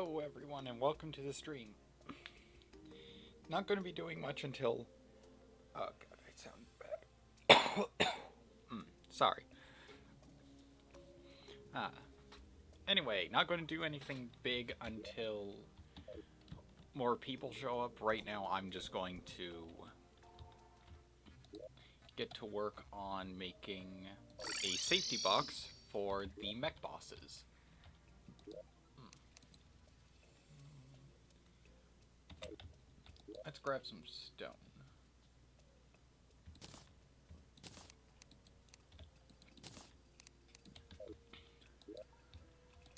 Hello everyone and welcome to the stream. Not going to be doing much until... Oh god, I sound bad. Sorry. Anyway, not going to do anything big until more people show up. Right now I'm just going to get to work on making a safety box for the mech bosses. Let's grab some stone.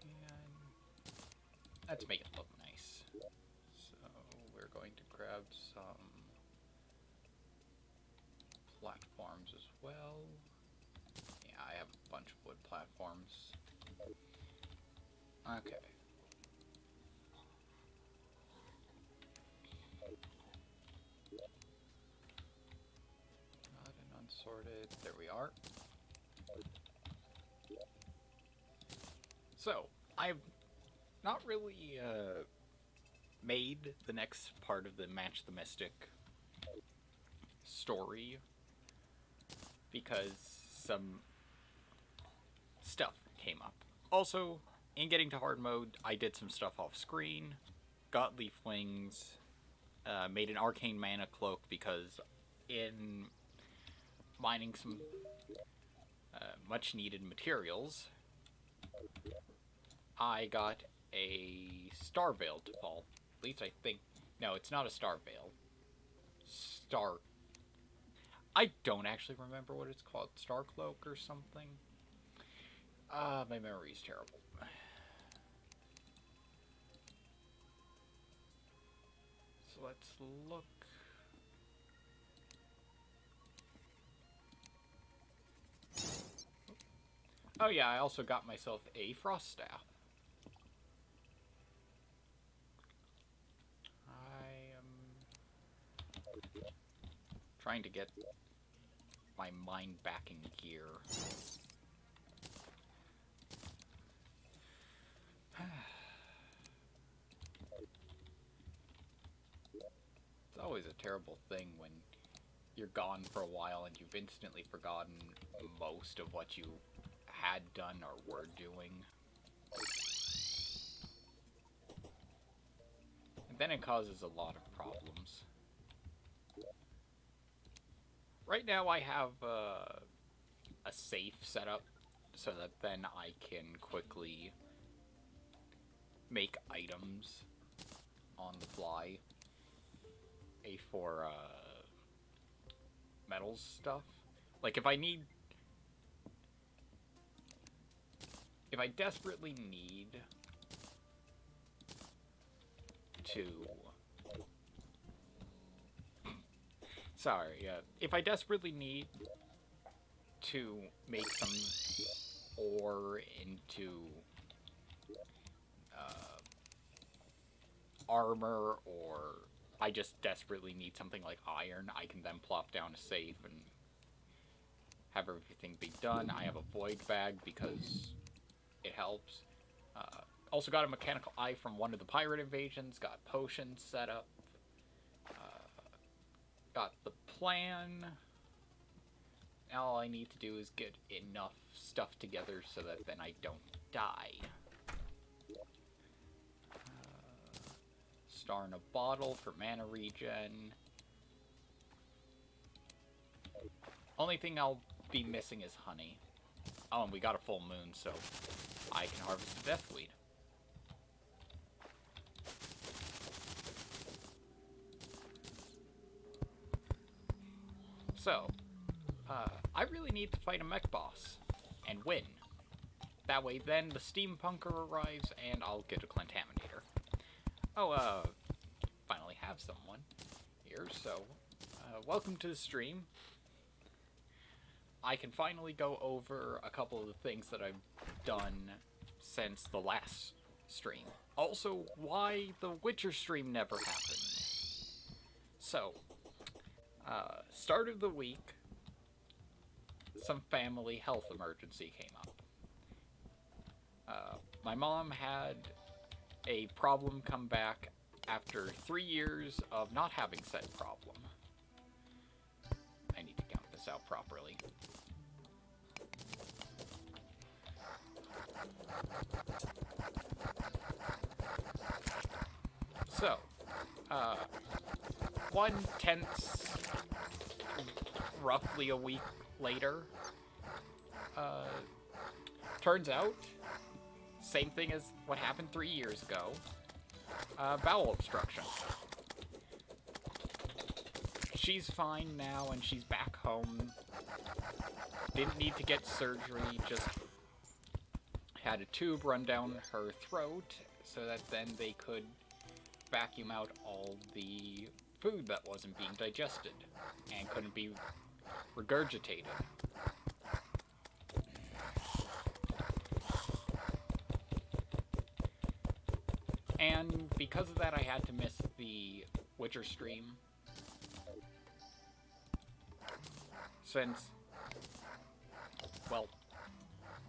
And let's make it look nice. So we're going to grab some platforms as well. Yeah, I have a bunch of wood platforms. Okay. Unsorted. There we are. So, I've not really made the next part of the Manch the Mystic story because some stuff came up. Also, in getting to hard mode, I did some stuff off screen, got leaf wings, made an arcane mana cloak because in mining some much needed materials, I got a star veil to fall. At least I think. No, it's not a star veil. I don't actually remember what it's called. Star cloak or something. My memory's terrible. So let's look. Oh yeah, I also got myself a frost staff. I am trying to get my mind back in gear. It's always a terrible thing when you're gone for a while and you've instantly forgotten most of what you had done or were doing. And then it causes a lot of problems. Right now I have a safe set up so that then I can quickly make items on the fly for metals stuff. Like if I desperately need to if I desperately need to make some ore into armor, or I just desperately need something like iron, I can then plop down a safe and have everything be done. I have a void bag because it helps. Also got a mechanical eye from one of the pirate invasions, got potions set up, got the plan. Now all I need to do is get enough stuff together so that then I don't die. Star in a bottle for mana regen. Only thing I'll be missing is honey. Oh, and we got a full moon, so I can harvest the deathweed. So, I really need to fight a mech boss and win. That way, then the steampunker arrives and I'll get a contaminator. Oh, finally have someone here, so welcome to the stream. I can finally go over a couple of the things that I've done since the last stream. Also, why the Witcher stream never happened. So, start of the week, some family health emergency came up. My mom had a problem come back after 3 years of not having said problem. I need to count this out properly. So, 1/10, roughly a week later, turns out, same thing as what happened 3 years ago, bowel obstruction. She's fine now and she's back home. Didn't need to get surgery, just had a tube run down her throat so that then they could vacuum out all the food that wasn't being digested and couldn't be regurgitated. And because of that, I had to miss the Witcher stream. Since, well,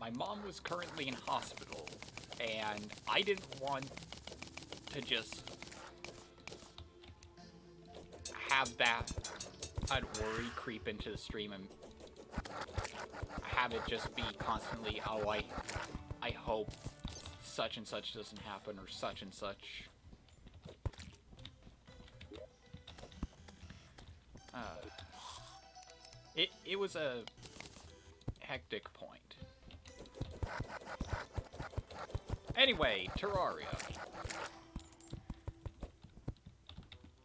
my mom was currently in hospital, and I didn't want to just have that worry creep into the stream and have it just be constantly, oh, I hope such and such doesn't happen, or such and such. It was a hectic point. Anyway, Terraria.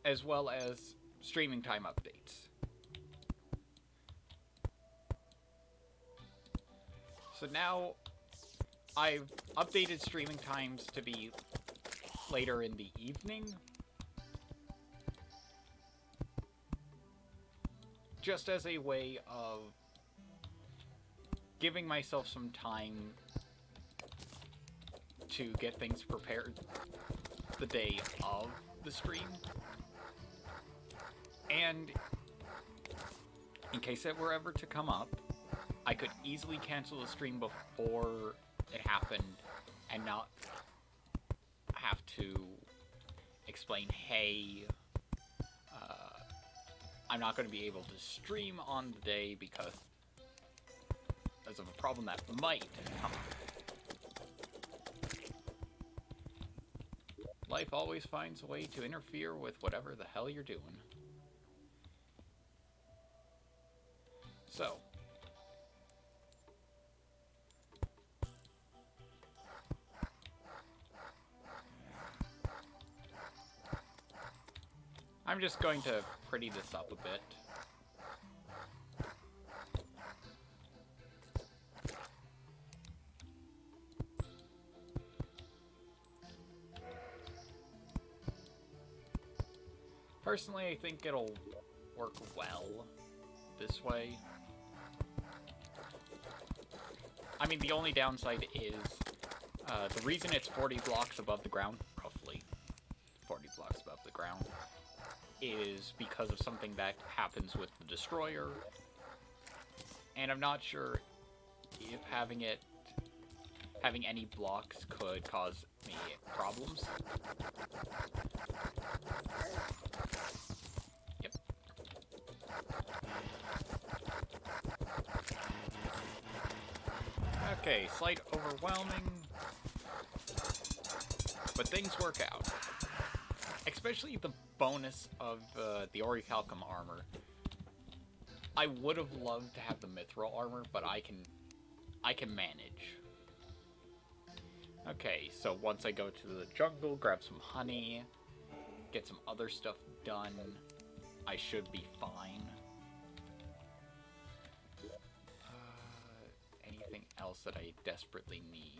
As well as streaming time updates. So now, I've updated streaming times to be later in the evening. Just as a way of giving myself some time to get things prepared the day of the stream. And in case it were ever to come up, I could easily cancel the stream before it happened and not have to explain, hey, I'm not going to be able to stream on the day because of a problem that might come up. Life always finds a way to interfere with whatever the hell you're doing. So, I'm just going to pretty this up a bit. Personally, I think it'll work well this way. I mean, the only downside is the reason it's 40 blocks above the ground, roughly 40 blocks above the ground, is because of something that happens with the destroyer, and I'm not sure if having any blocks could cause me problems. Yep. Okay, slight overwhelming, but things work out. Especially the bonus of the Orichalcum armor. I would have loved to have the Mithril armor, but I can manage. Okay, so once I go to the jungle, grab some honey, get some other stuff done, I should be fine. Anything else that I desperately need?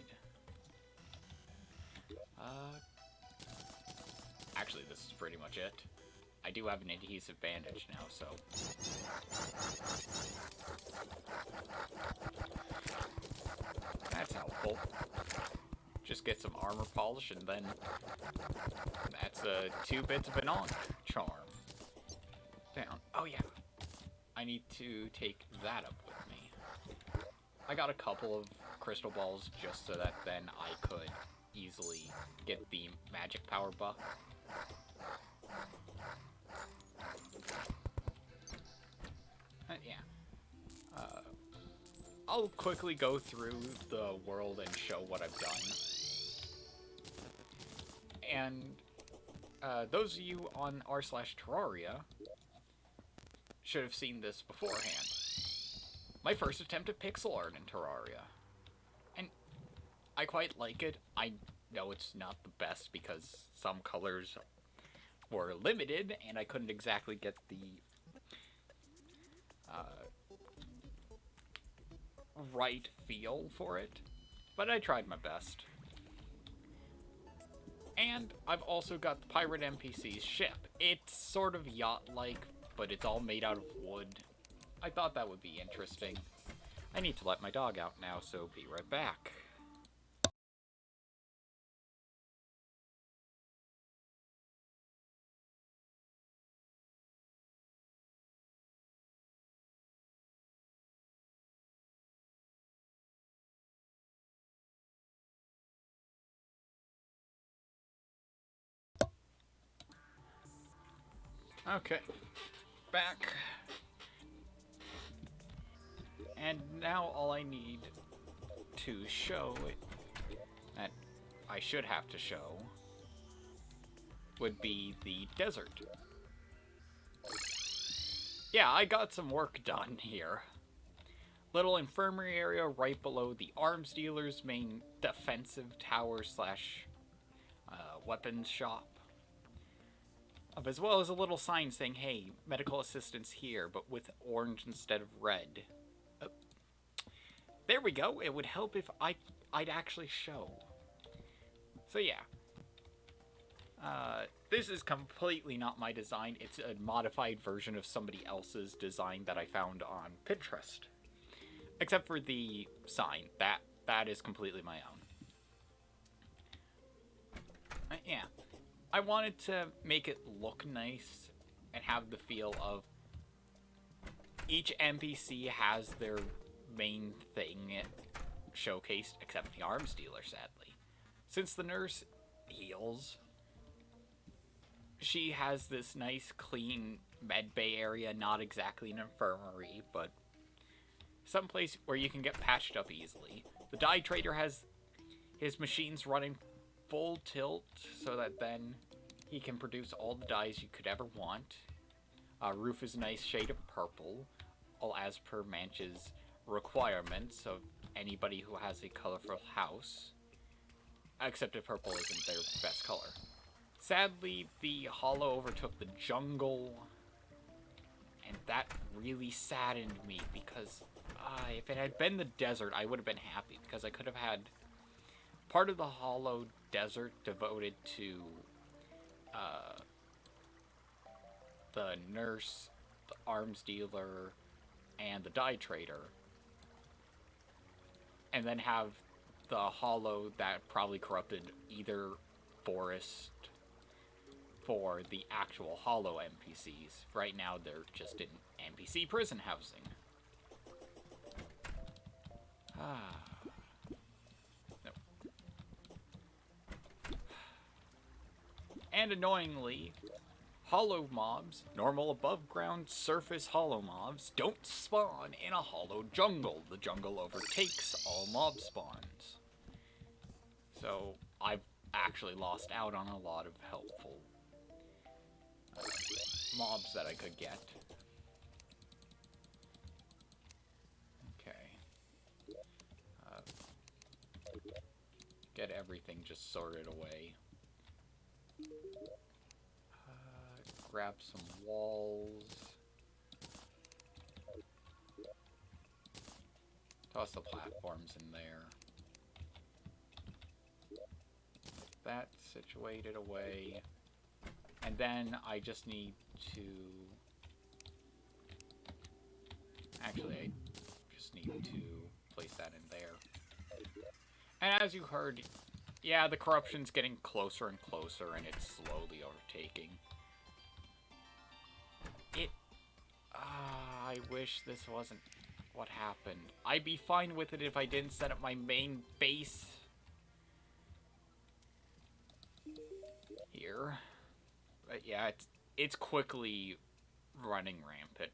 Actually, this is pretty much it. I do have an adhesive bandage now, so... That's helpful. Just get some armor polish, and then... That's 2 bits of an charm. Down. Oh, yeah. I need to take that up with me. I got a couple of crystal balls just so that then I could easily get the magic power buff. Yeah. I'll quickly go through the world and show what I've done. And those of you on r/Terraria should have seen this beforehand. My first attempt at pixel art in Terraria. And I quite like it. I know it's not the best because some colors were limited and I couldn't exactly get the right feel for it, but I tried my best. And I've also got the pirate NPC's ship. It's sort of yacht-like, but it's all made out of wood. I thought that would be interesting. I need to let my dog out now, so be right back. Okay, back. And now all I need to show that I should have to show would be the desert. Yeah, I got some work done here. Little infirmary area right below the arms dealer's main defensive tower slash weapons shop. As well as a little sign saying, hey, medical assistance here, but with orange instead of red. There we go. It would help if I'd actually show. So yeah. This is completely not my design. It's a modified version of somebody else's design that I found on Pinterest. Except for the sign. That is completely my own. Yeah. I wanted to make it look nice and have the feel of each NPC has their main thing showcased, except the arms dealer, sadly. Since the nurse heals, she has this nice, clean med bay area, not exactly an infirmary, but someplace where you can get patched up easily. The dye trader has his machines running full tilt so that then he can produce all the dyes you could ever want. Roof is a nice shade of purple, all as per Manch's requirements of anybody who has a colorful house. Except if purple isn't their best color. Sadly, the Hollow overtook the jungle, and that really saddened me because if it had been the desert, I would have been happy because I could have had part of the Hollow desert devoted to the nurse, the arms dealer, and the dye trader. And then have the Hollow that probably corrupted either forest for the actual Hollow NPCs. Right now, they're just in NPC prison housing. No. And annoyingly, Hollow mobs, normal above ground surface Hollow mobs, don't spawn in a Hollow jungle. The jungle overtakes all mob spawns. So I've actually lost out on a lot of helpful mobs that I could get. Okay. Get everything just sorted away. Grab some walls. Toss the platforms in there. That situated away. And then I just need to... Actually, I just need to place that in there. And as you heard, yeah, the corruption's getting closer and closer, and it's slowly overtaking. I wish this wasn't what happened. I'd be fine with it if I didn't set up my main base here. But yeah, it's quickly running rampant.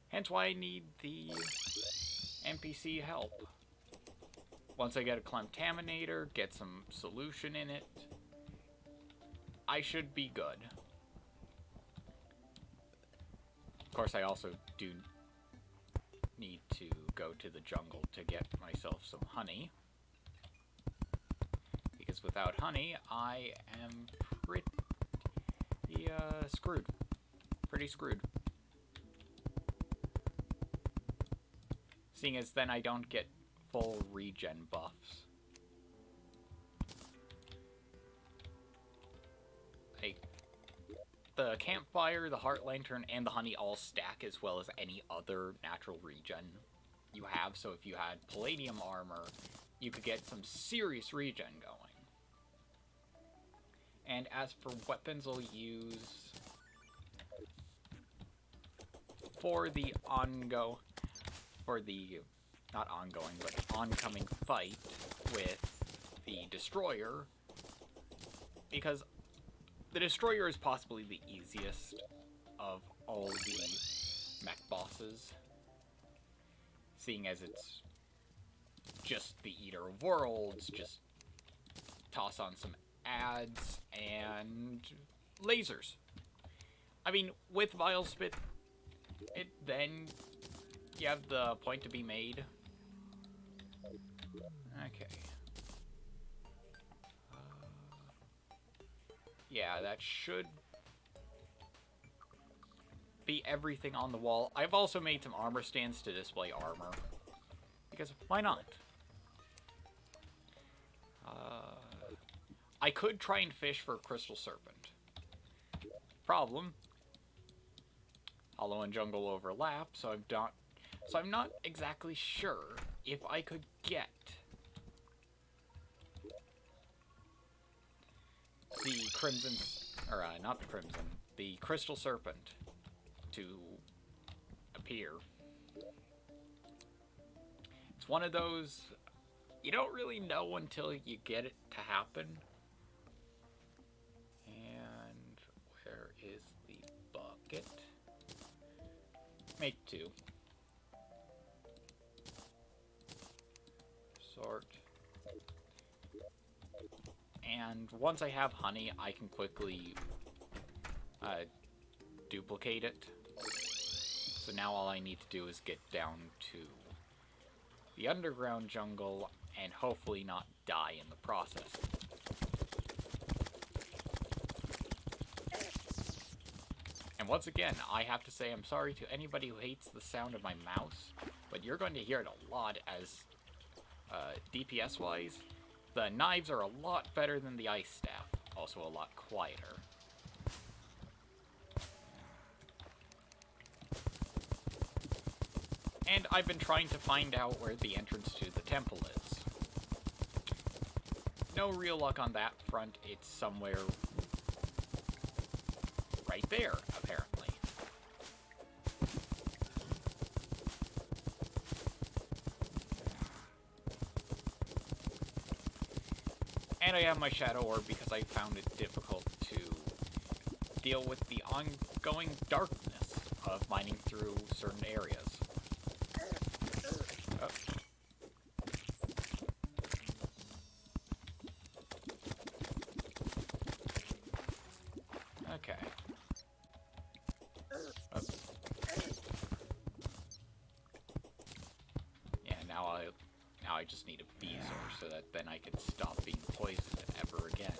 Hence why I need the NPC help. Once I get a Contaminator, get some solution in it, I should be good. Of course, I also do need to go to the jungle to get myself some honey. Because without honey, I am pretty screwed. Pretty screwed. Seeing as then I don't get full regen buffs. Like, the campfire, the heart lantern, and the honey all stack as well as any other natural regen you have. So if you had palladium armor, you could get some serious regen going. And as for weapons, I'll use for the not ongoing, but oncoming fight with the Destroyer, because the Destroyer is possibly the easiest of all the mech bosses, seeing as it's just the Eater of Worlds, just toss on some adds and lasers. I mean, with Vile Spit, then you have the point to be made. Okay. Yeah, that should be everything on the wall. I've also made some armor stands to display armor, because why not? I could try and fish for Crystal Serpent. Problem: Hollow and Jungle overlap, so I'm not exactly sure if I could get the Crimson, or not the Crimson, the Crystal Serpent to appear. It's one of those, you don't really know until you get it to happen. And where is the bucket? Make 2. Sort. And once I have honey, I can quickly duplicate it. So now all I need to do is get down to the underground jungle and hopefully not die in the process. And once again, I have to say I'm sorry to anybody who hates the sound of my mouse, but you're going to hear it a lot as DPS-wise. The knives are a lot better than the ice staff, also a lot quieter. And I've been trying to find out where the entrance to the temple is. No real luck on that front. It's somewhere right there, apparently. And I have my Shadow Orb because I found it difficult to deal with the ongoing darkness of mining through certain areas. Oh. Okay. Oh. Yeah, now I just need a Beezor so that then I can stop being poisoned ever again.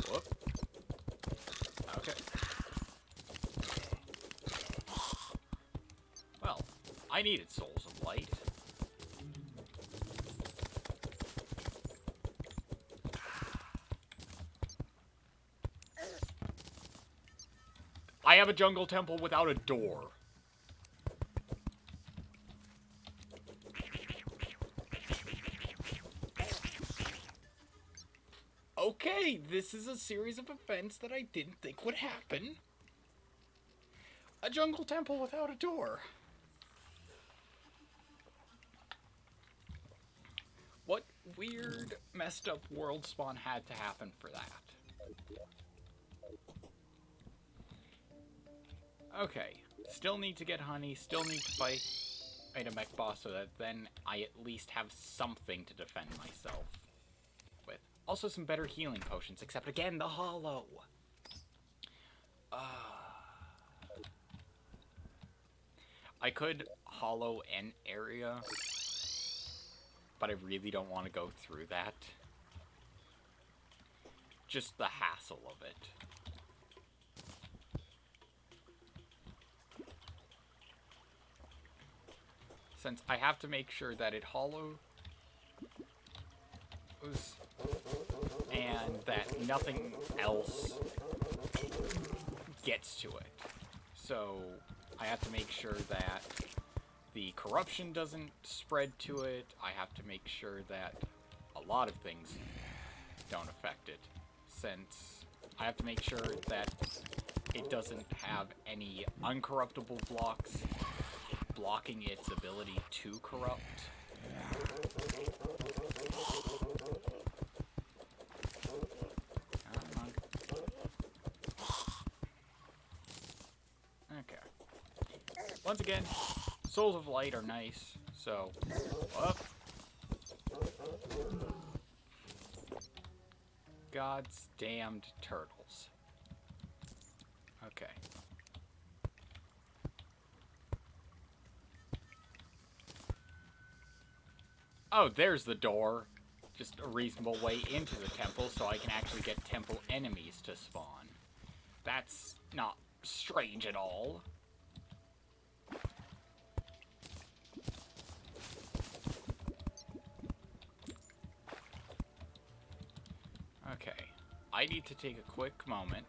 Whoop. Okay. Well, I needed Souls of Light. I have a jungle temple without a door. Okay, this is a series of events that I didn't think would happen. A jungle temple without a door. weird, messed up world spawn had to happen for that. Okay, still need to get honey, still need to fight a mech boss so that then I at least have something to defend myself with. Also some better healing potions, except again, the hollow. I could hollow an area, but I really don't want to go through that. Just the hassle of it. Since I have to make sure that it hollows and that nothing else gets to it. So I have to make sure that the corruption doesn't spread to it. I have to make sure that a lot of things don't affect it. Since I have to make sure that it doesn't have any uncorruptible blocks blocking its ability to corrupt. Come on. Okay. Once again, Souls of Light are nice, so up. God's damned turtles. Okay. Oh, there's the door. Just a reasonable way into the temple so I can actually get temple enemies to spawn. That's not strange at all. Okay. I need to take a quick moment.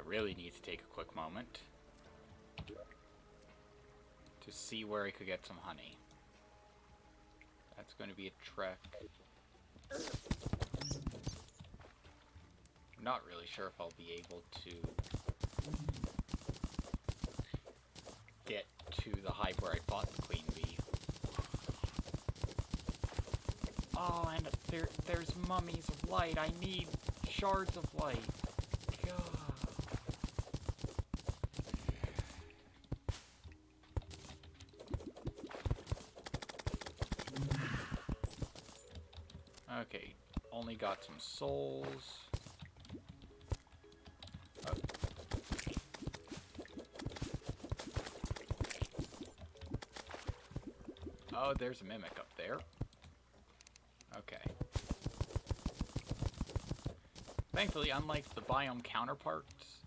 Really need to take a quick moment to see where I could get some honey. That's going to be a trek. I'm not really sure if I'll be able to get to the hive where I fought the queen bee. Oh, and there's mummies of light. I need shards of light. God. Okay, only got some souls. Oh, there's a mimic up there. Okay. Thankfully, unlike the biome counterparts,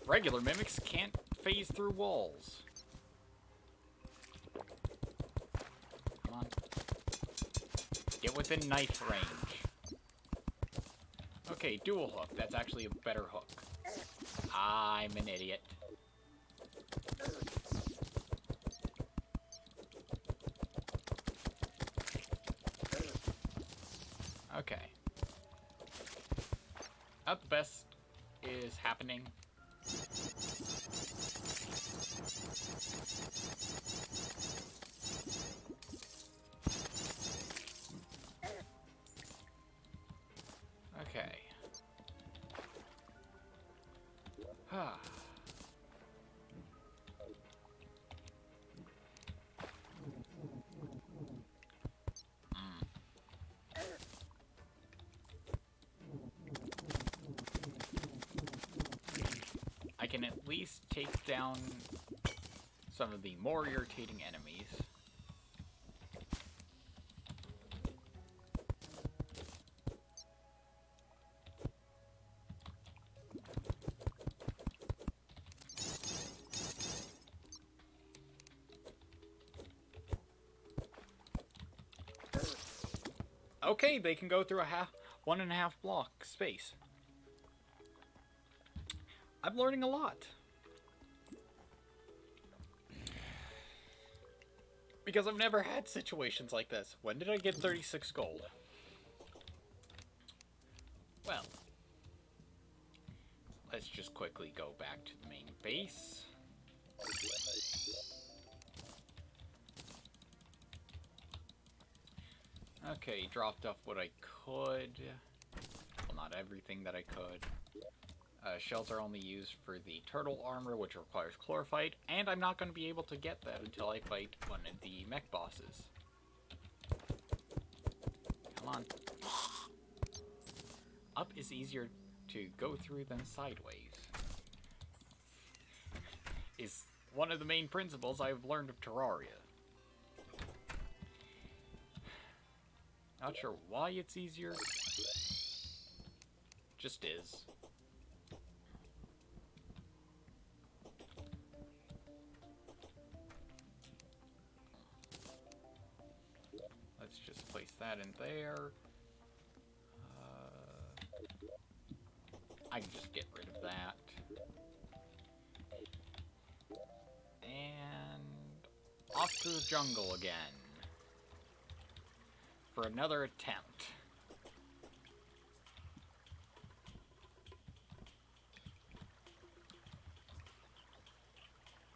regular mimics can't phase through walls. Get within knife range. Okay, dual hook. That's actually a better hook. I'm an idiot. Okay. Not the best is happening. Okay. I can at least take down some of the more irritating enemies. Okay, they can go through a 1.5 block space. I'm learning a lot. Because I've never had situations like this. When did I get 36 gold? Well, let's just quickly go back to the main base. Okay, dropped off what I could. Well, not everything that I could. Shells are only used for the turtle armor, which requires chlorophyte, and I'm not going to be able to get that until I fight one of the mech bosses. Come on. Up is easier to go through than sideways. Is one of the main principles I've learned of Terraria. Not sure why it's easier. Just is. Let's just place that in there. I can just get rid of that. And off to the jungle again. For another attempt.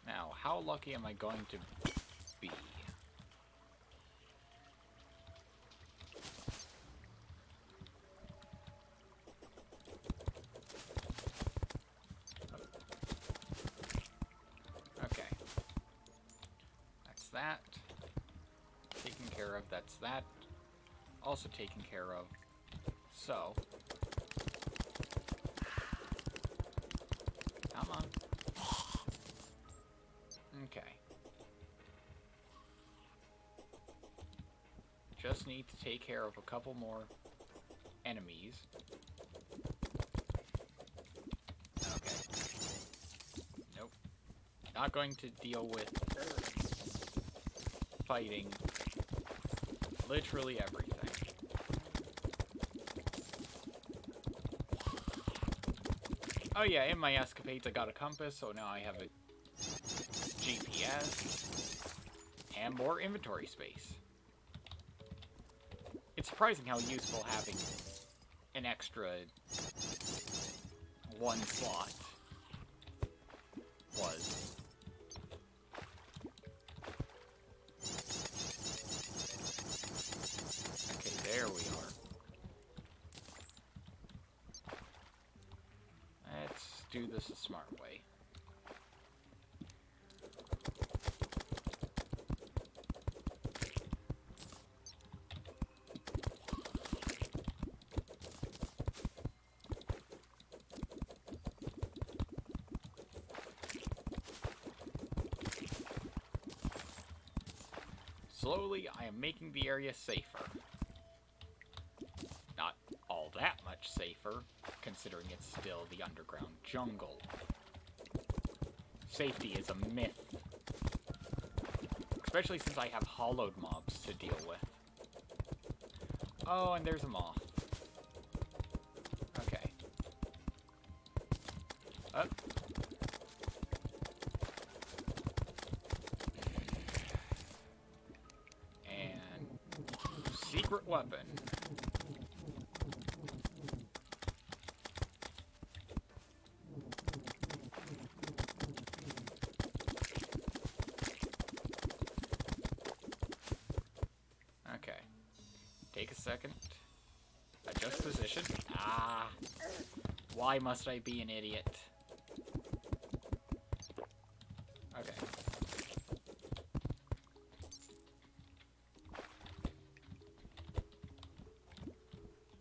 Now, how lucky am I going to be? Okay. That's that. Taken care of. That's that. Also taken care of. So. Come on. Okay. Just need to take care of a couple more enemies. Okay. Nope. Not going to deal with fighting literally everything. Oh yeah, in my escapades I got a compass, so now I have a GPS and more inventory space. It's surprising how useful having an extra one slot was. Okay, there we are. Let's do this a smart way. Slowly, I am making the area safer. Not all that much safer, considering it's still the underground jungle. Safety is a myth. Especially since I have hollowed mobs to deal with. Oh, and there's a moth. Okay. Up. Secret weapon. Okay. Take a second. Adjust position. Ah. Why must I be an idiot? Okay.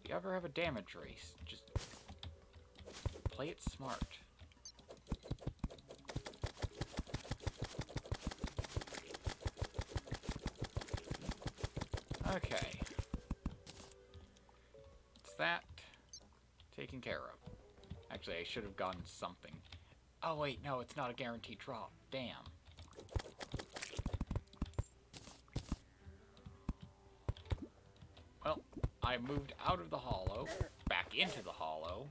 If you ever have a damage race, just play it smart. Okay. It's that taken care of. Actually, I should have gotten something. Oh wait, no, it's not a guaranteed drop. Damn. Well, I moved out of the hollow, back into the hollow.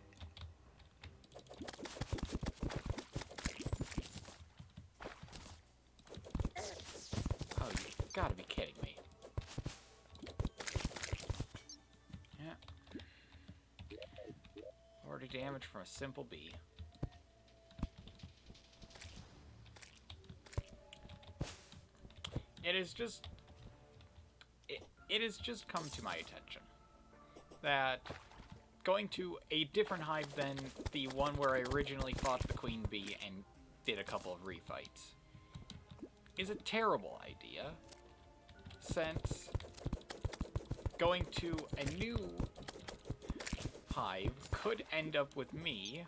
Oh, you gotta be kidding me. Yeah. 40 damage from a simple bee. It has just come to my attention that going to a different hive than the one where I originally fought the queen bee and did a couple of refights is a terrible idea, since going to a new hive could end up with me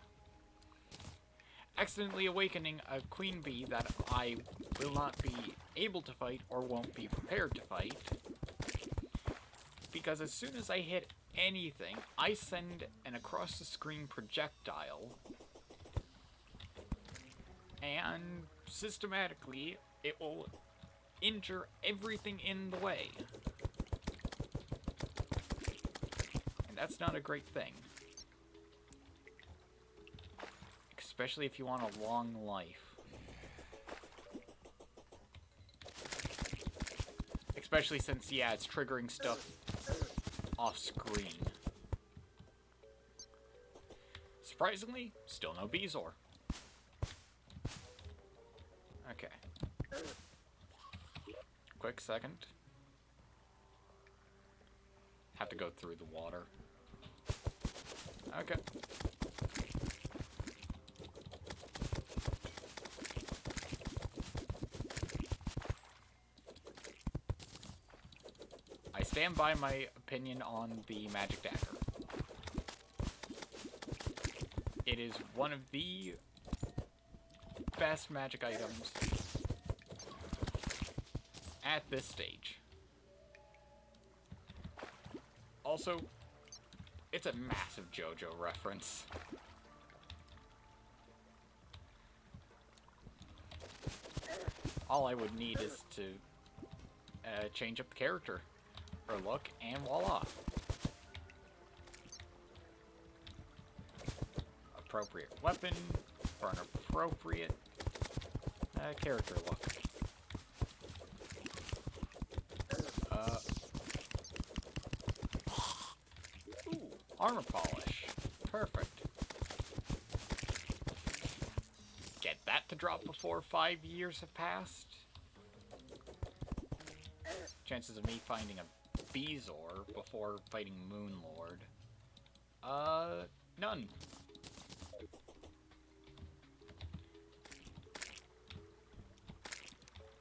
accidentally awakening a queen bee that I will not be able to fight or won't be prepared to fight, because as soon as I hit anything, I send an across-the-screen projectile, and systematically it will injure everything in the way. And that's not a great thing. Especially if you want a long life. Especially since, yeah, it's triggering stuff off screen. Surprisingly, still no Beezor. Okay. Quick second. Have to go through the water. Okay. I stand by my opinion on the magic dagger. It is one of the best magic items at this stage. Also, it's a massive JoJo reference. All I would need is to change up the character or look, and voila. Appropriate weapon for an appropriate character look. Ooh, armor polish. Perfect. Get that to drop before 5 years have passed. Chances of me finding a Beezor before fighting Moonlord. None.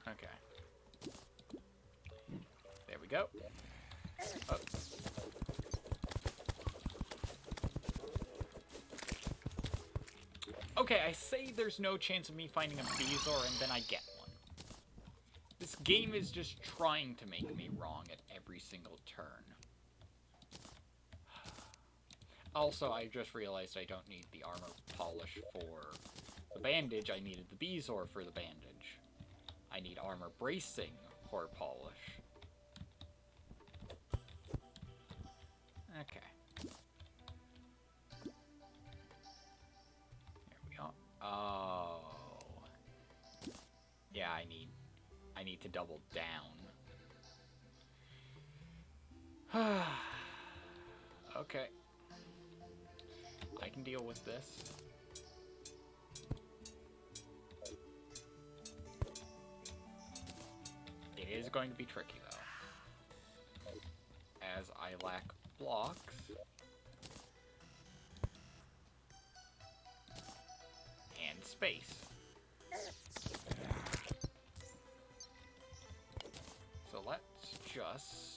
Okay. There we go. Oh. Okay, I say there's no chance of me finding a Beezor and then I get one. This game is just trying to make me wrong at every single turn. Also, I just realized I don't need the armor polish for the bandage. I needed the Beezor for the bandage. I need armor bracing for polish. Okay. Here we are. Oh. Yeah, I need to double down. Okay. I can deal with this. It is going to be tricky, though, as I lack blocks. And space. So let's just...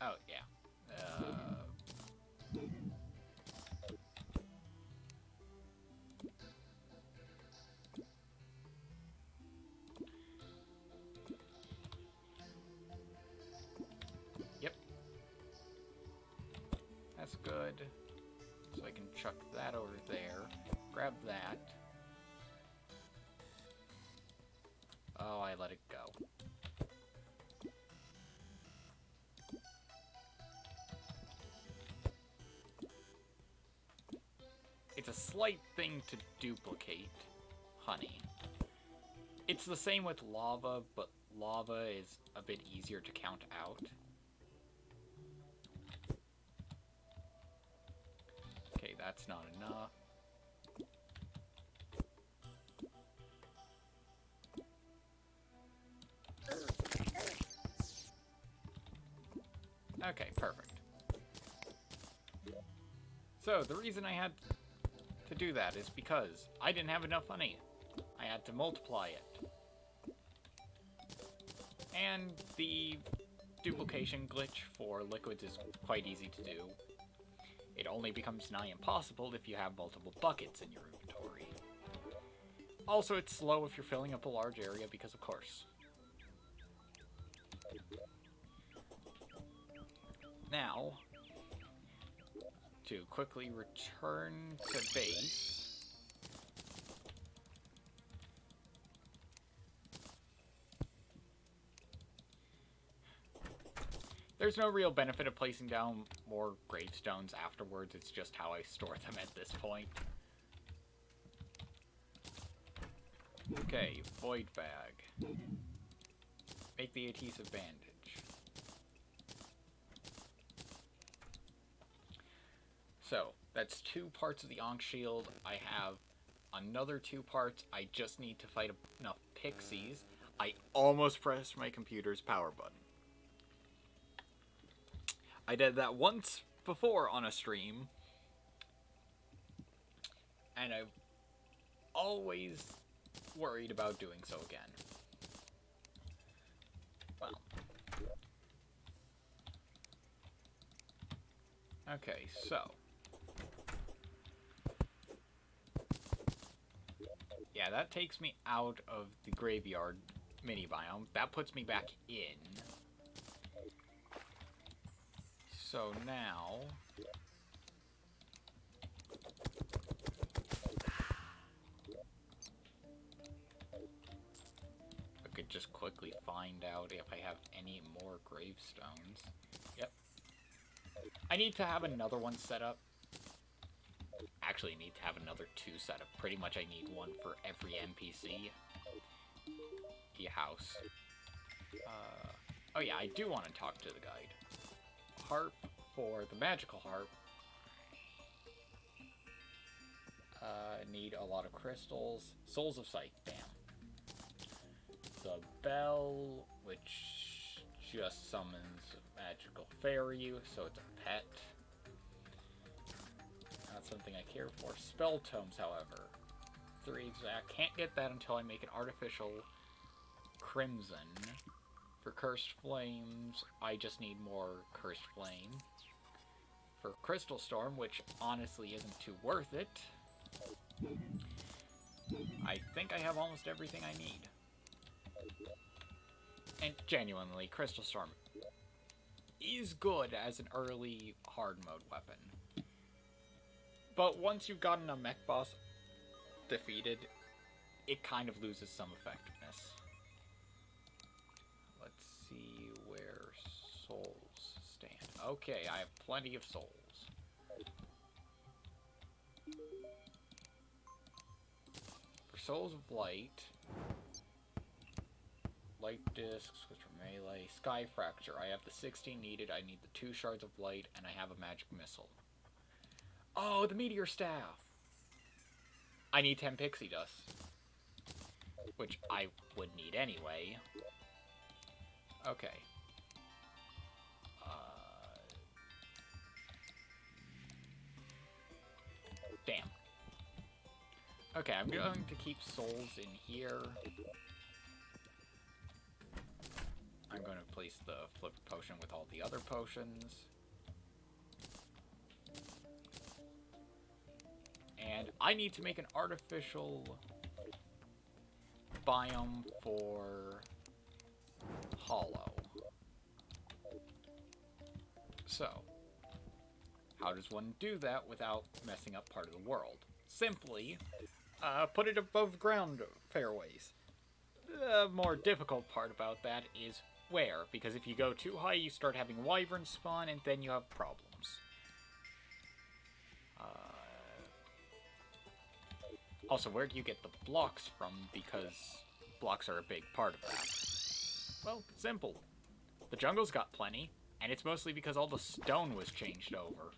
Oh, yeah. Yep. That's good. So I can chuck that over there. Grab that. I let it go. It's a slight thing to duplicate honey. It's the same with lava, but lava is a bit easier to count out. Okay, that's not enough. Okay, perfect. So, the reason I had to do that is because I didn't have enough honey. I had to multiply it. And the duplication glitch for liquids is quite easy to do. It only becomes nigh impossible if you have multiple buckets in your inventory. Also, it's slow if you're filling up a large area because, of course. Now, to quickly return to base. There's no real benefit of placing down more gravestones afterwards, it's just how I store them at this point. Okay, void bag. Make the adhesive bandage. So, that's 2 parts of the Ankh shield. I have another 2 parts. I just need to fight enough pixies. I almost pressed my computer's power button. I did that once before on a stream. And I'm always worried about doing so again. Well. Okay, so. Yeah, that takes me out of the graveyard mini biome. That puts me back in. So now... I could just quickly find out if I have any more gravestones. Yep. I need to have another one set up. Actually, need to have another 2 set up. Pretty much I need one for every NPC. House. Oh yeah, I do want to talk to the guide. Harp for the magical harp. Need a lot of crystals. Souls of Sight, damn. The bell, which just summons magical fairy, so it's a pet. Not something I care for. Spell tomes, however. 3 exact. Can't get that until I make an artificial crimson. For Cursed Flames, I just need more Cursed Flame. For Crystal Storm, which honestly isn't too worth it, I think I have almost everything I need. And genuinely, Crystal Storm is good as an early hard mode weapon. But once you've gotten a mech boss defeated, it kind of loses some effectiveness. Let's see where souls stand. Okay, I have plenty of souls. For Souls of Light, Light Discs, which are melee, Sky Fracture, I have the 16 needed, I need the 2 Shards of Light, and I have a Magic Missile. Oh, the Meteor Staff! I need 10 Pixie Dust, which I would need anyway. Okay. Damn. Okay, I'm going to keep souls in here. I'm going to place the flip potion with all the other potions. And I need to make an artificial biome for Hollow. So, how does one do that without messing up part of the world? Simply, put it above ground fairways. The more difficult part about that is where, because if you go too high, you start having wyverns spawn, and then you have problems. Also, where do you get the blocks from? Because blocks are a big part of that. Well, simple. The jungle's got plenty, and it's mostly because all the stone was changed over.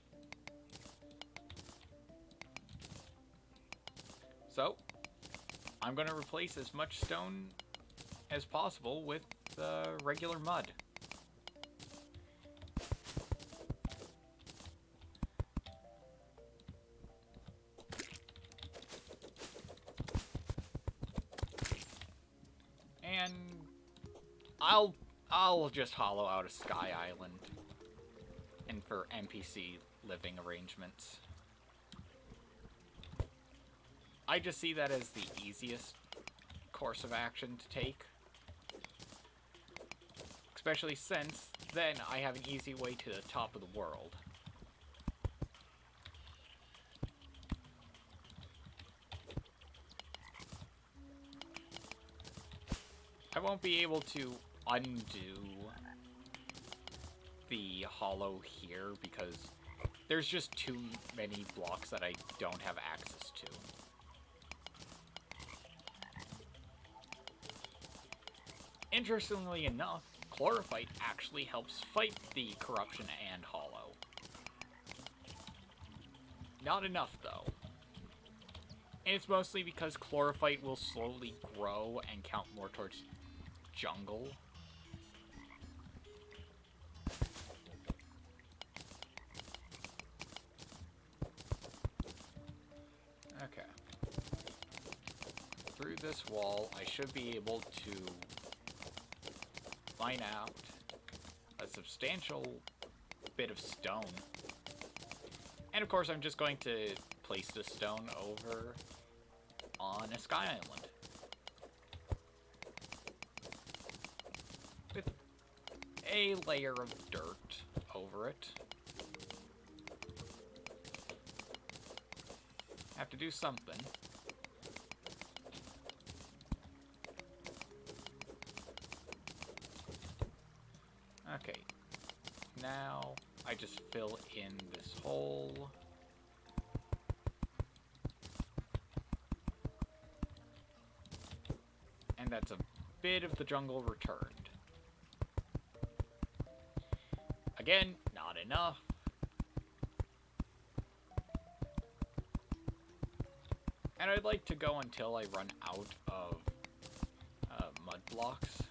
So, I'm going to replace as much stone as possible with regular mud. And I'll just hollow out a sky island and for NPC living arrangements. I just see that as the easiest course of action to take. Especially since then I have an easy way to the top of the world. I won't be able to undo the hollow here because there's just too many blocks that I don't have access to. Interestingly enough, chlorophyte actually helps fight the corruption and hollow. Not enough, though. And it's mostly because chlorophyte will slowly grow and count more towards jungle. Okay. Through this wall, I should be able to mine out a substantial bit of stone. And of course, I'm just going to place the stone over on a sky island. With a layer of dirt over it. Have to do something. Okay. Now, I just fill in this hole. And that's a bit of the jungle returned. Again, not enough. And I'd like to go until I run out of mud blocks.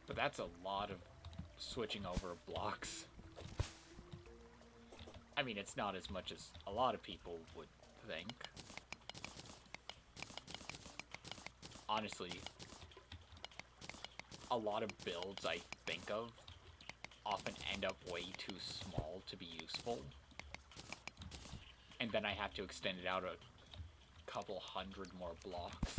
But that's a lot of switching over blocks. I mean, it's not as much as a lot of people would think. Honestly, a lot of builds I think of often end up way too small to be useful. And then I have to extend it out a couple hundred more blocks.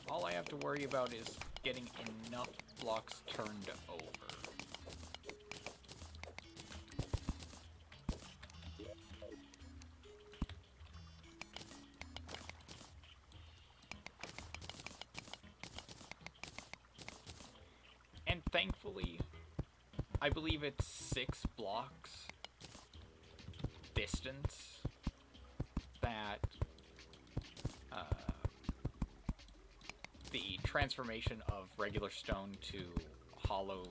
All I have to worry about is getting enough blocks turned over. And thankfully, I believe it's 6 blocks distance that the transformation of regular stone to hollow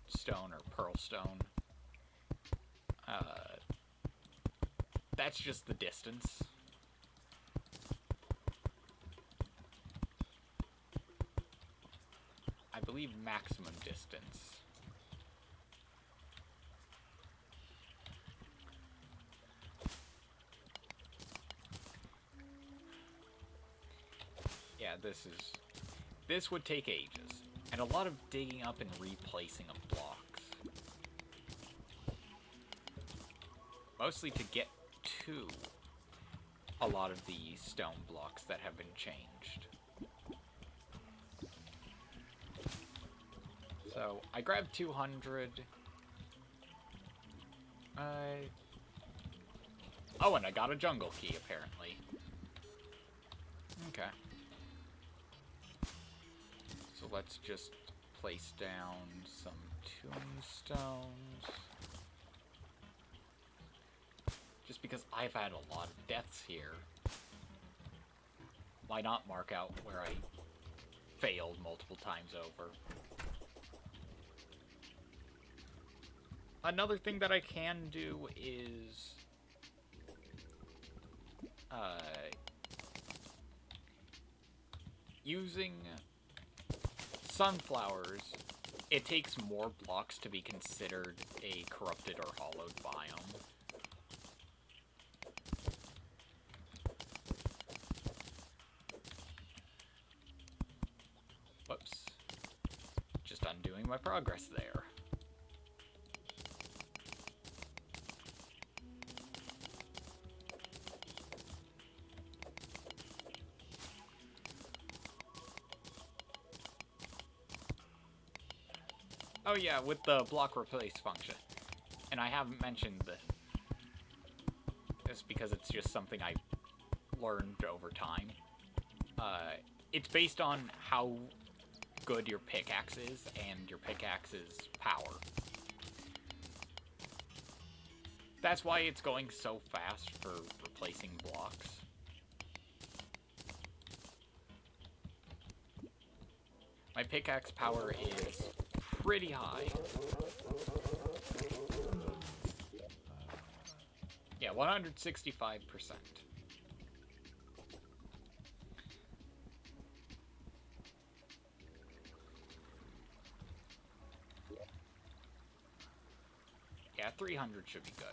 stone or pearl stone, that's just the distance. I believe maximum distance. Yeah, this would take ages. And a lot of digging up and replacing of blocks. Mostly to get to a lot of the stone blocks that have been changed. So, I grabbed 200. Oh, and I got a jungle key, apparently. Okay. So let's just place down some tombstones. Just because I've had a lot of deaths here. Why not mark out where I failed multiple times over? Another thing that I can do is using sunflowers. It takes more blocks to be considered a corrupted or hollowed biome. Whoops. Just undoing my progress there. Oh yeah, with the block replace function. And I haven't mentioned this because it's just something I learned over time. It's based on how good your pickaxe is and your pickaxe's power. That's why it's going so fast for replacing blocks. My pickaxe power is pretty high. Yeah, 165%. Yeah, 300 should be good.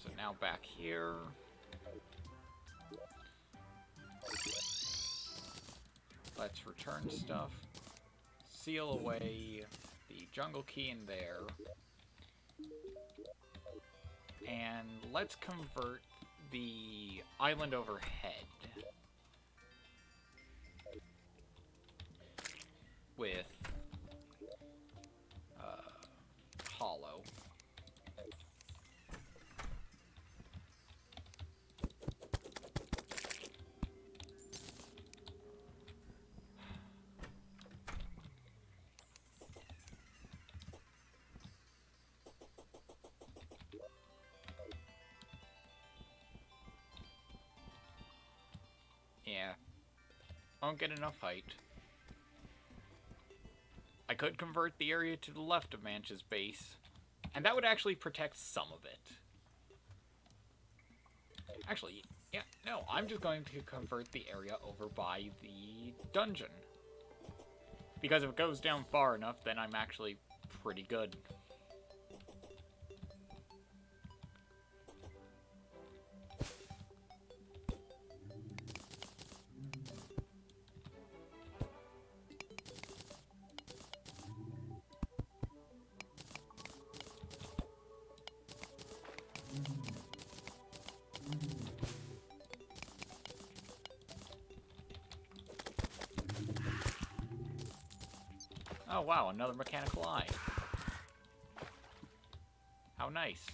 So now back here. Let's return stuff. Seal away the jungle key in there. And let's convert the island overhead with hollow. Yeah, I won't get enough height. I could convert the area to the left of Manch's base, and that would actually protect some of it. Actually, yeah, no, I'm just going to convert the area over by the dungeon. Because if it goes down far enough, then I'm actually pretty good. Oh wow, another mechanical eye. How nice.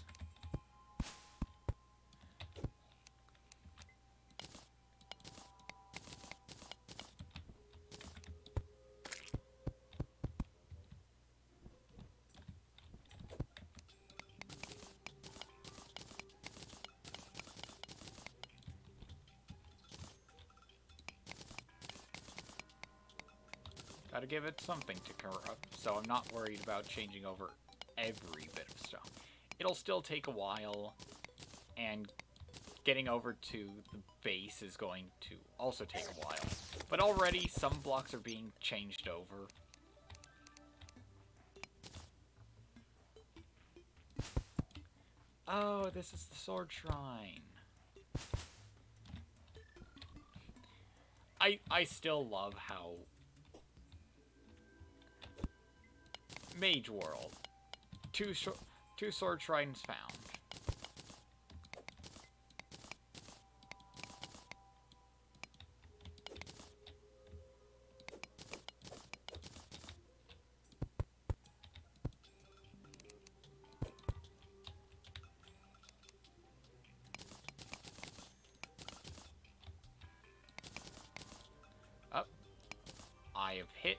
Gotta give it something to corrupt, so I'm not worried about changing over every bit of stuff. It'll still take a while, and getting over to the base is going to also take a while. But already, some blocks are being changed over. Oh, this is the sword shrine. I still love how Mage World, two sword shrines found. Up, I have hit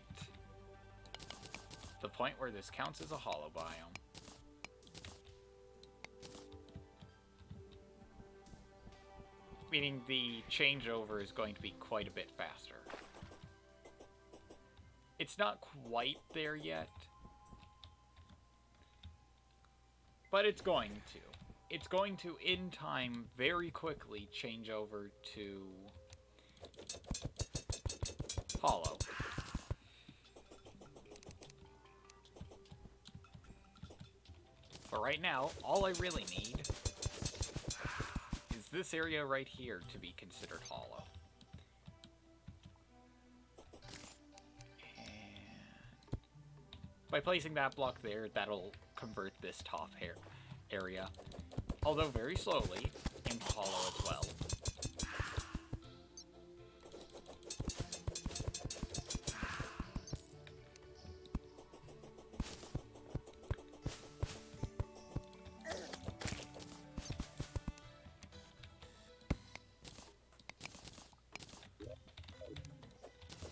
the point where this counts as a hollow biome. Meaning the changeover is going to be quite a bit faster. It's not quite there yet, but it's going to. It's going to, in time, very quickly change over to hollow. But right now, all I really need is this area right here to be considered hollow. And by placing that block there, that'll convert this top area, although very slowly, into hollow as well.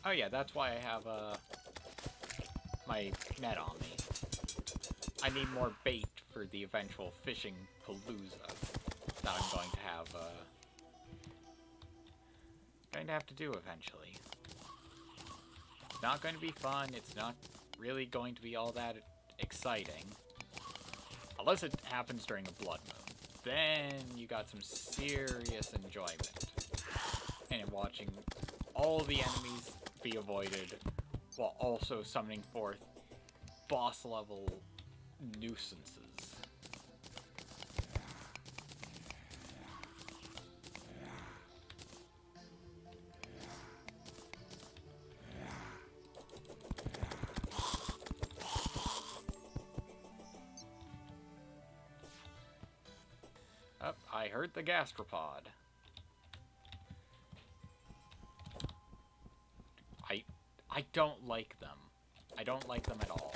Oh yeah, that's why I have my net on me. I need more bait for the eventual fishing palooza that I'm going to have to do eventually. It's not going to be fun. It's not really going to be all that exciting, unless it happens during a blood moon. Then you got some serious enjoyment in watching all the enemies be avoided while also summoning forth boss level nuisances. Oh, I heard the gastropod. I don't like them. I don't like them at all.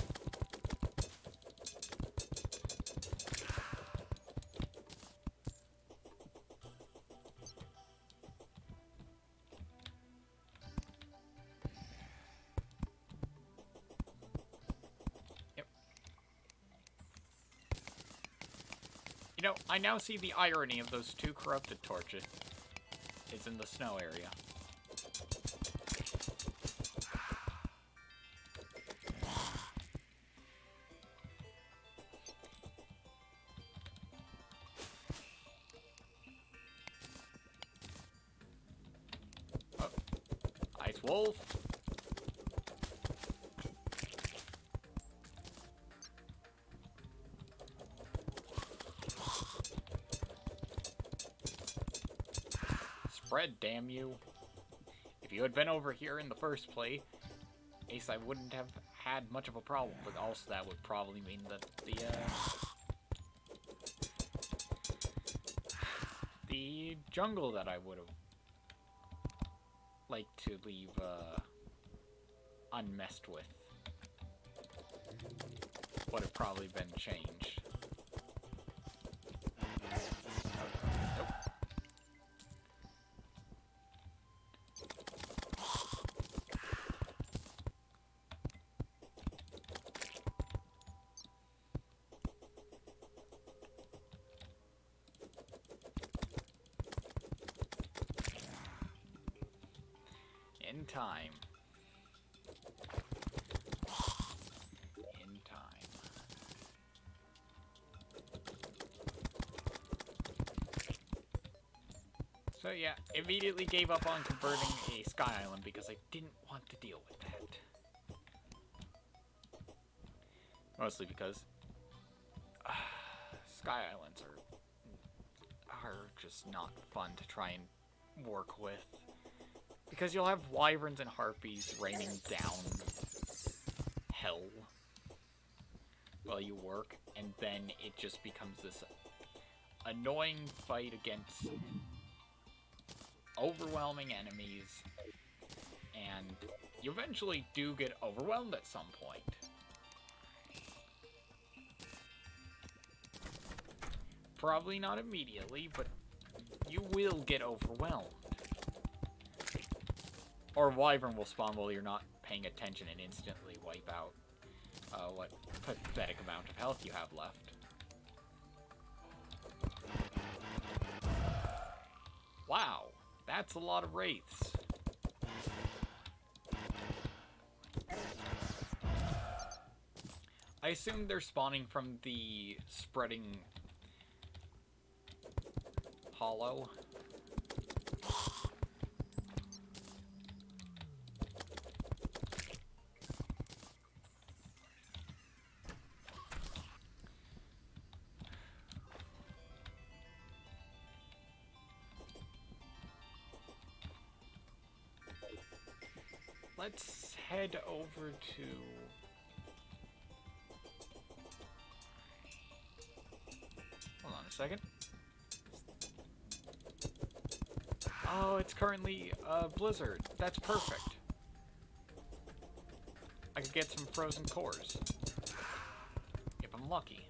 Yep. You know, I now see the irony of those two corrupted torches. It's in the snow area. Wolf. Spread, damn you. If you had been over here in the first place, I wouldn't have had much of a problem, but also that would probably mean that the jungle that I would have like to leave unmessed with would have probably been changed. Nope. In time. In time. So yeah, immediately gave up on converting a Sky Island because I didn't want to deal with that. Mostly because Sky Islands are just not fun to try and work with. Because you'll have wyverns and harpies raining down hell while you work, and then it just becomes this annoying fight against overwhelming enemies, and you eventually do get overwhelmed at some point. Probably not immediately, but you will get overwhelmed. Or wyvern will spawn while you're not paying attention and instantly wipe out what pathetic amount of health you have left. Wow, that's a lot of wraiths. I assume they're spawning from the spreading hollow. Let's head over to... Hold on a second. Oh, it's currently a blizzard. That's perfect. I could get some frozen cores. If I'm lucky.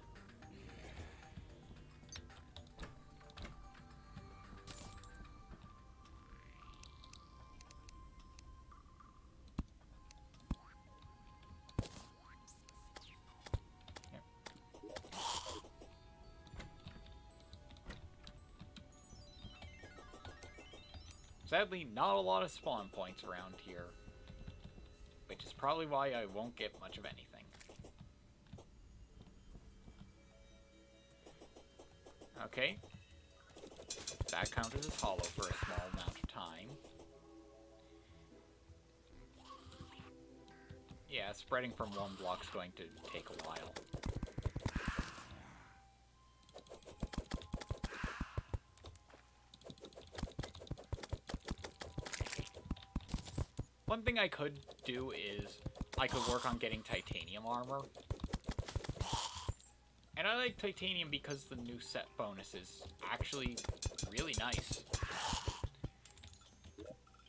Sadly, not a lot of spawn points around here, which is probably why I won't get much of anything. Okay. That counted as hollow for a small amount of time. Yeah, spreading from one block's going to take a while. One thing I could do is I could work on getting titanium armor. And I like titanium because the new set bonus is actually really nice.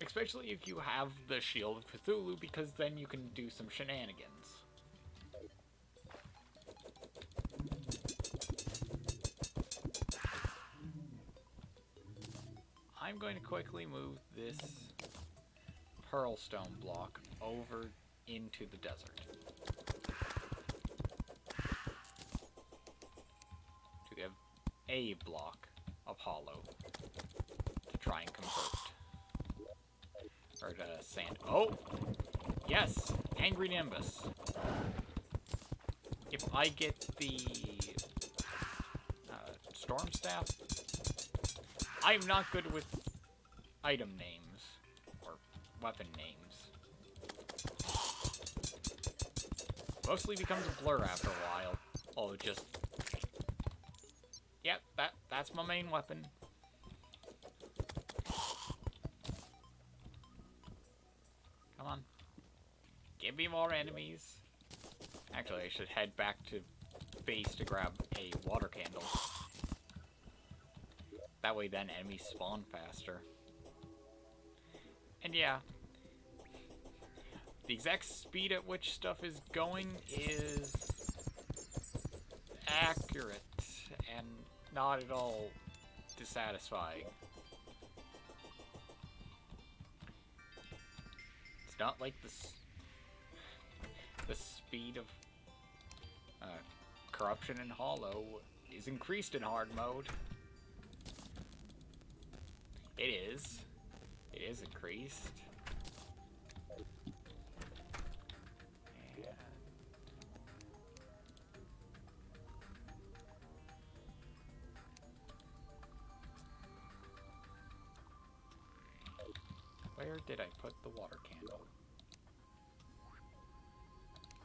Especially if you have the Shield of Cthulhu, because then you can do some shenanigans. I'm going to quickly move this pearlstone block over into the desert. To give a block of hollow to try and convert. Or to sand. Oh! Yes! Angry Nimbus. If I get the Storm Staff, I'm not good with item names. Weapon names. Mostly becomes a blur after a while. Oh, just... Yep, that's my main weapon. Come on. Give me more enemies. Actually, I should head back to base to grab a water candle. That way then enemies spawn faster. And yeah, the exact speed at which stuff is going is accurate and not at all dissatisfying. It's not like the speed of corruption in Hollow is increased in hard mode. It is. It is increased. And where did I put the water candle?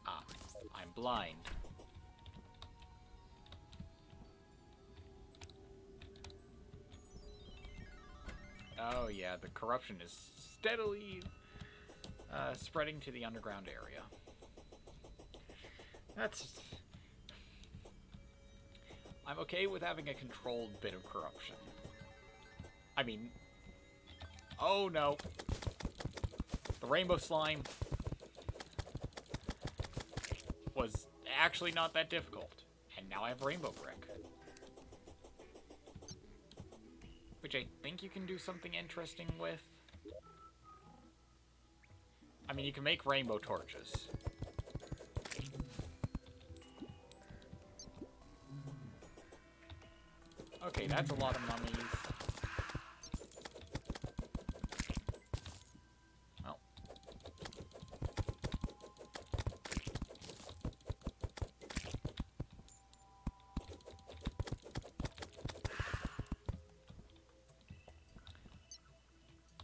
Ah, I'm blind. Oh yeah, the corruption is steadily spreading to the underground area. That's... I'm okay with having a controlled bit of corruption. I mean... Oh no! The rainbow slime was actually not that difficult. And now I have rainbow brick. Which I think you can do something interesting with. I mean, you can make rainbow torches. Okay, that's a lot of mummies. Well.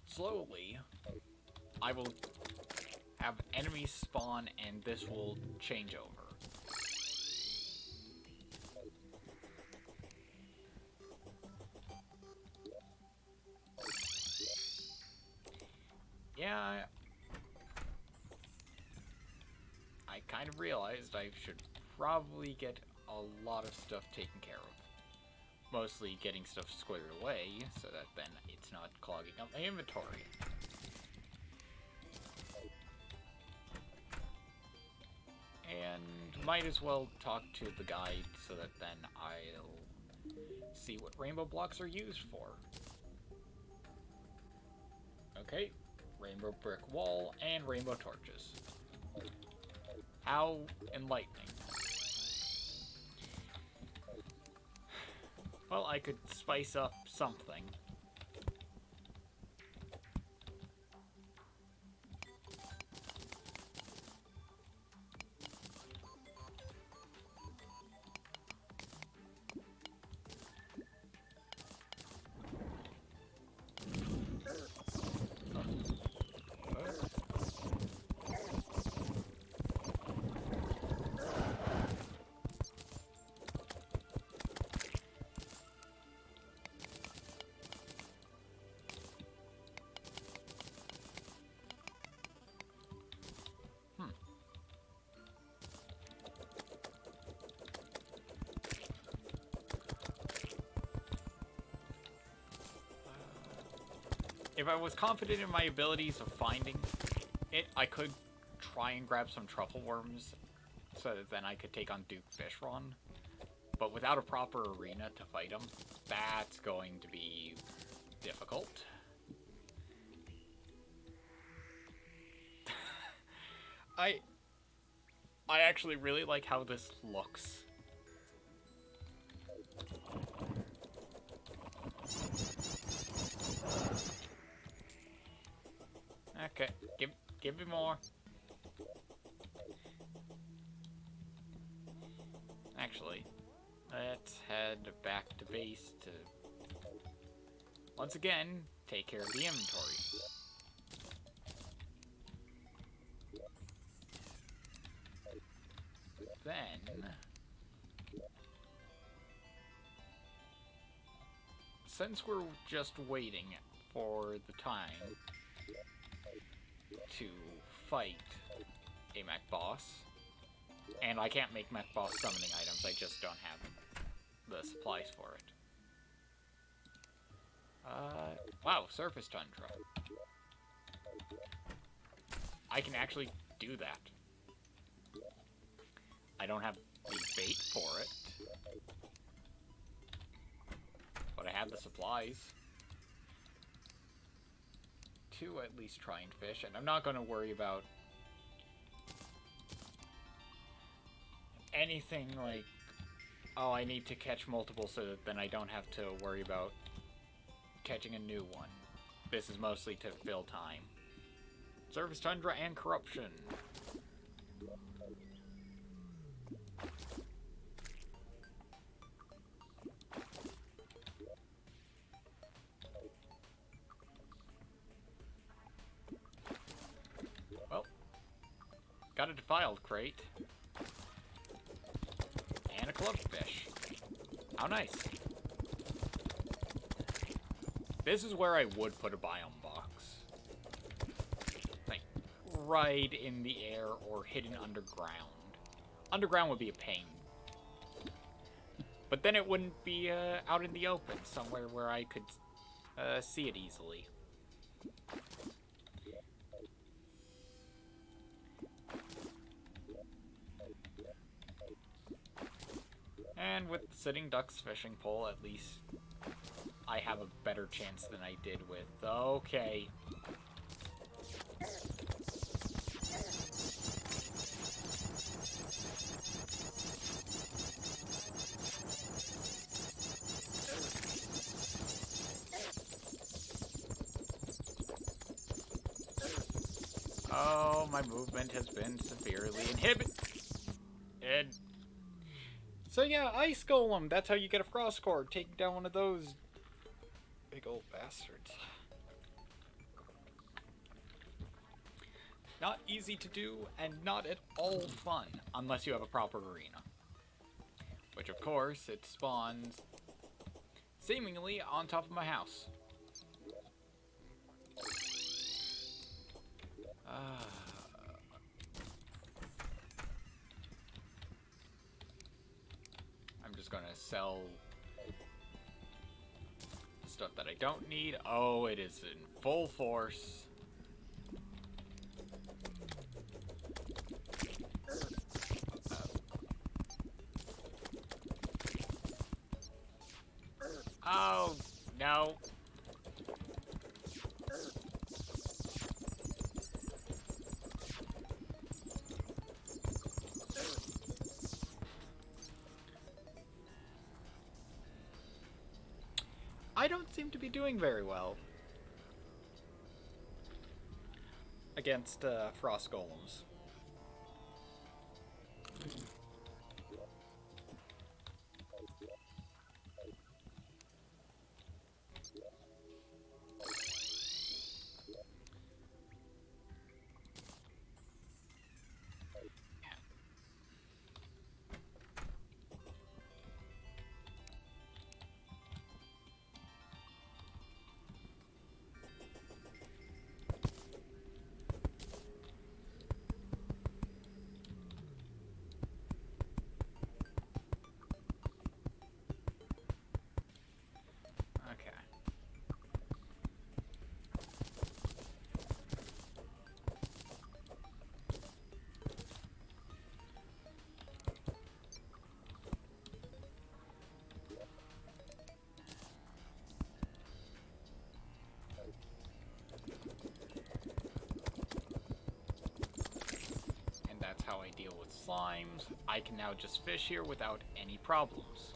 Slowly, I will have enemies spawn and this will change over. Yeah, I kind of realized I should probably get a lot of stuff taken care of. Mostly getting stuff squared away, so that then it's not clogging up my inventory. And might as well talk to the guide so that then I'll see what rainbow blocks are used for. Okay, rainbow brick wall and rainbow torches. How enlightening. Well, I could spice up something. If I was confident in my abilities of finding it, I could try and grab some truffle worms so that then I could take on Duke Fishron. But without a proper arena to fight him, that's going to be difficult. I actually really like how this looks. Okay, give me more. Actually, let's head back to base to, once again, take care of the inventory. Then, since we're just waiting for the time to fight a mech boss, and I can't make mech boss summoning items, I just don't have the supplies for it. Wow, surface tundra. I can actually do that. I don't have the bait for it, but I have the supplies to at least try and fish, and I'm not going to worry about anything like, oh, I need to catch multiple so that then I don't have to worry about catching a new one. This is mostly to fill time. Surface tundra and corruption. Well, got a defiled crate. And a clubfish. How nice. this is where I would put a biome box. Like, right in the air or hidden underground. Underground would be a pain. But then it wouldn't be out in the open, somewhere where I could see it easily. And with the sitting duck's fishing pole, at least I have a better chance than I did with... Okay. Oh, my movement has been severely inhibited. So yeah, Ice Golem, that's how you get a Frost Core, taking down one of those big old bastards. Not easy to do, and not at all fun, unless you have a proper arena. Which, of course, it spawns seemingly on top of my house. I'm just gonna sell stuff that I don't need. Oh, it is in full force. Oh, no. I don't seem to be doing very well against Frost Golems. How I deal with slimes. I can now just fish here without any problems.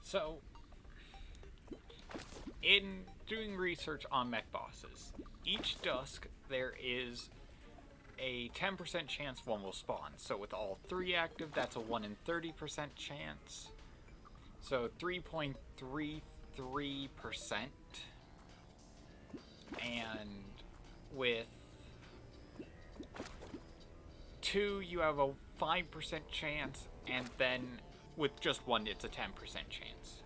So, in doing research on mech bosses, each dusk there is a 10% chance one will spawn. So with all 3 active, that's a 1 in 30% chance. So 3.33%. And with 2, you have a 5% chance, and then with just 1, it's a 10% chance.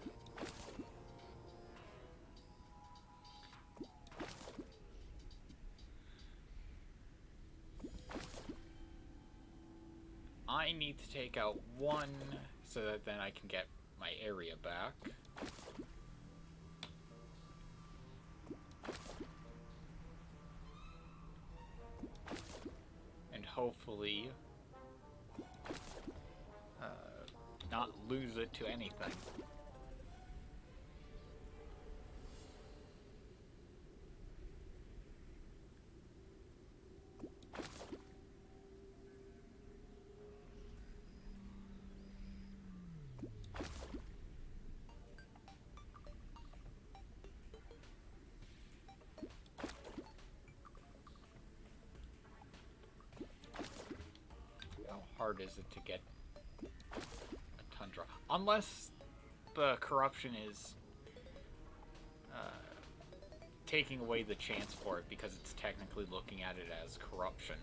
I need to take out 1 so that then I can get my area back. And hopefully not lose it to anything. hard is it to get a tundra? Unless the corruption is taking away the chance for it because it's technically looking at it as corruption.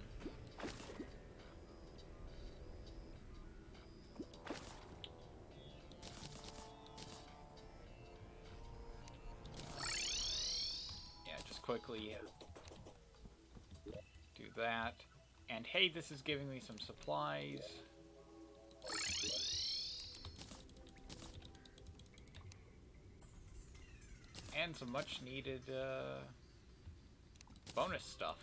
Yeah, just quickly do that. And hey, this is giving me some supplies. And some much needed bonus stuff.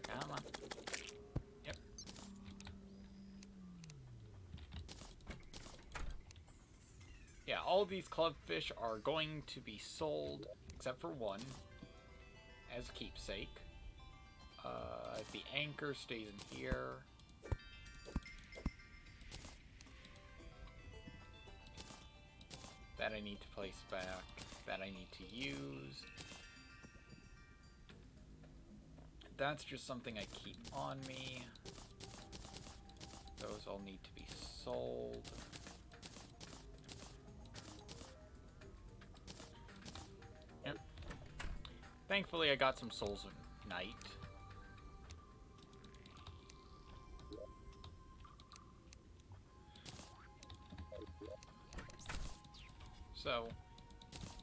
Come on. Yep. Yeah, all of these clubfish are going to be sold, except for one, as a keepsake. The anchor stays in here. That I need to place back. That I need to use. That's just something I keep on me. Those all need to be sold. Yep. Thankfully, I got some souls of night. So,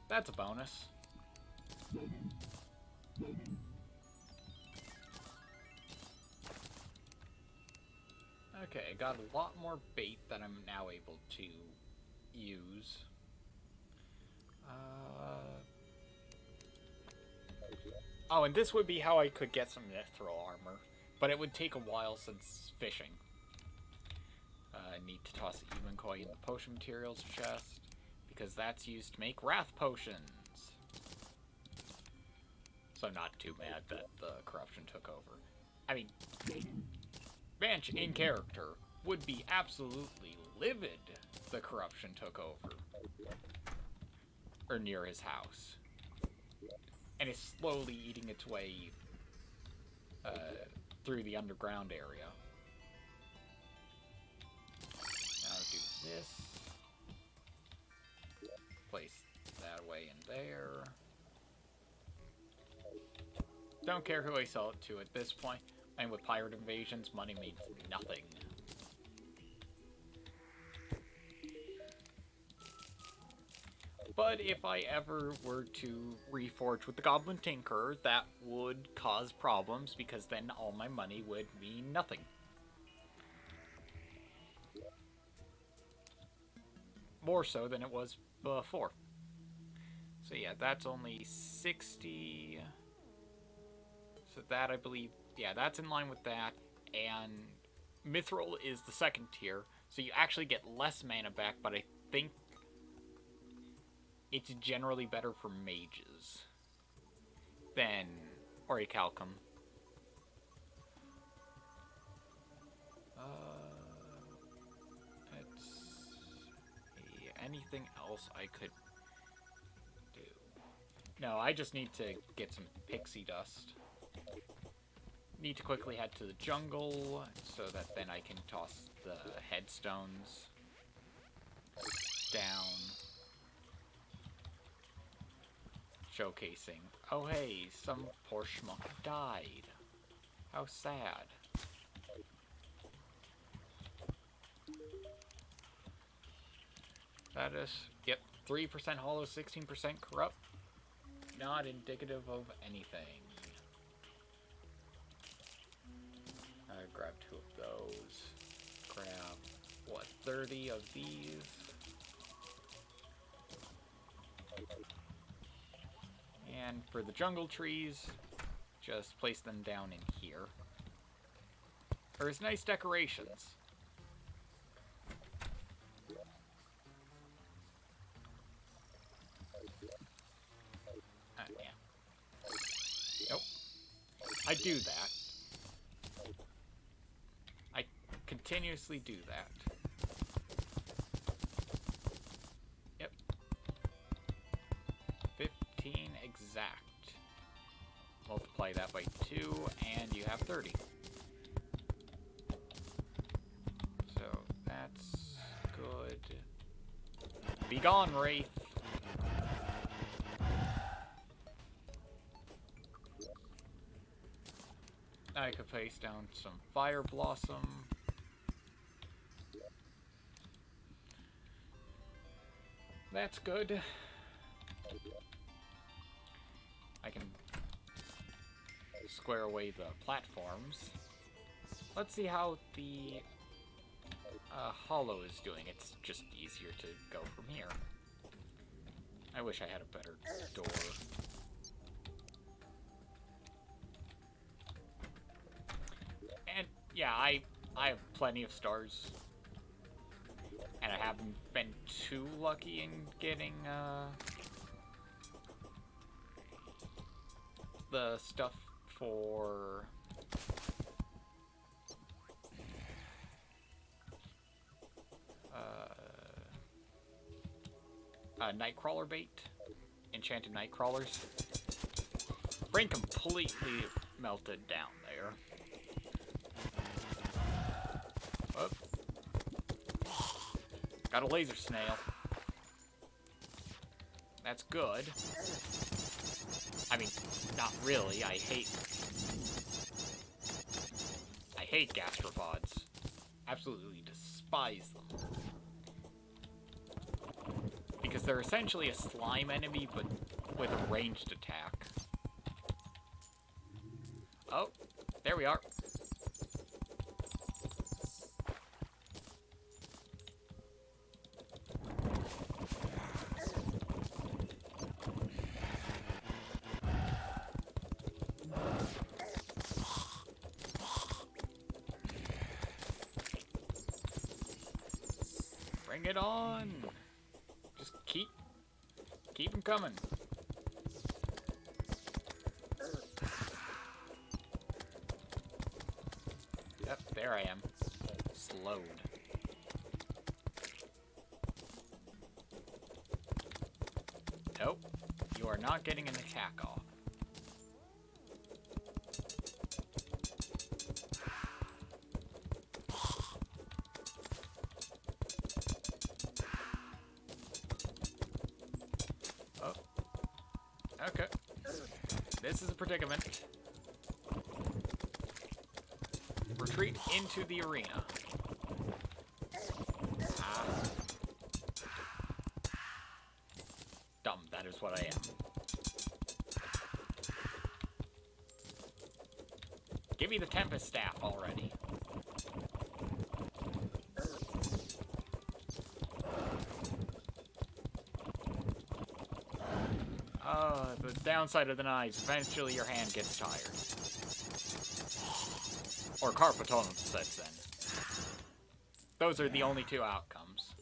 that's a bonus. Okay, I got a lot more bait that I'm now able to use. Oh, and this would be how I could get some mithril armor, but it would take a while since fishing. I need to toss the even coin in the potion materials chest, because that's used to make wrath potions. So not too mad that the corruption took over. I mean, Manch in character would be absolutely livid the corruption took over. Or near his house. And is slowly eating its way through the underground area. Now do this. Place that away in there. Don't care who I sell it to at this point. And with pirate invasions, money means nothing. But if I ever were to reforge with the Goblin Tinkerer, that would cause problems, because then all my money would mean nothing. More so than it was before. So yeah, that's only 60... So that, I believe, yeah, that's in line with that. And Mithril is the second tier, so you actually get less mana back, but I think it's generally better for mages than Orichalcum. Let's see, anything else I could do? No, I just need to get some pixie dust. Need to quickly head to the jungle so that then I can toss the headstones down. Showcasing, oh hey, some poor schmuck died. How sad. That is, yep, 3% hollow, 16% corrupt. Not indicative of anything. Grab 2 of those. Grab, what, 30 of these? And for the jungle trees, just place them down in here. Or as nice decorations. Yeah. Nope. I do that. I continuously do that. Yep. 15 exact. 2, and you have 30. So that's good. Be gone, Wraith. I could place down some Fire Blossom. That's good. I can square away the platforms. Let's see how the Hollow is doing. It's just easier to go from here. I wish I had a better door. And yeah, I have plenty of stars. And I haven't been too lucky in getting the stuff for Nightcrawler bait, enchanted Nightcrawlers. Brain completely melted down there. Oh. Got a laser snail. That's good. I mean, not really. I hate gastropods. Absolutely despise them. Because they're essentially a slime enemy, but with a ranged attack. Oh, there we are. Bring it on! Just keep them coming. Yep, there I am. Slowed. Nope, you are not getting an attack off. Okay. This is a predicament. Retreat into the arena. Ah. Dumb, that is what I am. Give me the Tempest Staff already. The downside of the knives, eventually your hand gets tired. Or carpal sets in. Those are the only two outcomes.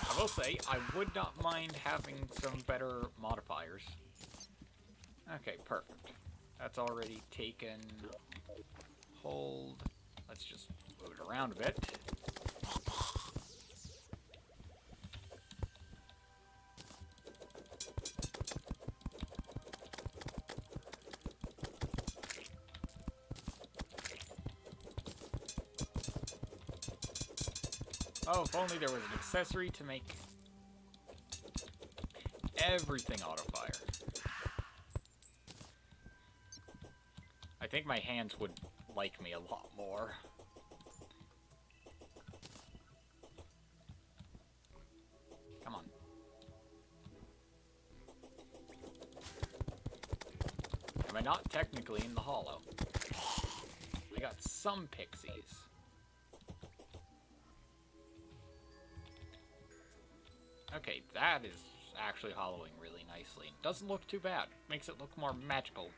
I will say, I would not mind having some better modifiers. Okay, perfect. That's already taken hold. Let's just move it around a bit. Oh, if only there was an accessory to make everything auto-fire. I think my hands would like me a lot more. Come on. Am I not technically in the hollow? I got some pixies. Okay, that is actually hollowing really nicely. Doesn't look too bad. Makes it look more magical.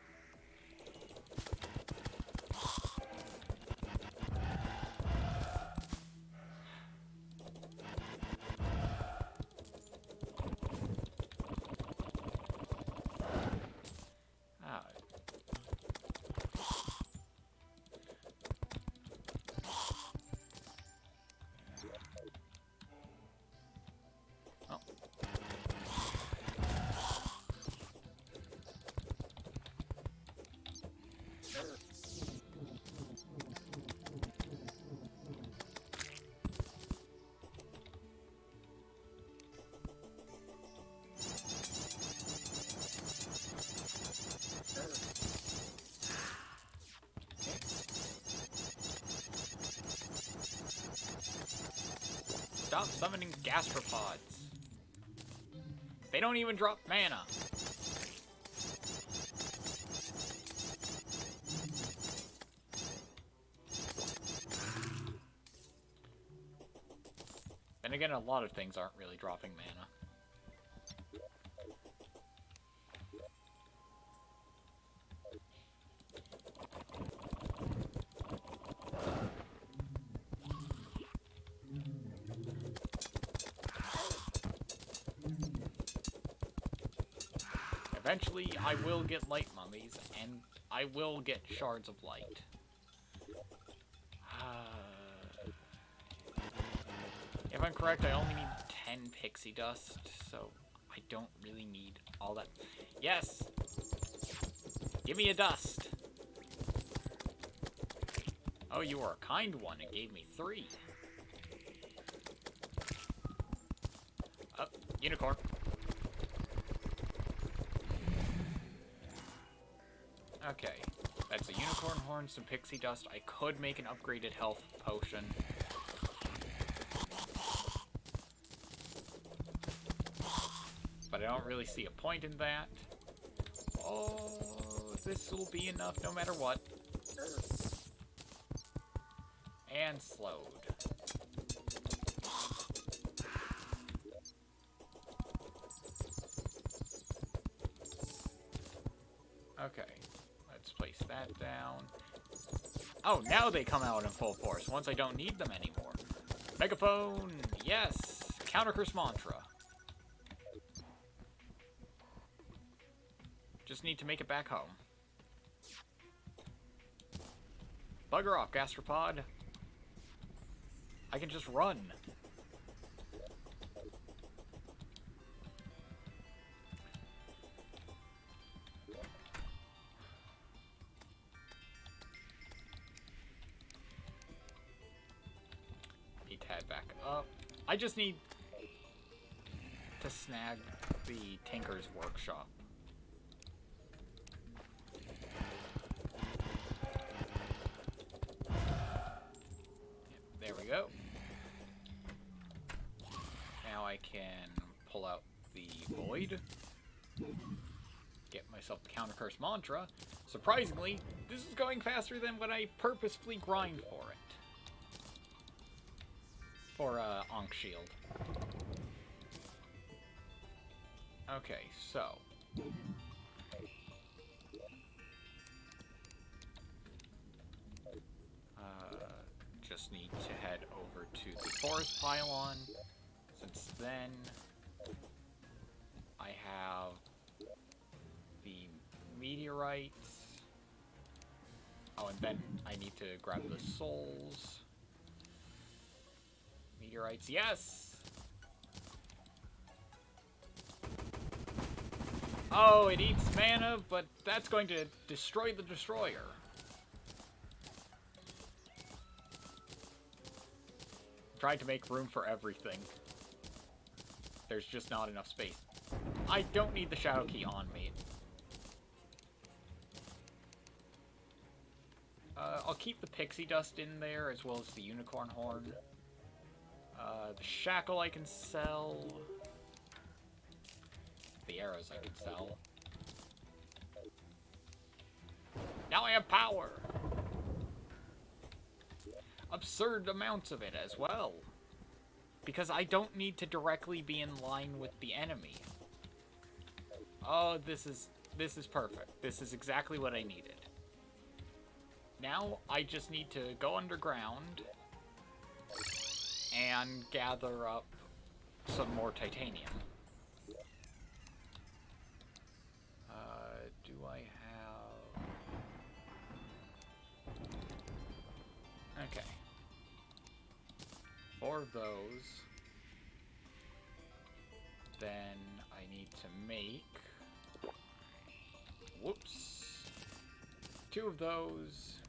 Stop summoning gastropods. They don't even drop mana. Then again, a lot of things aren't really dropping mana. Eventually, I will get light mummies, and I will get shards of light. If I'm correct, I only need 10 pixie dust, so I don't really need all that. Yes! Give me a dust! Oh, you are a kind one. It gave me 3. Oh, unicorn. Okay, that's a unicorn horn, some pixie dust. I could make an upgraded health potion. But I don't really see a point in that. Oh, this will be enough no matter what. And slowed. Okay. Let's place that down. Oh, now they come out in full force, once I don't need them anymore. Megaphone! Yes! Counter curse mantra. Just need to make it back home. Bugger off, gastropod. I can just run. Need to head back up. I just need to snag the Tinker's Workshop. There we go. Now I can pull out the Void. Get myself the Counter Curse Mantra. Surprisingly, this is going faster than when I purposefully grind for it. For Ankh Shield. Okay, so. Just need to head over to the forest pylon, since then I have the meteorites. Oh, and then I need to grab the souls. Meteorites, yes! Oh, it eats mana, but that's going to destroy the destroyer. Trying to make room for everything. There's just not enough space. I don't need the Shadow Key on me. I'll keep the pixie dust in there, as well as the unicorn horn. The shackle I can sell. The arrows I can sell. Now I have power! Absurd amounts of it as well. Because I don't need to directly be in line with the enemy. Oh, this is perfect. This is exactly what I needed. Now I just need to go underground and gather up some more titanium. Do I have... Okay. 4 of those. Then I need to make... Whoops. 2 of those.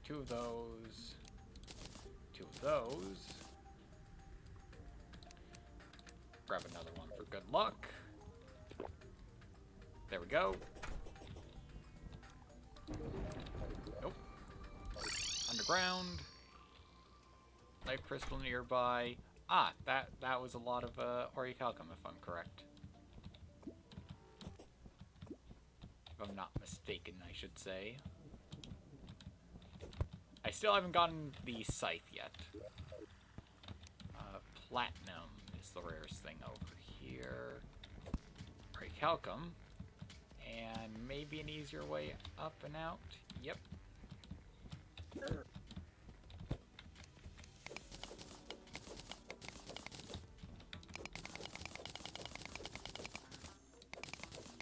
2 of those. 2 of those. Grab another one for good luck. There we go. Nope. Underground. Life crystal nearby. Ah, that was a lot of orichalcum, if I'm correct. If I'm not mistaken, I should say. I still haven't gotten the scythe yet. Platinum is the rarest thing over here. Orichalcum. And maybe an easier way up and out. Yep.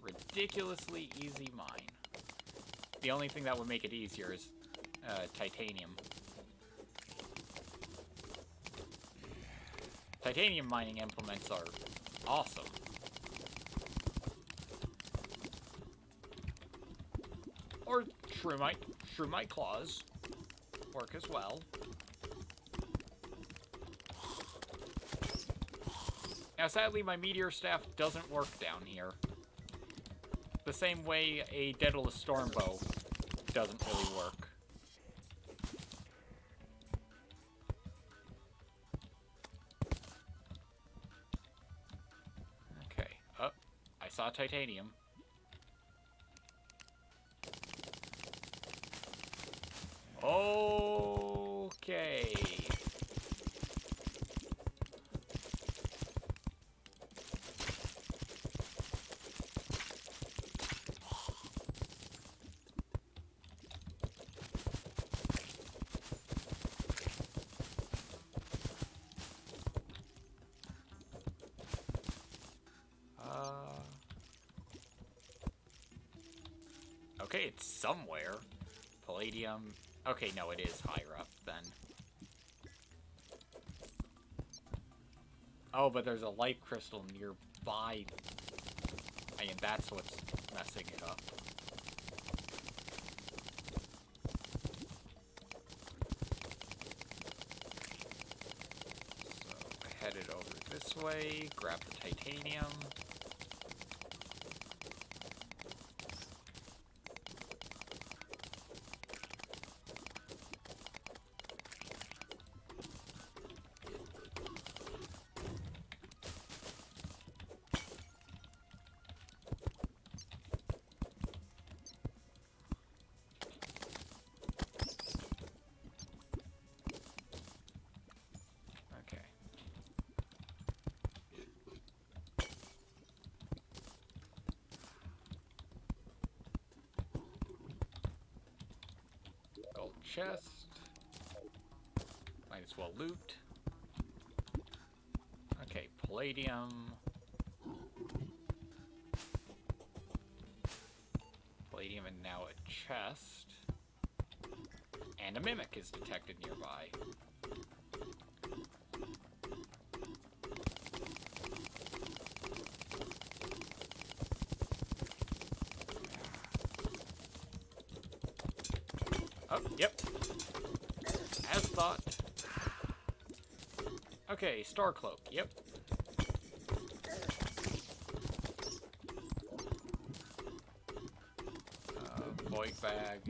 Ridiculously easy mine. The only thing that would make it easier is titanium. Titanium mining implements are awesome. Or shroomite claws work as well. Now sadly my meteor staff doesn't work down here. The same way a Daedalus Stormbow doesn't really work. Okay, oh, I saw titanium. Okay. Okay, it's somewhere. Palladium. Okay, no, it is higher up then. Oh, but there's a life crystal nearby. I mean, that's what's messing it up. So, headed over this way, grab the titanium. Chest. Might as well loot. Okay, palladium. Palladium and now a chest. And a mimic is detected nearby. Oh, yep. As thought. Okay, Star Cloak, yep. Void Bag.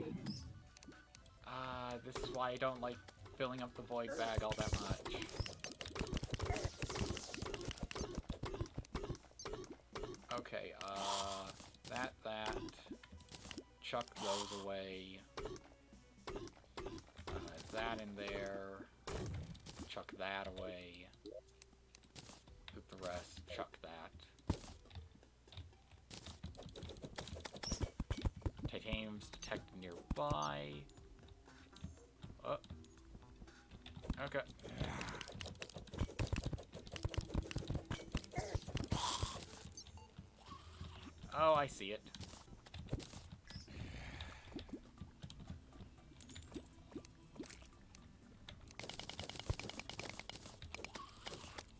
This is why I don't like filling up the Void Bag all that much. Okay, that. Chuck those away. That in there. Chuck that away. Put the rest. Chuck that. Titanium's detected nearby. Oh. Okay. Oh, I see it.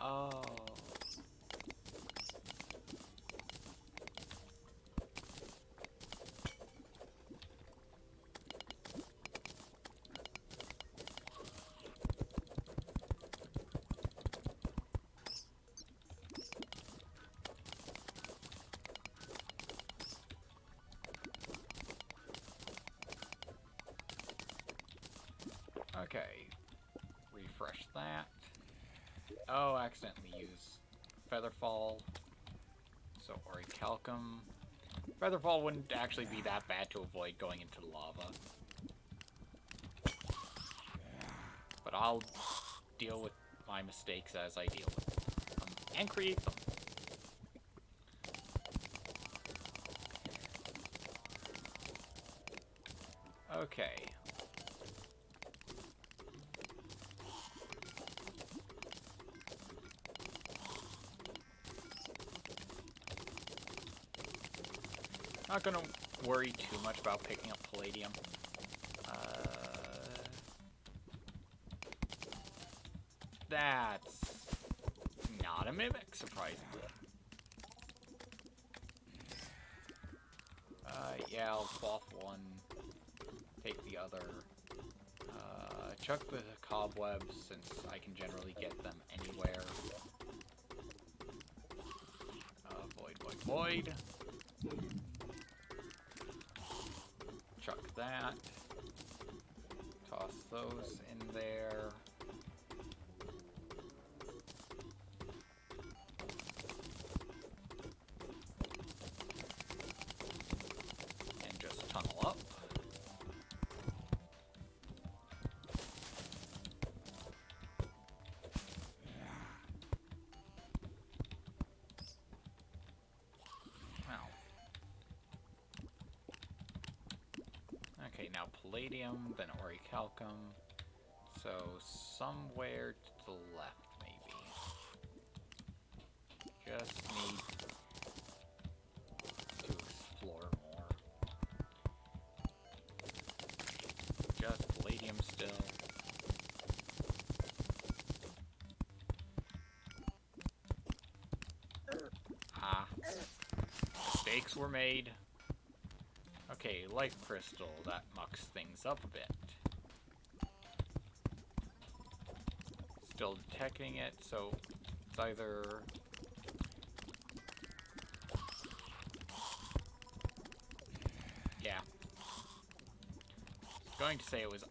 Oh. Okay. Refresh that. Oh, accidentally use Featherfall. So Orichalcum. Featherfall wouldn't actually be that bad to avoid going into lava. But I'll deal with my mistakes as I deal with them. And create them. Okay. Not gonna worry too much about picking up palladium. That's not a mimic, surprisingly. Yeah, I'll quaff one, take the other, chuck the cobwebs since I can generally get them anywhere. Void. Chuck that. Toss those in there. And just tunnel up. Okay, now palladium, then orichalcum. So somewhere to the left, maybe. Just need to explore more. Just palladium still. Ah. Mistakes were made. Okay, life crystal, that mucks things up a bit. Still detecting it, so it's either... Yeah. I was going to say it was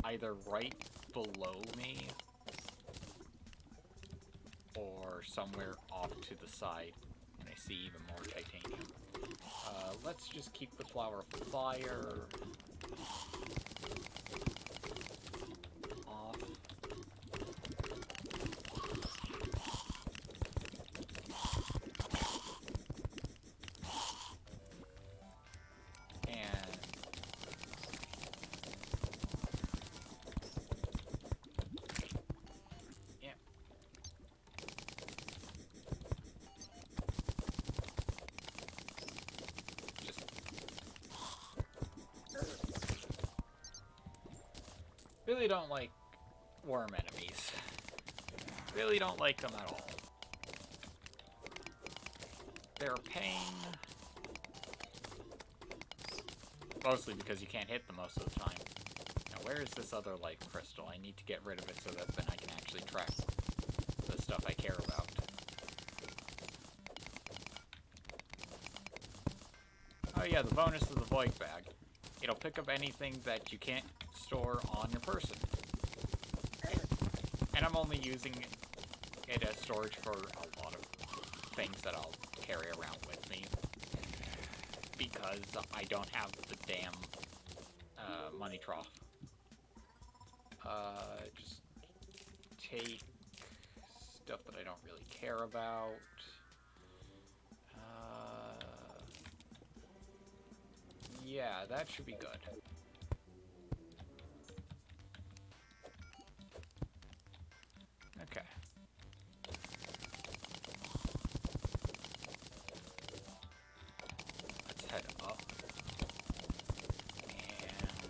either right below me or somewhere off to the side, and I see even more titanium. Let's just keep the flower of fire off. And yeah. Really don't like worm enemies. Really don't like them at all. They're a pain. Mostly because you can't hit them most of the time. Now where is this other life crystal? I need to get rid of it so that then I can actually track the stuff I care about. Oh yeah, the bonus of the void bag. It'll pick up anything that you can't store on your person. And I'm only using it as storage for a lot of things that I'll carry around with me. Because I don't have the damn money trough. Just take stuff that I don't really care about. Yeah, that should be good. Okay. Let's head up. And...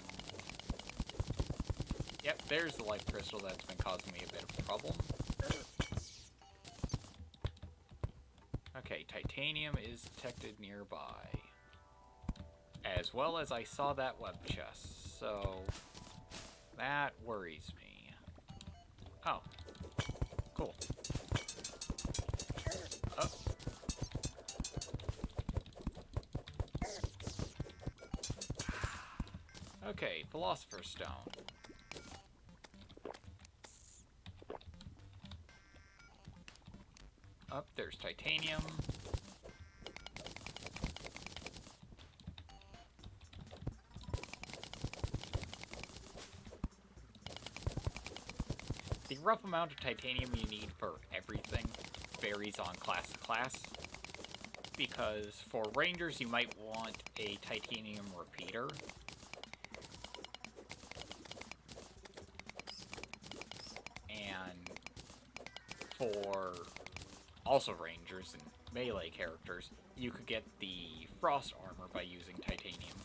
Yep, there's the life crystal that's been causing me a bit of trouble. Okay, titanium is detected nearby. As well as I saw that web chest, so that worries me. Oh, cool. Oh. Okay, Philosopher's Stone. Up there's titanium. The rough amount of titanium you need for everything varies on class to class, because for rangers you might want a titanium repeater. And for also rangers and melee characters, you could get the frost armor by using titanium.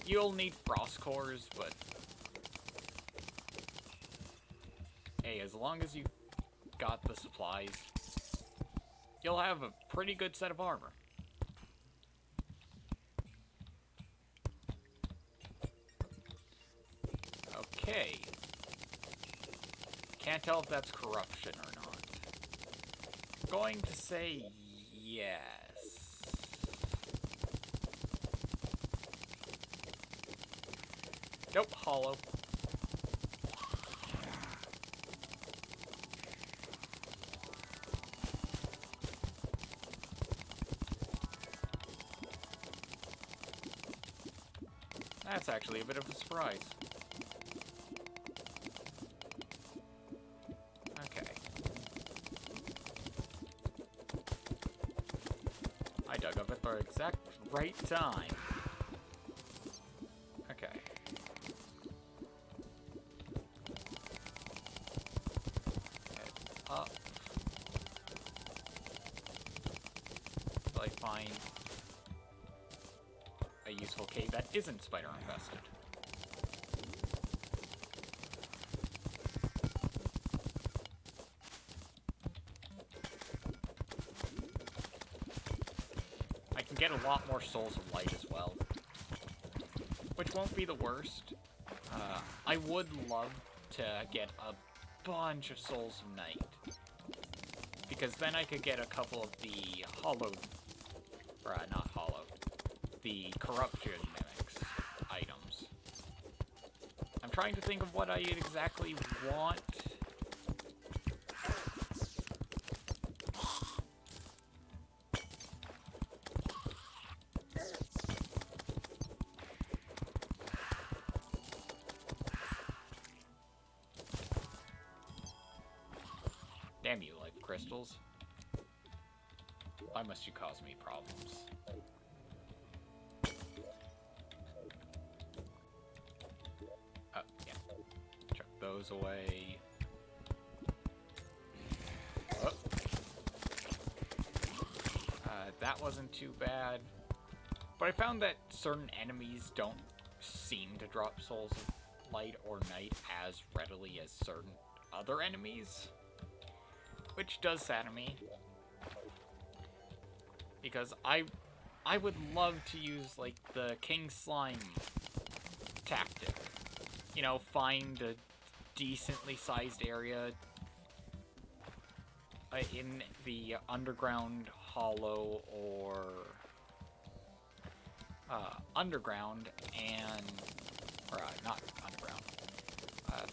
You'll need frost cores, but hey, as long as you got the supplies, you'll have a pretty good set of armor. Okay. Can't tell if that's corruption or not. Going to say yes. Nope, hollow. That's actually a bit of a surprise. Okay. I dug up at the exact right time. Okay. Head up. Till I find a useful cave that isn't spider infested. I can get a lot more souls of light as well, which won't be the worst. I would love to get a bunch of souls of night, because then I could get a couple of the hollowed, or not hollowed, the corruption mimics items. I'm trying to think of what I exactly want. Damn you, life crystals. Why must you cause me problems? Yeah. Chuck those away. Oh. That wasn't too bad. But I found that certain enemies don't seem to drop souls of light or night as readily as certain other enemies, which does sadden me. Because I would love to use, like, the King Slime tactic. You know, find a decently sized area in the underground hollow or underground and, or not underground,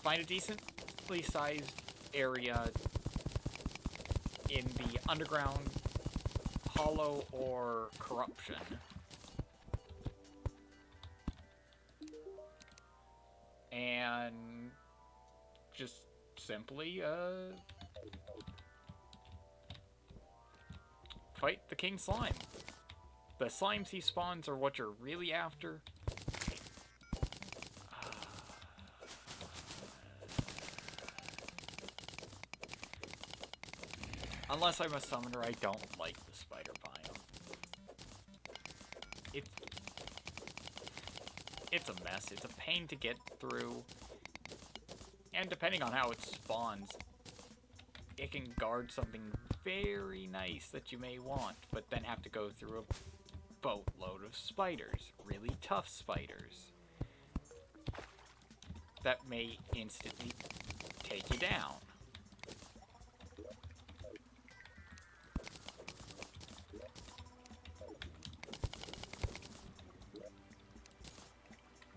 find a decently sized area in the underground hollow or corruption, and just simply fight the King Slime. The slimes he spawns are what you're really after. Unless I'm a summoner, I don't like the spider biome. It's a mess. It's a pain to get through. And depending on how it spawns, it can guard something very nice that you may want, but then have to go through a boatload of spiders. Really tough spiders. That may instantly take you down.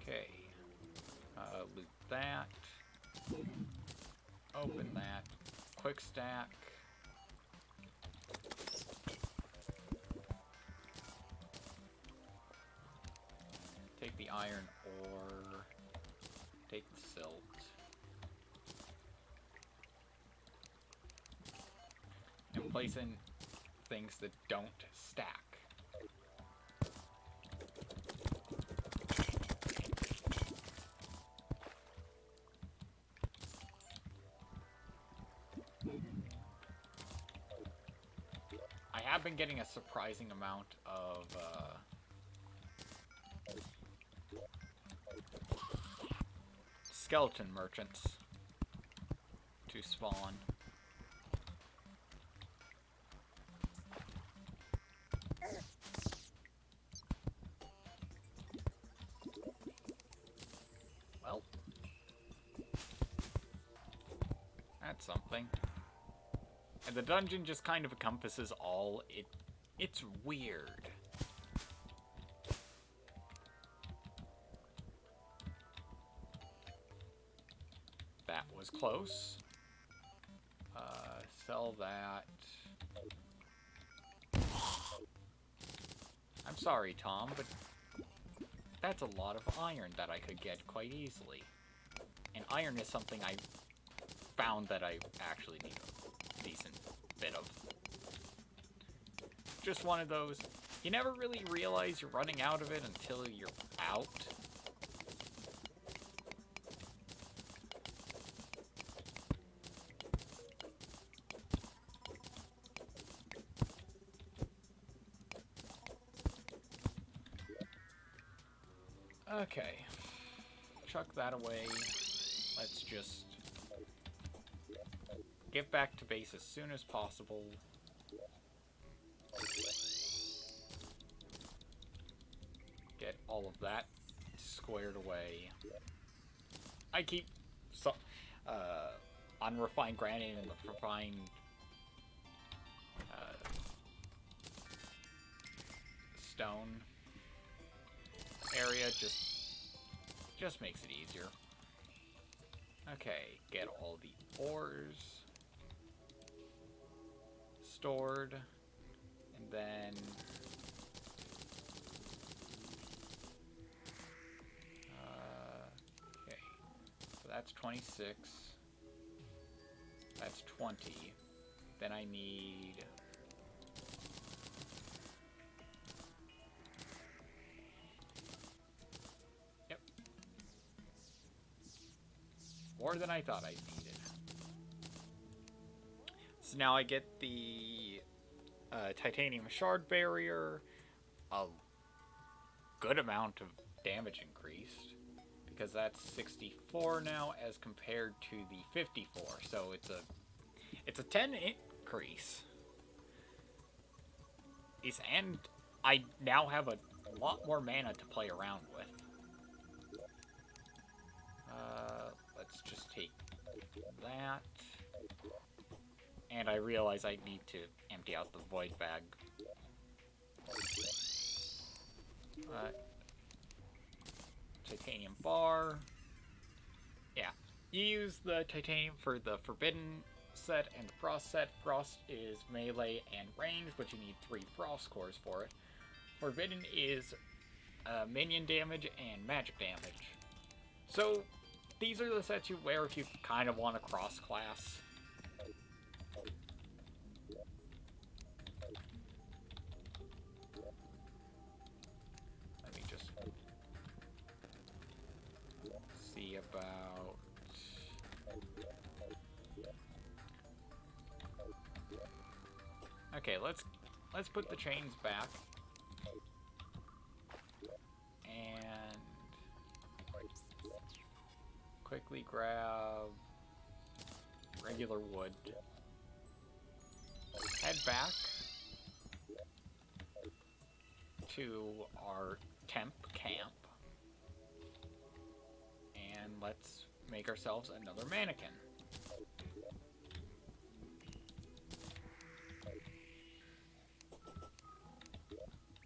Okay. Loot that. Open that. Quick stack. iron ore. Take the silt. And place in things that don't stack. I have been getting a surprising amount of skeleton merchants to spawn. Well, that's something. And the dungeon just kind of encompasses all. It's weird. That was close. Sell that. I'm sorry, Tom, but that's a lot of iron that I could get quite easily. And iron is something I found that I actually need a decent bit of. Just one of those, you never really realize you're running out of it until you're out. Okay, chuck that away. Let's just get back to base as soon as possible. Get all of that squared away. I keep unrefined granite and the refined stone area just makes it easier. Okay, get all the ores stored, and then okay, so that's 26. That's 20. Then I need more than I thought I needed. So now I get the titanium shard barrier, a good amount of damage increased, because that's 64 now as compared to the 54. So it's a 10 increase. And I now have a lot more mana to play around with. Let's just take that. And I realize I need to empty out the void bag. Titanium bar. Yeah. You use the titanium for the forbidden set and the frost set. Frost is melee and range, but you need 3 frost cores for it. Forbidden is minion damage and magic damage. So these are the sets you wear if you kind of want to cross-class. Let me just see about... Okay, let's put the chains back. And quickly grab regular wood. Head back to our temp camp. And let's make ourselves another mannequin.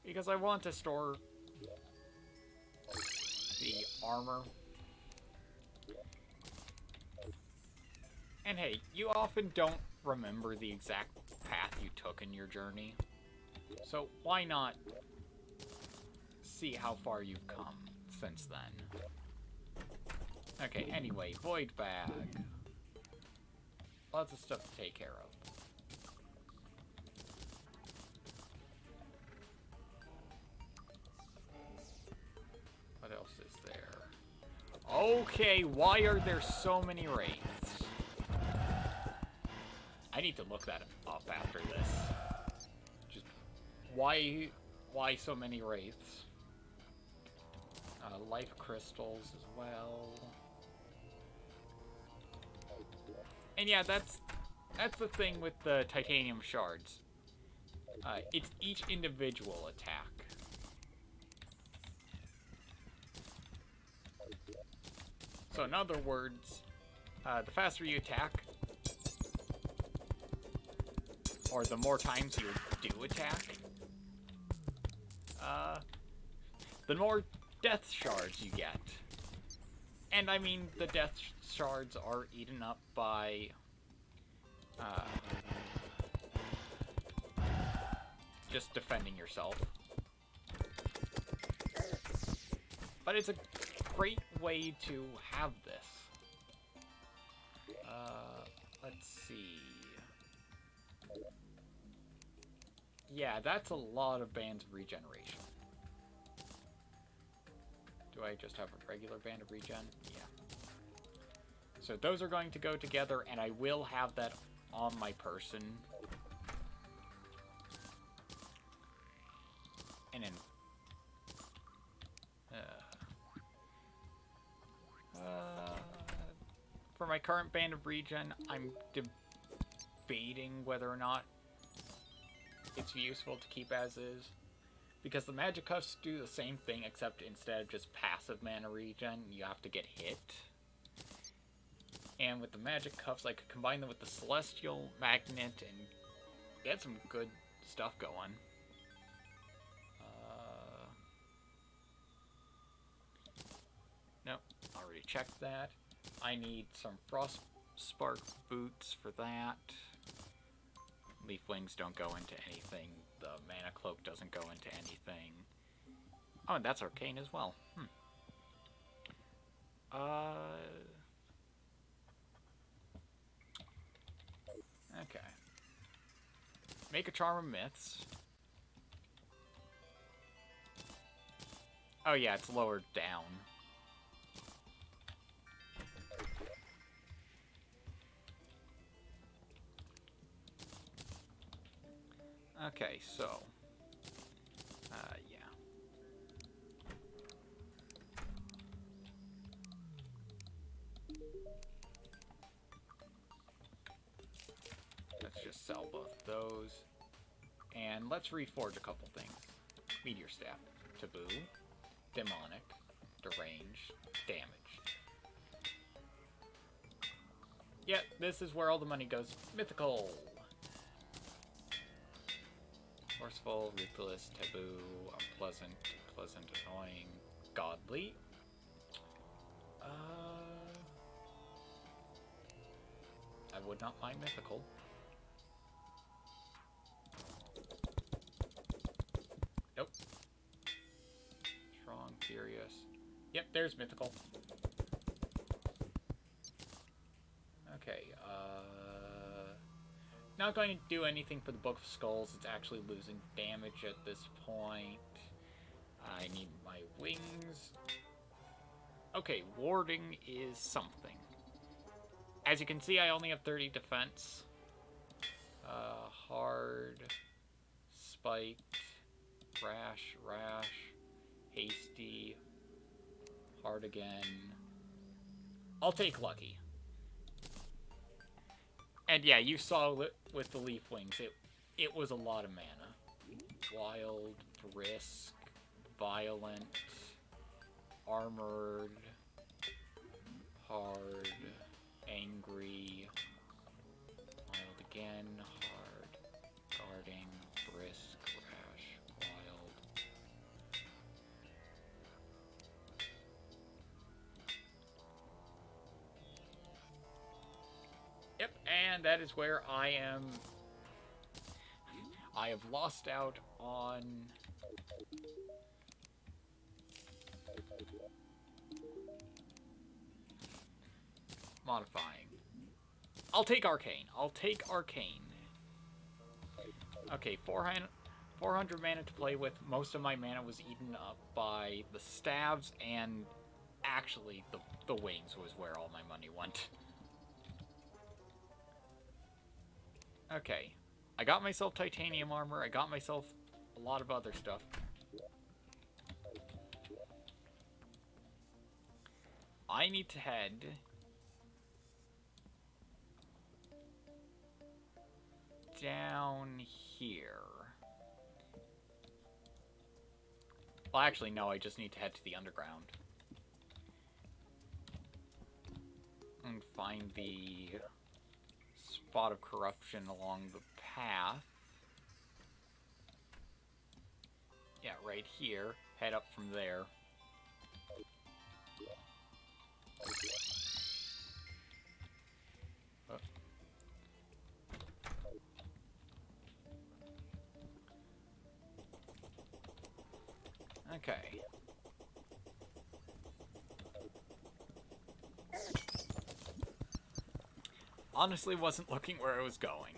Because I want to store the armor. And hey, you often don't remember the exact path you took in your journey. So why not see how far you've come? since then. Okay, anyway, Void Bag. Lots of stuff to take care of. What else is there? Okay, why are there so many wraiths? I need to look that up after this. Just why so many wraiths? Life crystals as well. And yeah, that's the thing with the titanium shards. It's each individual attack. So in other words, the faster you attack, or the more times you do attack, the more death shards you get. And I mean, the death shards are eaten up by just defending yourself. But it's a great way to have this. Let's see. Yeah, that's a lot of bands of regeneration. Do I just have a regular band of regen? Yeah. So those are going to go together, and I will have that on my person. And then... for my current band of regen, I'm debating whether or not it's useful to keep as is. Because the magic cuffs do the same thing, except instead of just passive mana regen, you have to get hit. And with the magic cuffs, I could combine them with the celestial magnet and get some good stuff going. Nope, already checked that. I need some frost spark boots for that. Leaf wings don't go into anything. The mana cloak doesn't go into anything. Oh, and that's arcane as well. Okay. Make a charm of myths. Oh yeah, it's lowered down. Okay, so, yeah. Let's just sell both those. And let's reforge a couple things. Meteor Staff, Taboo, Demonic, Deranged, Damaged. Yeah, this is where all the money goes. Mythical! Forceful, Ruthless, Taboo, Unpleasant, Pleasant, Annoying, Godly. I would not mind Mythical. Nope. Strong, Furious. Yep, there's Mythical. Okay, not going to do anything for the Book of Skulls. It's actually losing damage at this point. I need my wings. Okay, warding is something. As you can see, I only have 30 defense. Hard, spiked, rash, hasty, hard again. I'll take lucky. And yeah, you saw with the leaf wings, it was a lot of mana. Wild, brisk, violent, armored, hard, angry, wild again, hard, guarding, brisk, rash, wild. Yep, and that is where I am. I have lost out on modifying. I'll take Arcane. I'll take Arcane. Okay, 400 mana to play with. Most of my mana was eaten up by the stabs, and actually the wings was where all my money went. Okay, I got myself titanium armor. I got myself a lot of other stuff. I need to head down here. Well, actually, no, I just need to head to the underground. And find the spot of corruption along the path. Yeah, right here. Head up from there. Okay. Honestly, wasn't looking where I was going.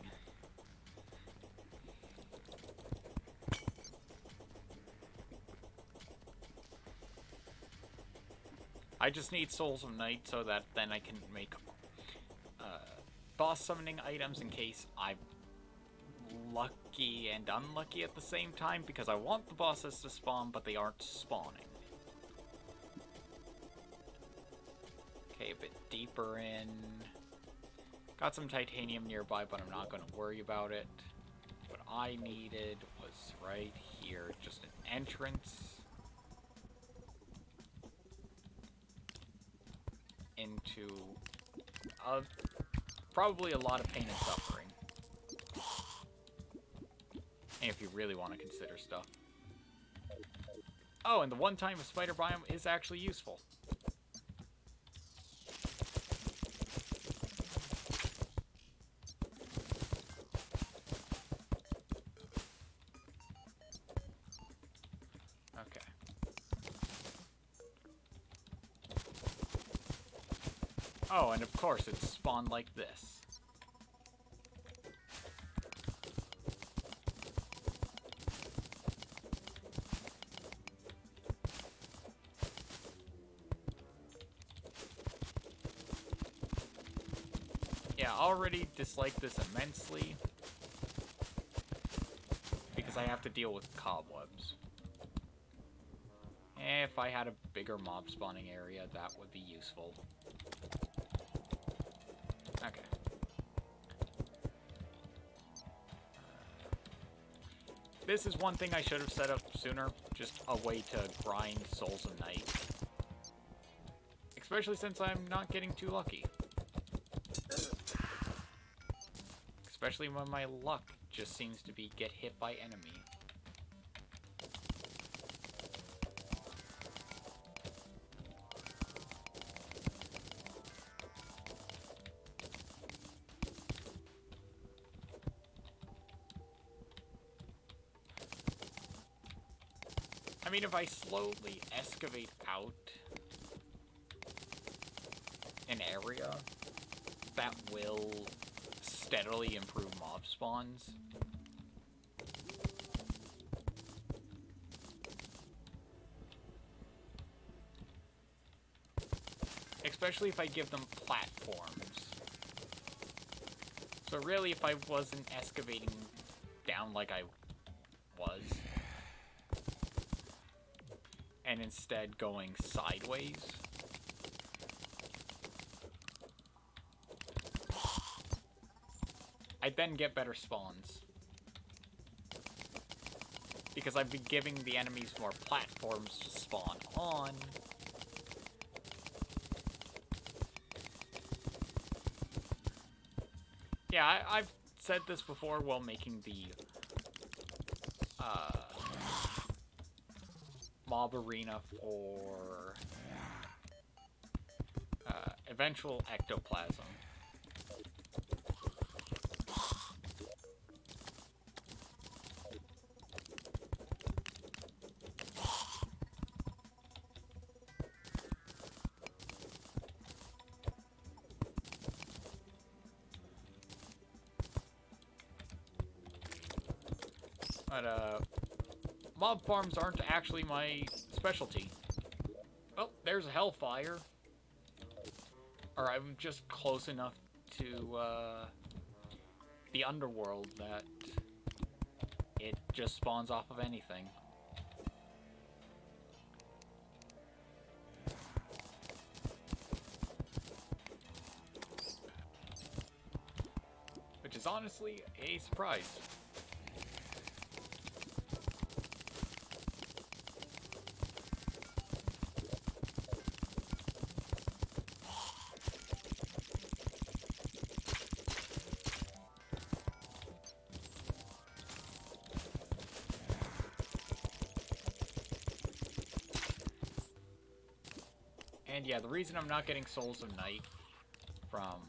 I just need Souls of Night so that then I can make boss summoning items in case I'm lucky and unlucky at the same time, because I want the bosses to spawn, but they aren't spawning. Okay, a bit deeper in. Got some titanium nearby, but I'm not going to worry about it. What I needed was right here, just an entrance into probably a lot of pain and suffering. And if you really want to consider stuff. Oh, and the one time a spider biome is actually useful. Okay. Oh, and of course it's spawned like this. Yeah, I already dislike this immensely because I have to deal with cobwebs. If I had a bigger mob spawning area, that would be useful. Okay. This is one thing I should have set up sooner, just a way to grind Souls of Night. Especially since I'm not getting too lucky. Especially when my luck just seems to be get hit by enemy. I mean, if I slowly excavate out an area, that will steadily improve mob spawns. Especially if I give them platforms. So really, if I wasn't excavating down like I was, and instead going sideways, I'd then get better spawns. Because I'd be giving the enemies more platforms to spawn on. Yeah, I've said this before while making the mob arena for eventual ectoplasm. But, mob farms aren't actually my specialty. Oh, there's a hellfire. Or I'm just close enough to, the underworld that it just spawns off of anything. Which is honestly a surprise. And yeah, the reason I'm not getting Souls of Night from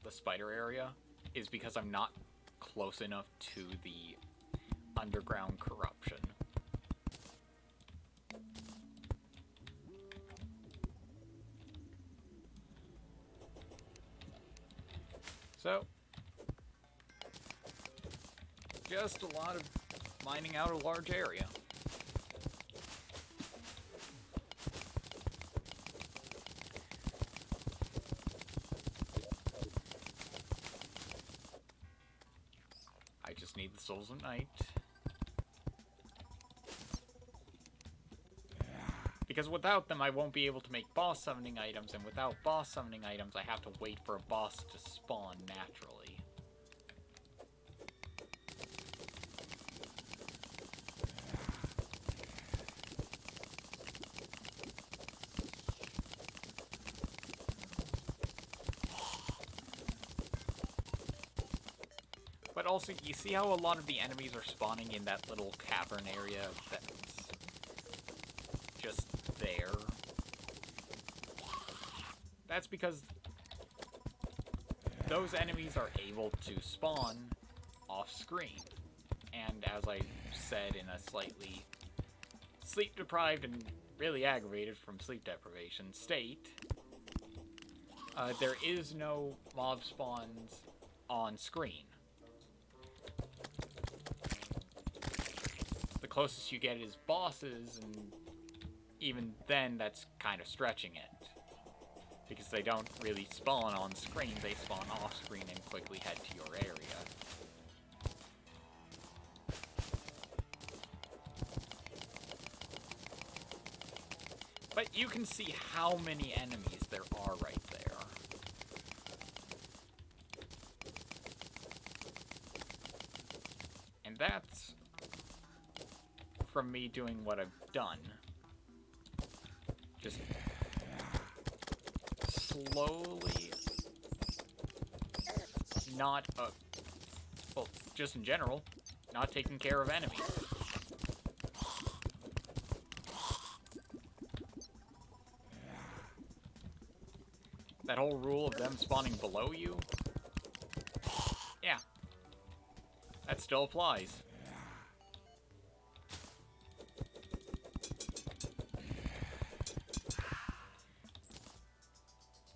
the spider area is because I'm not close enough to the underground corruption. So, just a lot of mining out a large area. I just need the Souls of Night. Because without them, I won't be able to make boss summoning items, and without boss summoning items, I have to wait for a boss to spawn naturally. But also, you see how a lot of the enemies are spawning in that little cavern area that's just there? That's because those enemies are able to spawn off-screen. And as I said, in a slightly sleep-deprived and really aggravated from sleep deprivation state, there is no mob spawns on screen. The closest you get is bosses, and even then that's kind of stretching it. Because they don't really spawn on screen, they spawn off screen and quickly head to your area. But you can see how many enemies there are right there. And that's from me doing what I've done. Just slowly, not, well, just in general, not taking care of enemies. That whole rule of them spawning below you, yeah, that still applies.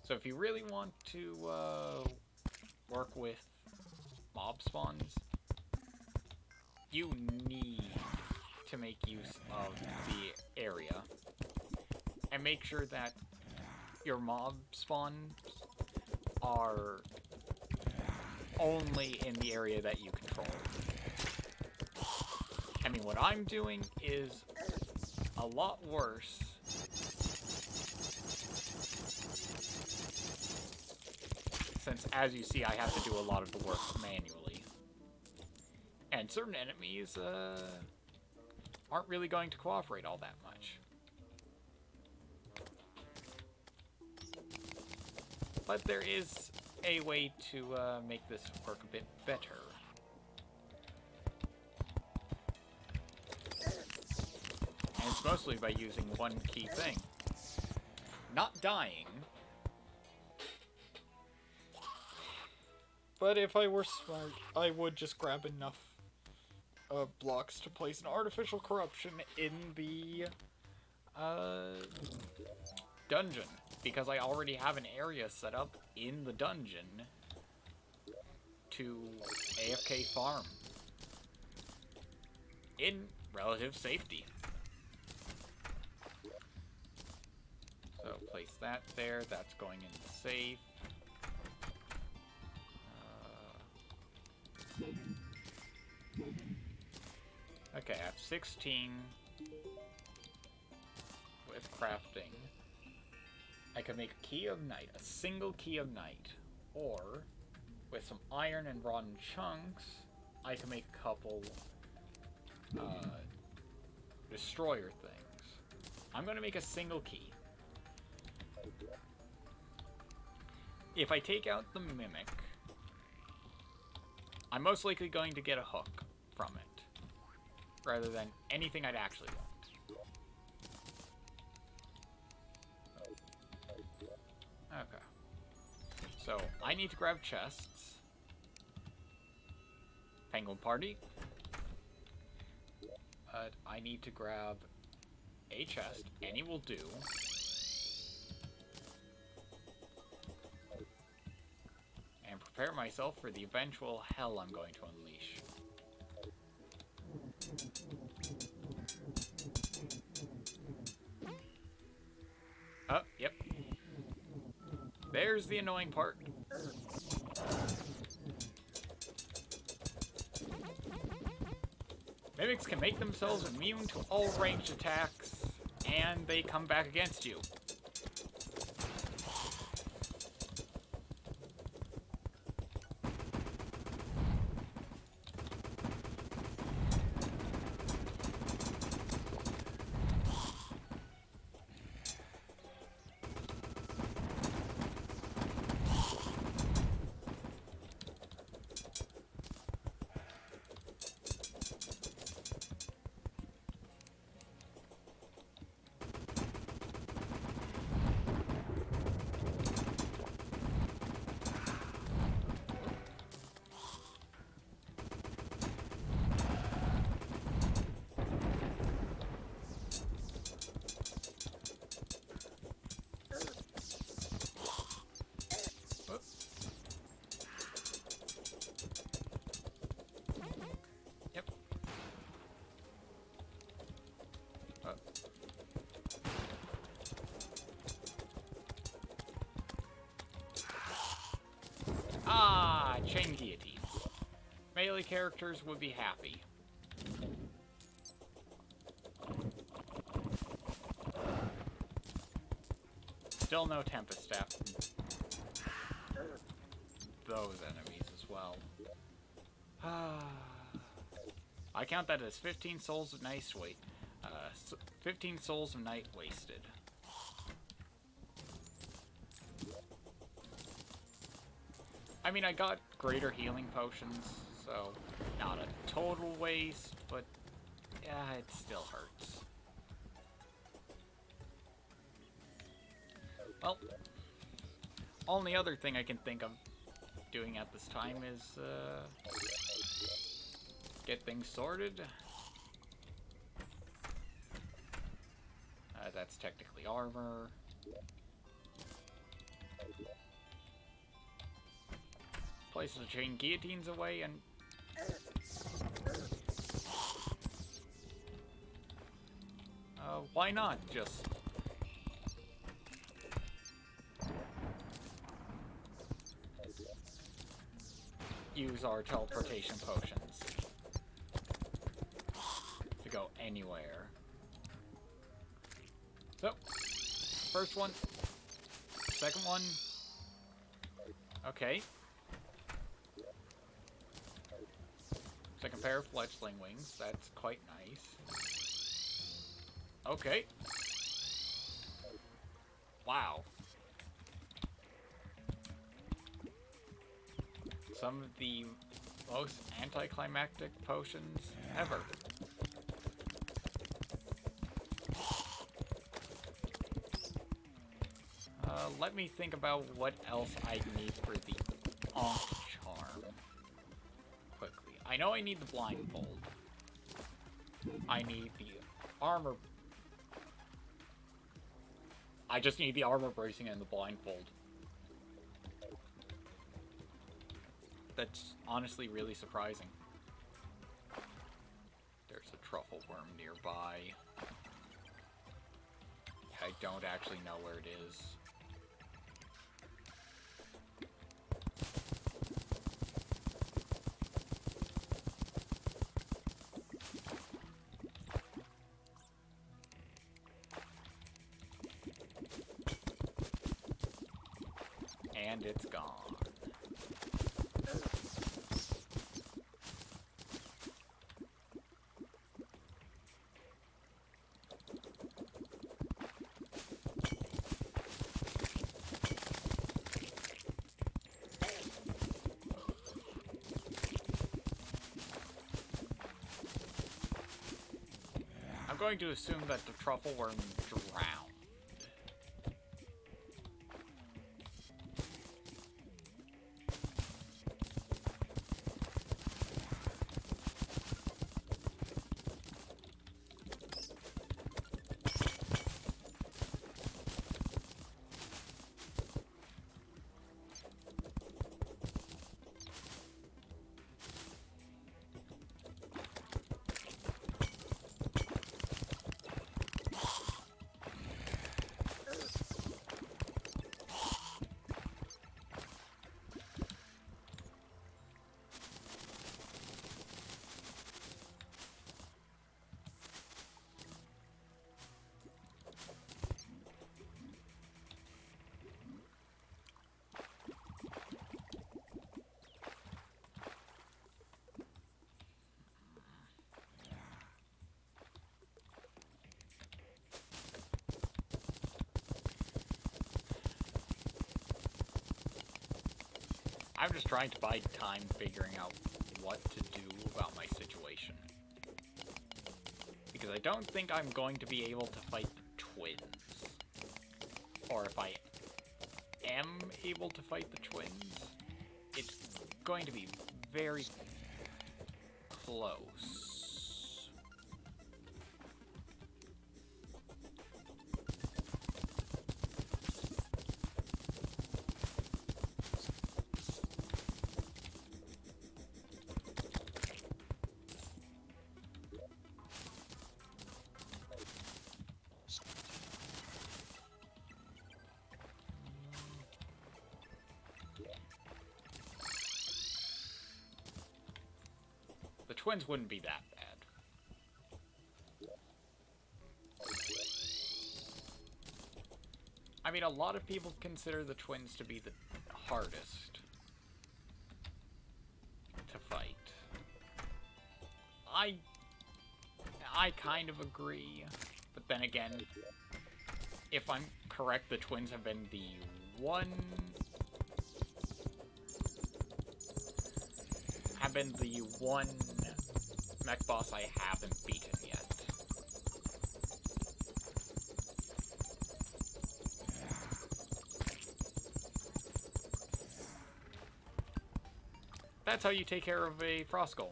So if you really want to work with mob spawns, you need to make use of the area and make sure that your mob spawns are only in the area that you control. I mean, what I'm doing is a lot worse since, as you see, I have to do a lot of the work manually. And certain enemies aren't really going to cooperate all that much. But there is a way to make this work a bit better. And it's mostly by using one key thing. Not dying. But if I were smart, I would just grab enough blocks to place an artificial corruption in the dungeon. Because I already have an area set up in the dungeon to AFK farm in relative safety. So place that there. That's going in the safe. Okay, I have 16 with crafting. I could make a key of night, a single key of night, or with some iron and rotten chunks, I can make a couple destroyer things. I'm going to make a single key. If I take out the mimic, I'm most likely going to get a hook from it, rather than anything I'd actually want. Okay. So, I need to grab chests. Penguin Party. I need to grab a chest. Any will do. And prepare myself for the eventual hell I'm going to unleash. Oh, yep. There's the annoying part. Mimics can make themselves immune to all ranged attacks, and they come back against you. Ah, chain guillotines. Melee characters would be happy. Still no Tempest Staff. Those enemies as well. I count that as 15 souls of night 15 souls of night wasted. I mean, I got greater healing potions, so not a total waste, but yeah, it still hurts. Well, only other thing I can think of doing at this time is get things sorted. That's technically armor. Place the chain guillotines away and... why not just... use our teleportation potions to go anywhere. So, first one, second one, okay. Second pair of fledgling wings, that's quite nice. Okay. Wow. Some of the most anticlimactic potions ever. Let me think about what else I need for the charm. Quickly. I know I need the blindfold. I need the armor. I just need the armor bracing and the blindfold. The That's honestly really surprising. There's a truffle worm nearby. I don't actually know where it is. And it's gone. I'm going to assume that the truffle worm drowned. I'm just trying to buy time figuring out what to do about my situation. Because I don't think I'm going to be able to fight the twins. Or if I am able to fight the twins, it's going to be very close. The twins wouldn't be that bad. I mean, a lot of people consider the twins to be the hardest to fight. I kind of agree, but then again, if I'm correct, the twins have been the one mech boss I haven't beaten yet. That's how you take care of a frost golem.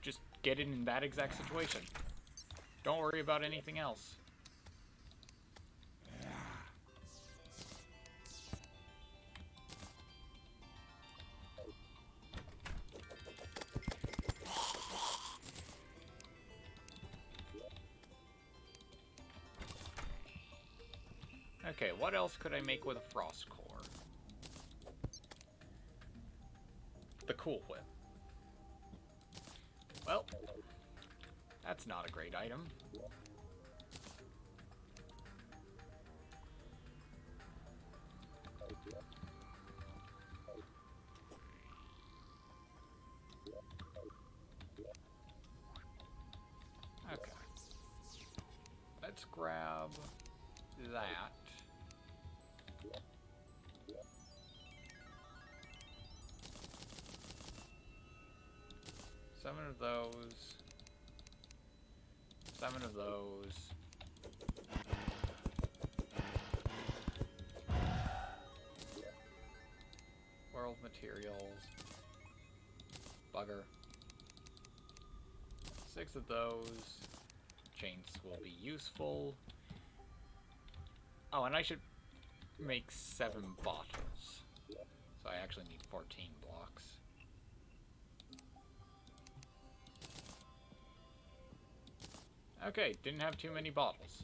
Just get it in that exact situation. Don't worry about anything else. Okay, what else could I make with a frost core? The cool whip. Well, that's not a great item. Okay. Let's grab that. Seven of those. 7 of those. World materials. Bugger. 6 of those. Chains will be useful. Oh, and I should make 7 bottles. So I actually need 14 blocks. Okay, didn't have too many bottles.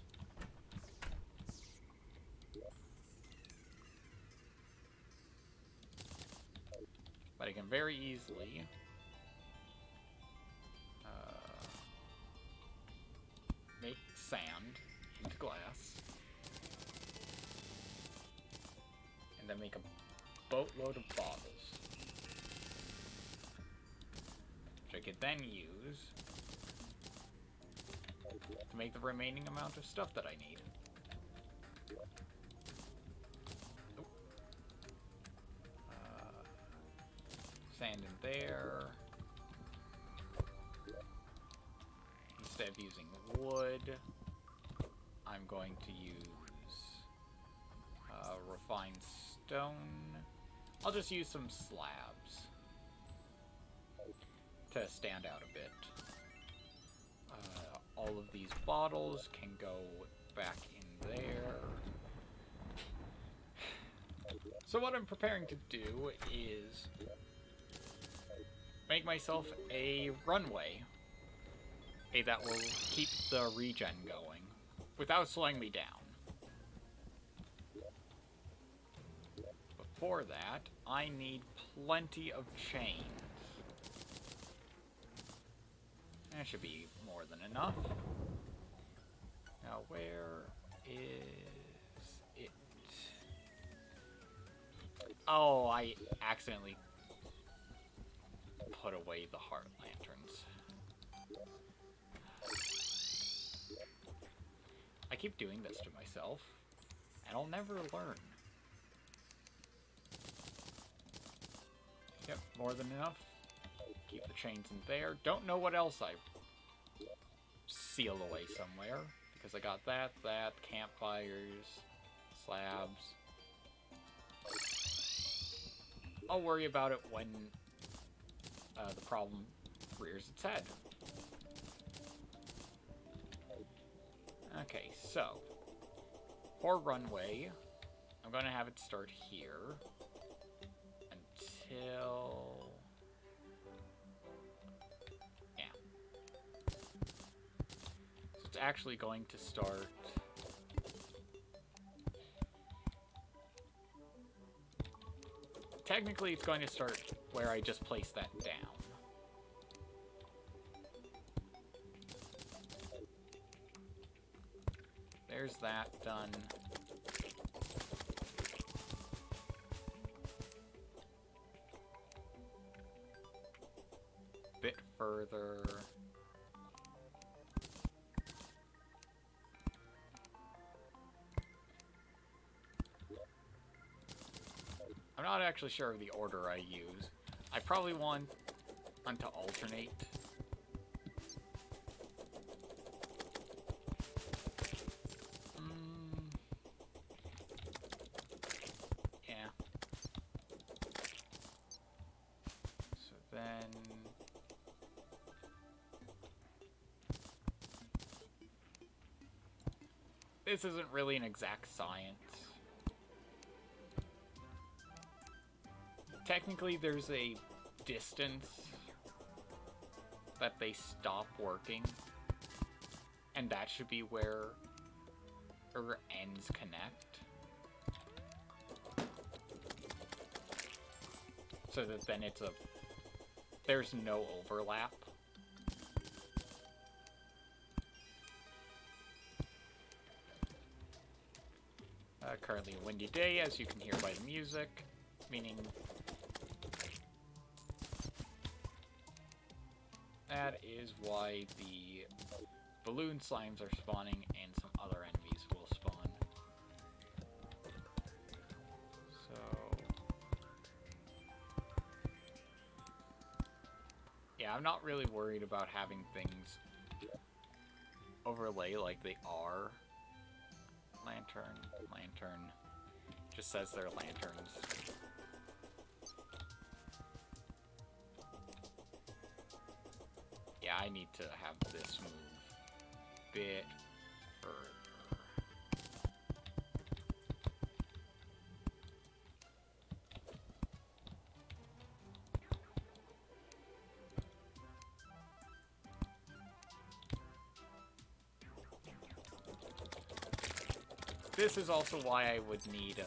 But I can very easily make sand into glass. And then make a boatload of bottles. Which I could then use to make the remaining amount of stuff that I need. Sand in there. Instead of using wood, I'm going to use refined stone. I'll just use some slabs to stand out a bit. All of these bottles can go back in there. So what I'm preparing to do is make myself a runway that will keep the regen going without slowing me down. Before that, I need plenty of chains. That should be more than enough. Now, where is it? Oh, I accidentally put away the heart lanterns. I keep doing this to myself, and I'll never learn. Yep, more than enough. Keep the chains in there. Don't know what else I sealed away somewhere, because I got that, campfires, slabs. I'll worry about it when the problem rears its head. Okay, so for runway, I'm going to have it start here until... yeah. So it's actually going to start... technically, it's going to start where I just placed that down. There's that done. Bit further. I'm not actually sure of the order I use. I probably want them to alternate. Yeah. So then... this isn't really an exact science. Technically, there's a distance that they stop working, and that should be where ends connect. So that then it's a... there's no overlap. Currently a windy day, as you can hear by the music, meaning that is why the balloon slimes are spawning and some other enemies will spawn. So... yeah, I'm not really worried about having things overlay like they are. Lantern. Just says they're lanterns. Yeah, I need to have this move a bit further. This is also why I would need,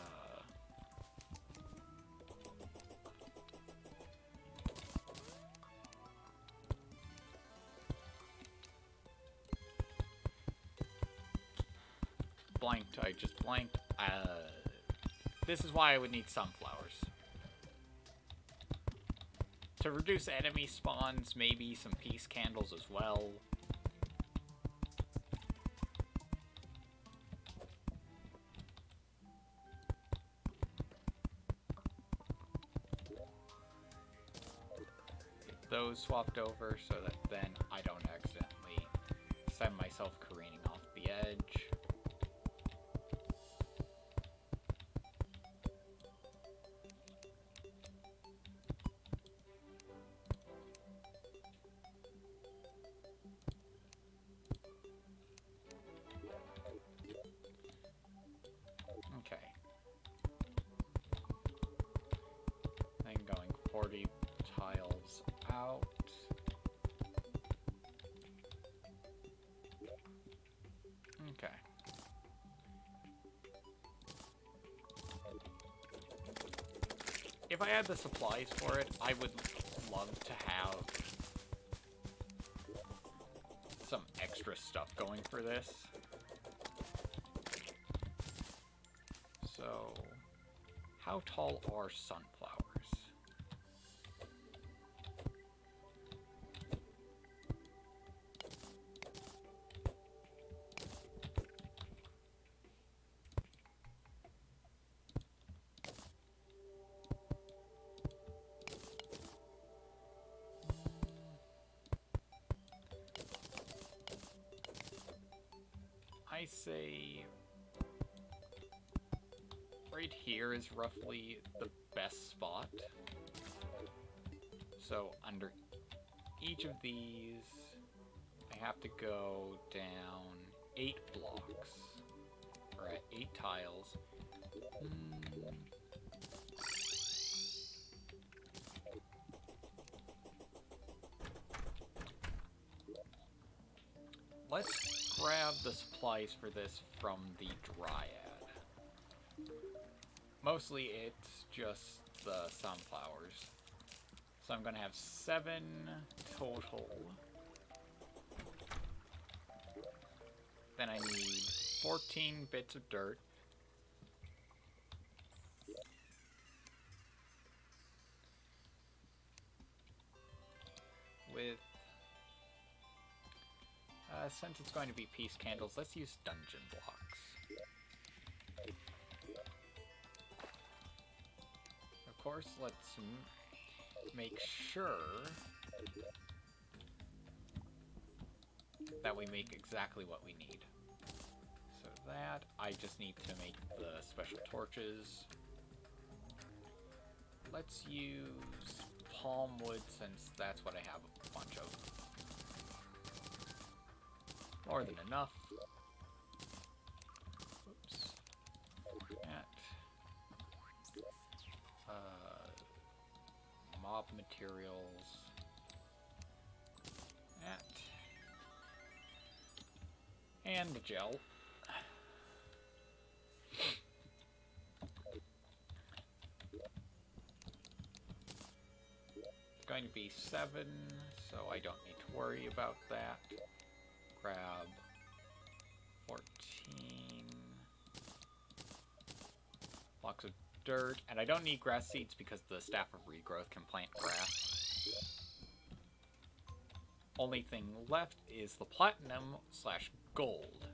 blanked, I just blanked. This is why I would need sunflowers. To reduce enemy spawns, maybe some peace candles as well. Get those swapped over so that then I don't accidentally send myself careening off the edge. Okay. Then going 40 tiles out. Okay. If I had the supplies for it, I would love to have some extra stuff going for this. So, how tall are sunflowers? I say right here is roughly the best spot. So under each of these, I have to go down 8 blocks, or 8 tiles. Let's grab the supplies for this from the Dryad. Mostly it's just the sunflowers. So I'm gonna have 7 total. Then I need 14 bits of dirt. With since it's going to be peace candles, let's use dungeon blocks. Of course, let's make sure that we make exactly what we need. So that, I just need to make the special torches. Let's use palm wood since that's what I have a bunch of. More than enough. Oops. That. Mob materials. That. And the gel. It's going to be 7, so I don't need to worry about that. Grab 14 blocks of dirt, and I don't need grass seeds because the Staff of Regrowth can plant grass. Only thing left is the platinum / gold.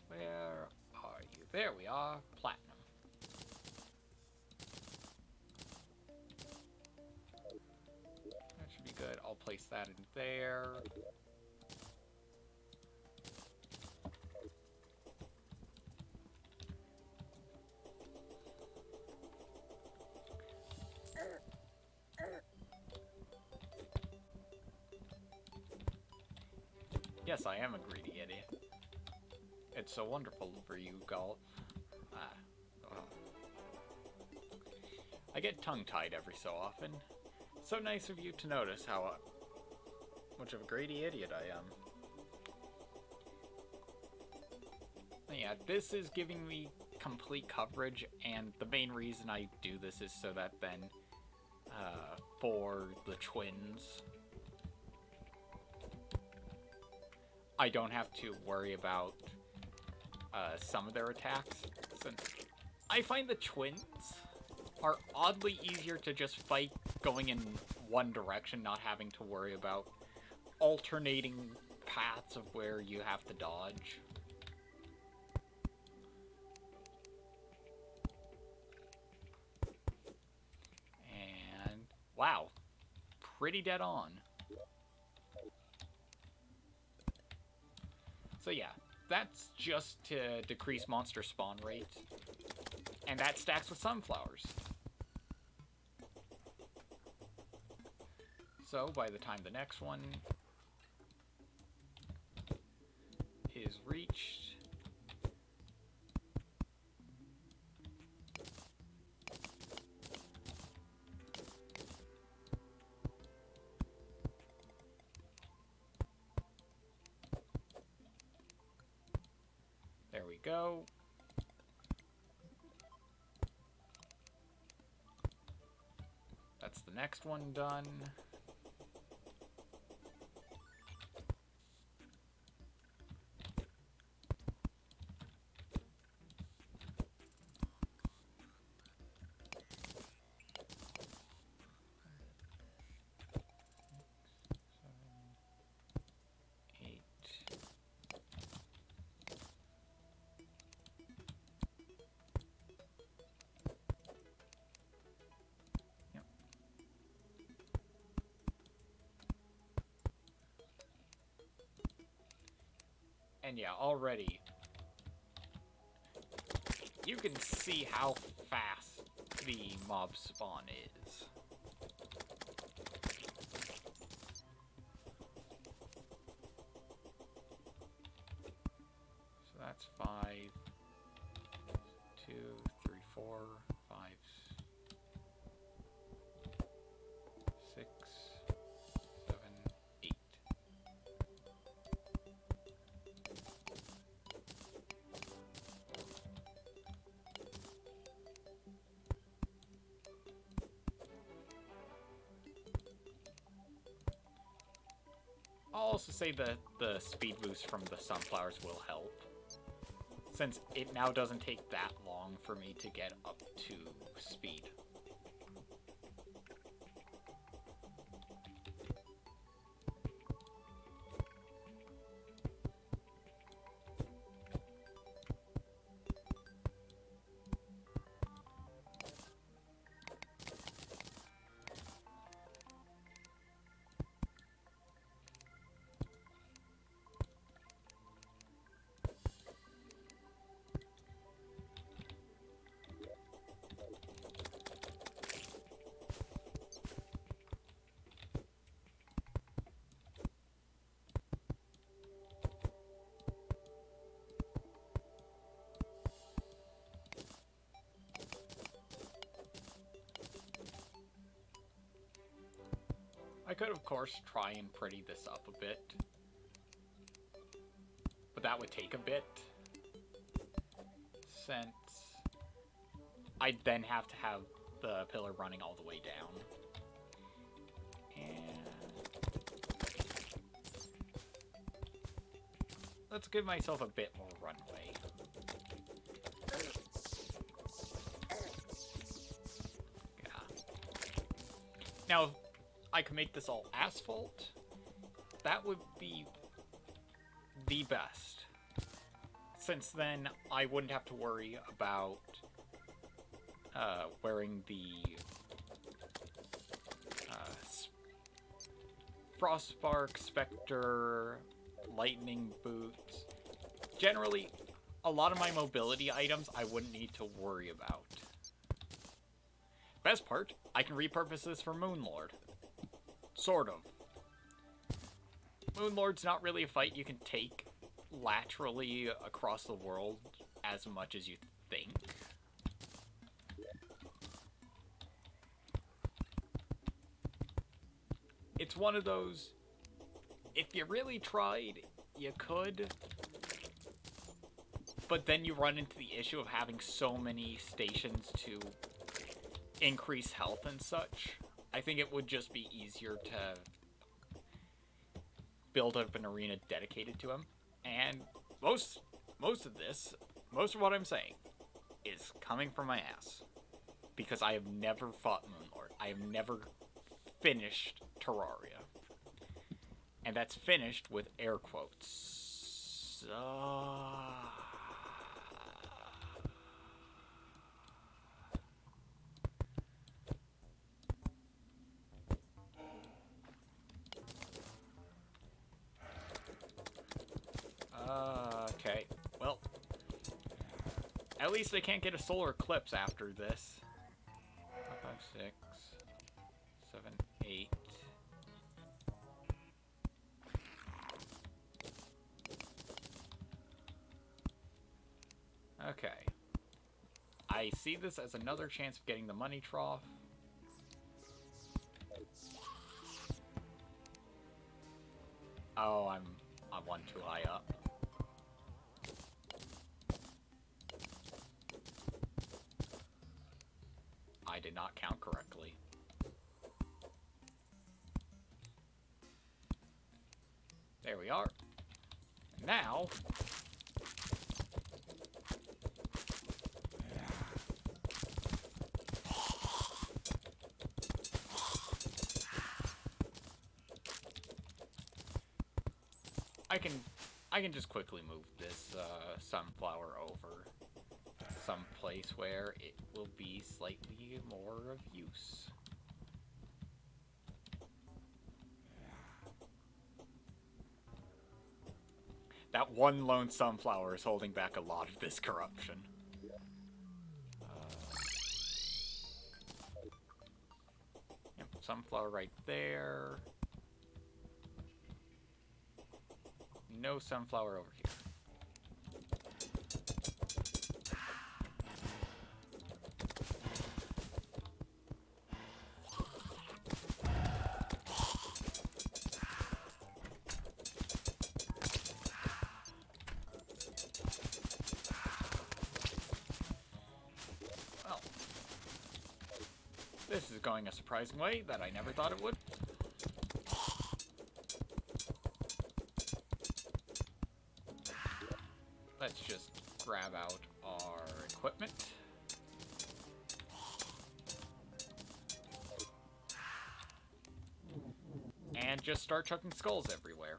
Where are you? There we are, platinum. Good, I'll place that in there. Yes, I am a greedy idiot. It's so wonderful for you, Galt. I get tongue-tied every so often. So nice of you to notice how much of a greedy idiot I am. this is giving me complete coverage, and the main reason I do this is so that then, for the twins, I don't have to worry about some of their attacks, since I find the twins are oddly easier to just fight going in one direction, not having to worry about alternating paths of where you have to dodge. And wow, pretty dead on. So yeah, that's just to decrease monster spawn rate, and that stacks with sunflowers. So by the time the next one is reached, there we go. That's the next one done. And yeah, already, you can see how fast the mob spawn is. So that's 5, 2, 3, 4, 5, 6, 7, 8. I'll also say that the speed boost from the sunflowers will help, since it now doesn't take that long for me to get up to speed. I could, of course, try and pretty this up a bit, but that would take a bit, since I'd then have to have the pillar running all the way down. And let's give myself a bit more runway. Yeah. Now, I could make this all asphalt. That would be the best, since then I wouldn't have to worry about wearing the Frostspark, Spectre, Lightning Boots. Generally, a lot of my mobility items I wouldn't need to worry about. Best part, I can repurpose this for Moonlord. Sort of. Moonlord's not really a fight you can take laterally across the world as much as you think. It's one of those, if you really tried, you could. But then you run into the issue of having so many stations to increase health and such. I think it would just be easier to build up an arena dedicated to him. And most of what I'm saying is coming from my ass. Because I have never fought Moonlord. I have never finished Terraria. And that's finished with air quotes. Okay. Well, at least they can't get a solar eclipse after this. 5, 5, 6, 7, 8. Okay. I see this as another chance of getting the money trough. Oh, I'm one too high up. I did not count correctly. There we are. Now, I can just quickly move this sunflower over someplace where it will be slightly more of use. That one lone sunflower is holding back a lot of this corruption. Yep, sunflower right there. No sunflower over here. Well, this is going a surprising way that I never thought it would. Let's just grab out our equipment. And just start chucking skulls everywhere.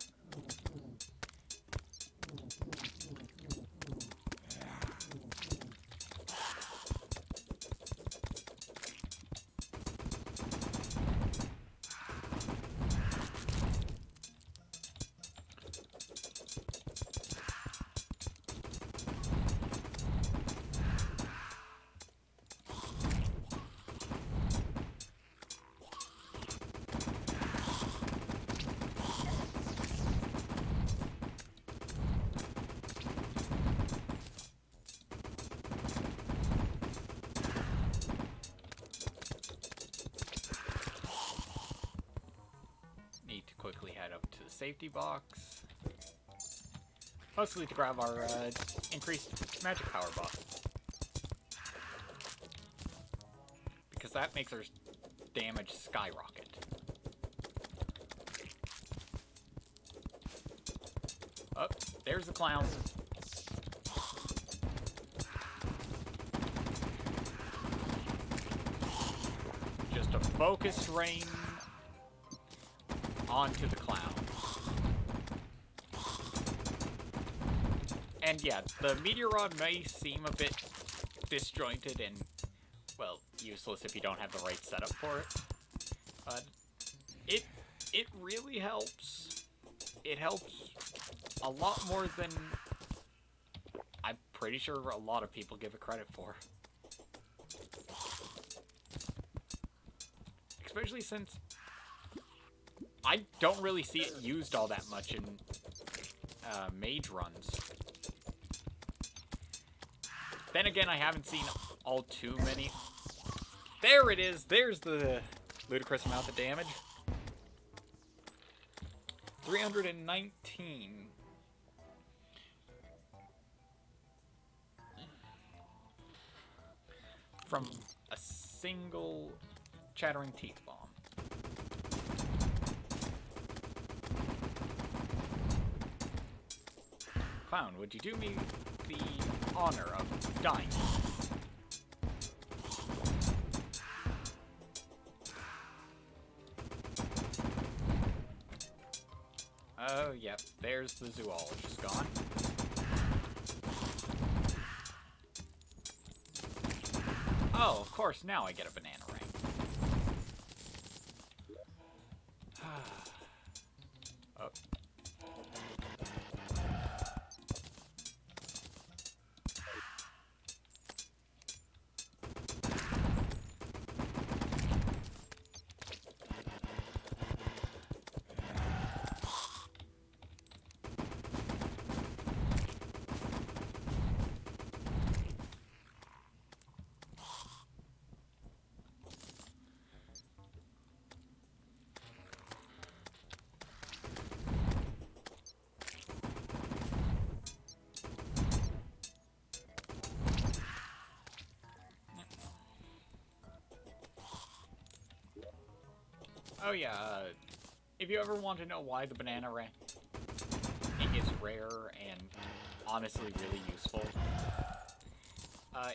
Quickly head up to the safety box. Mostly to grab our increased magic power buff. Because that makes our damage skyrocket. Oh, there's the clown. Just a focused rain onto the clown. And yeah, the meteor rod may seem a bit disjointed and, well, useless if you don't have the right setup for it. But it really helps. It helps a lot more than I'm pretty sure a lot of people give it credit for. Especially since I don't really see it used all that much in Mage runs. Then again, I haven't seen all too many. There it is! There's the ludicrous amount of damage. 319. from a single Chattering Teeth Bomb. Clown, would you do me the honor of dying? Oh, yep, there's the zoologist gone. Oh, of course, now I get a banana ring. Oh. Oh yeah, if you ever want to know why the banana ring is rare and honestly really useful,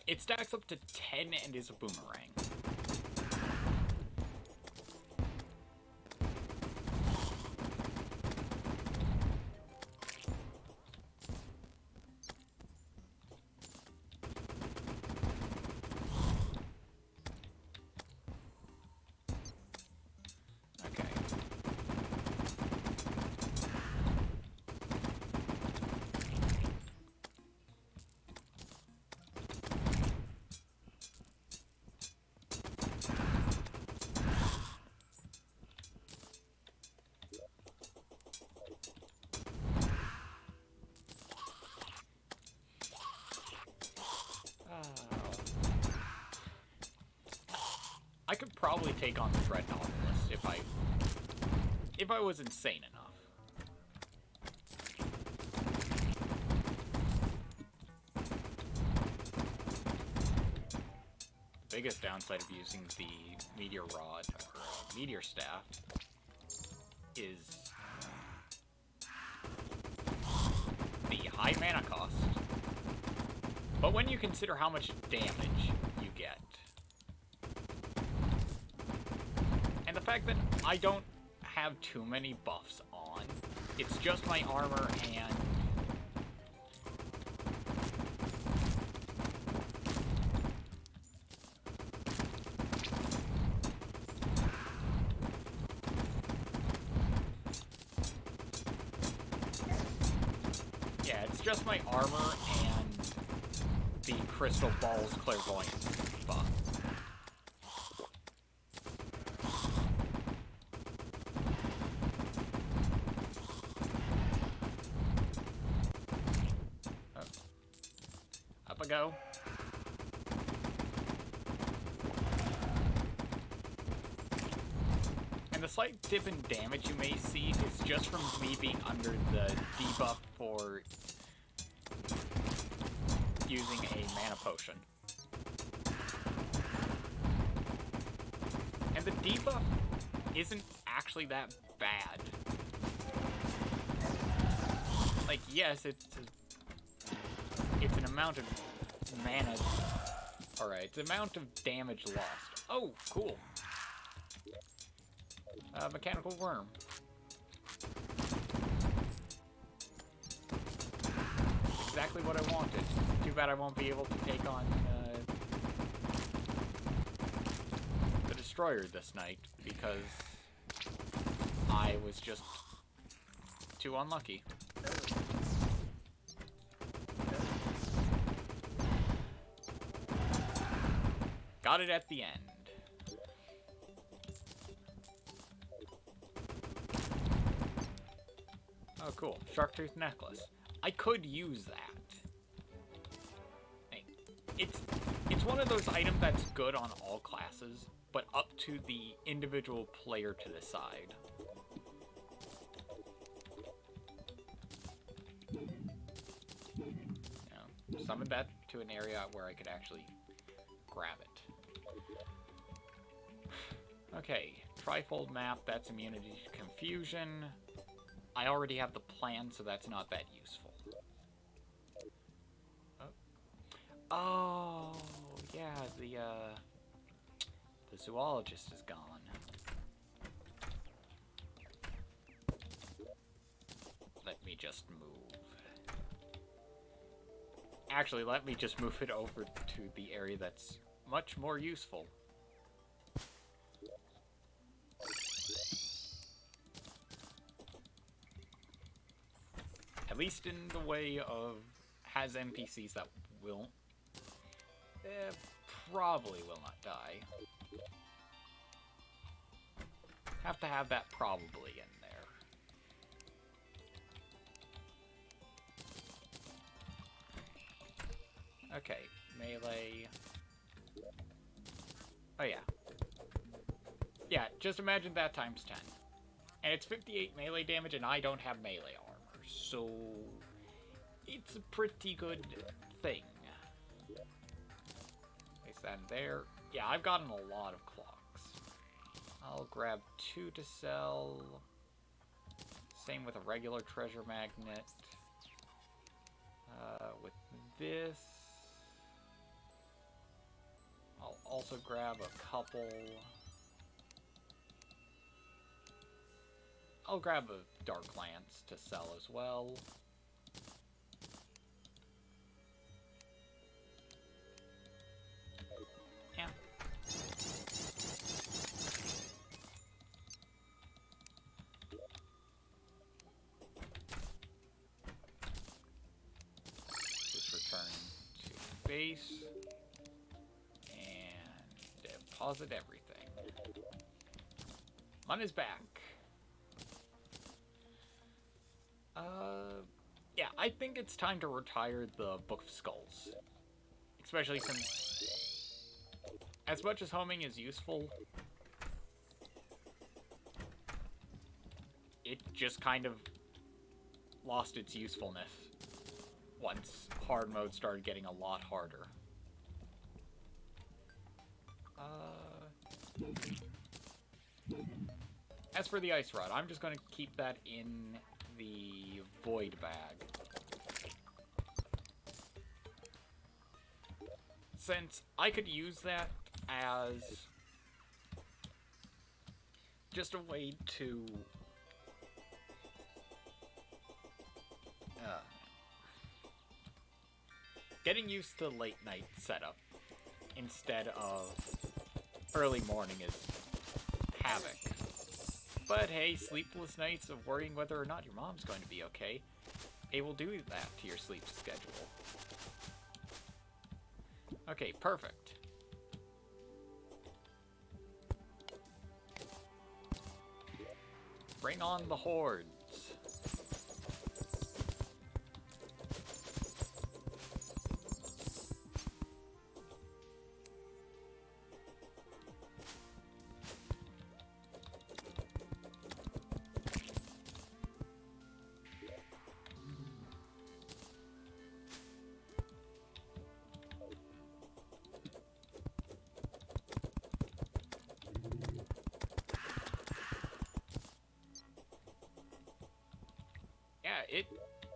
it stacks up to 10 and is a boomerang. I could probably take on the Dreadnought if I was insane enough. The biggest downside of using the Meteor Rod or Meteor Staff is the high mana cost. But when you consider how much damage you get, and the fact that I don't have too many buffs on, it's just my armor and yeah, it's just my armor and the Crystal Ball's Clairvoyance buff. Up I go. And the slight dip in damage you may see is just from me being under the debuff for using a mana potion. And the debuff isn't actually that bad. Like, yes, it's an amount of mana. Alright, it's an amount of damage lost. Oh, cool. Mechanical worm. Exactly what I wanted. Too bad I won't be able to take on the Destroyer this night, because I was just too unlucky. Got it at the end. Oh, cool. Sharktooth necklace. I could use that. Hey, it's one of those items that's good on all classes, but up to the individual player to decide. You know, summon that to an area where I could actually grab it. Okay, trifold map, that's immunity to confusion. I already have the plan, so that's not that useful. Oh, yeah, the zoologist is gone. Let me just move. Actually, let me just move it over to the area that's much more useful. At least in the way of has NPCs that will probably will not die. Have to have that probably in there. Okay, melee. Oh yeah. Yeah, just imagine that times 10. And it's 58 melee damage and I don't have melee armor, so it's a pretty good thing. Place that in there. Yeah, I've gotten a lot of clocks. I'll grab 2 to sell. Same with a regular treasure magnet. With this, I'll also grab a couple. I'll grab a dark lance to sell as well. Yeah. Just return to base and deposit everything. Money's back. Yeah, I think it's time to retire the Book of Skulls. Especially since, as much as homing is useful, it just kind of lost its usefulness once hard mode started getting a lot harder. As for the ice rod, I'm just going to keep that in the void bag. Since I could use that as just a way to getting used to late night setup instead of early morning is havoc. But hey, sleepless nights of worrying whether or not your mom's going to be okay, it will do that to your sleep schedule. Okay, perfect. Bring on the hordes.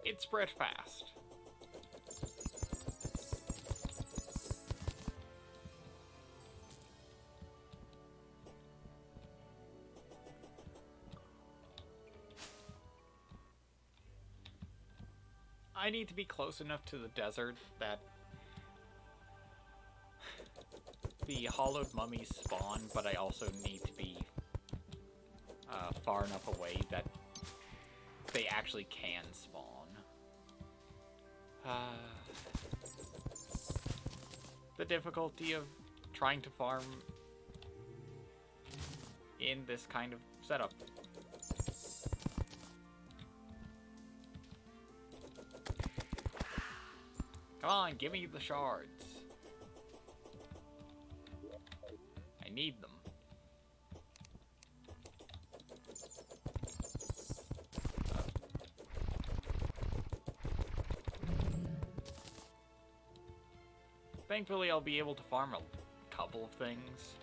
It spread fast. I need to be close enough to the desert that the hollowed mummies spawn, but I also need to be far enough away that they actually can spawn. The difficulty of trying to farm in this kind of setup. Come on, give me the shards. I need them. Thankfully, I'll be able to farm a couple of things.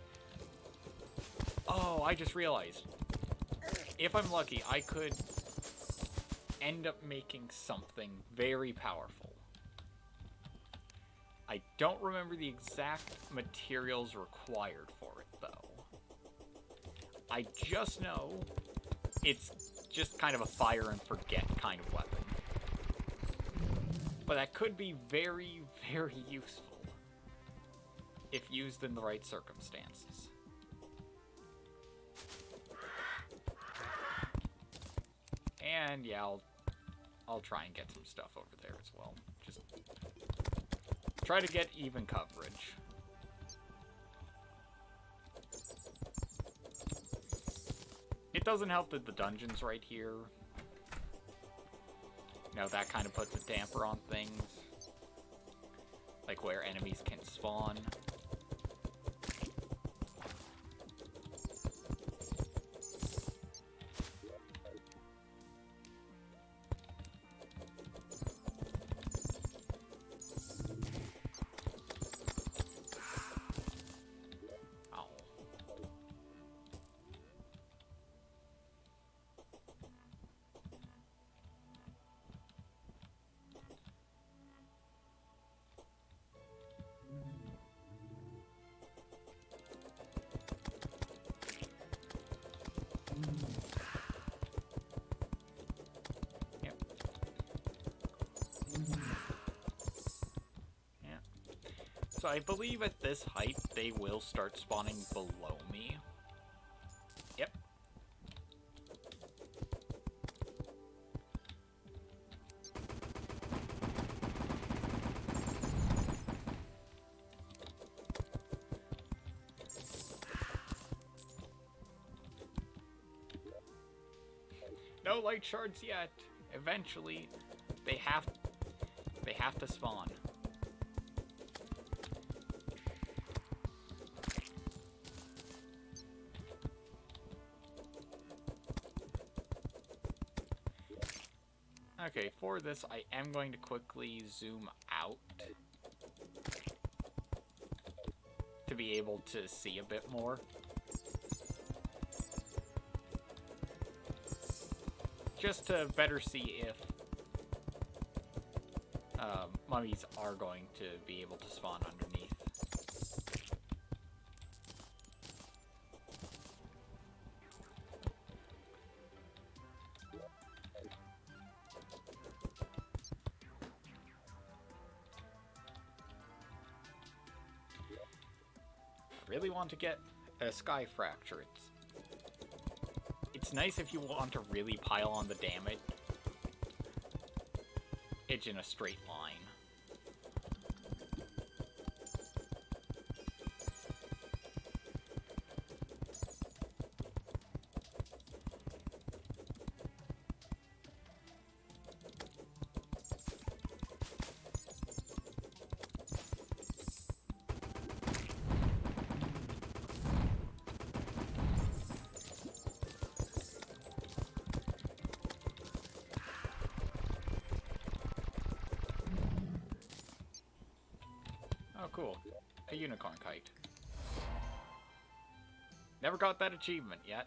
Oh, I just realized. If I'm lucky, I could end up making something very powerful. I don't remember the exact materials required for it, though. I just know it's just kind of a fire and forget kind of weapon. But that could be very, very useful if used in the right circumstances. And yeah, I'll try and get some stuff over there as well. Just try to get even coverage. It doesn't help that the dungeon's right here. You know, that kind of puts a damper on things. Like where enemies can spawn. So I believe at this height, they will start spawning below me. Yep. No light shards yet. Eventually, they have to spawn. Okay, for this, I am going to quickly zoom out to be able to see a bit more. Just to better see if mummies are going to be able to spawn underneath. Really want to get a sky fracture. It's nice if you want to really pile on the damage. It's in a straight line. Oh, cool. A unicorn kite. Never got that achievement yet.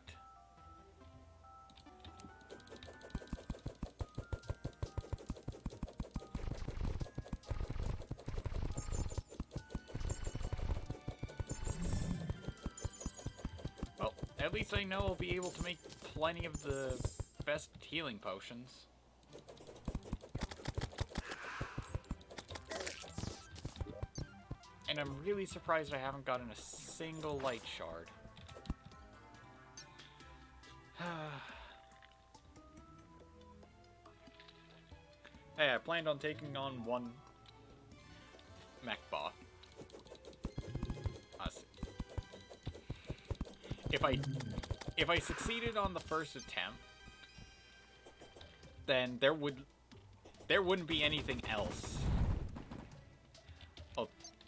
Well, at least I know I'll be able to make plenty of the best healing potions. And I'm really surprised I haven't gotten a single light shard. Hey, I planned on taking on one mech bot. If I succeeded on the first attempt, then there wouldn't be anything else. Oh,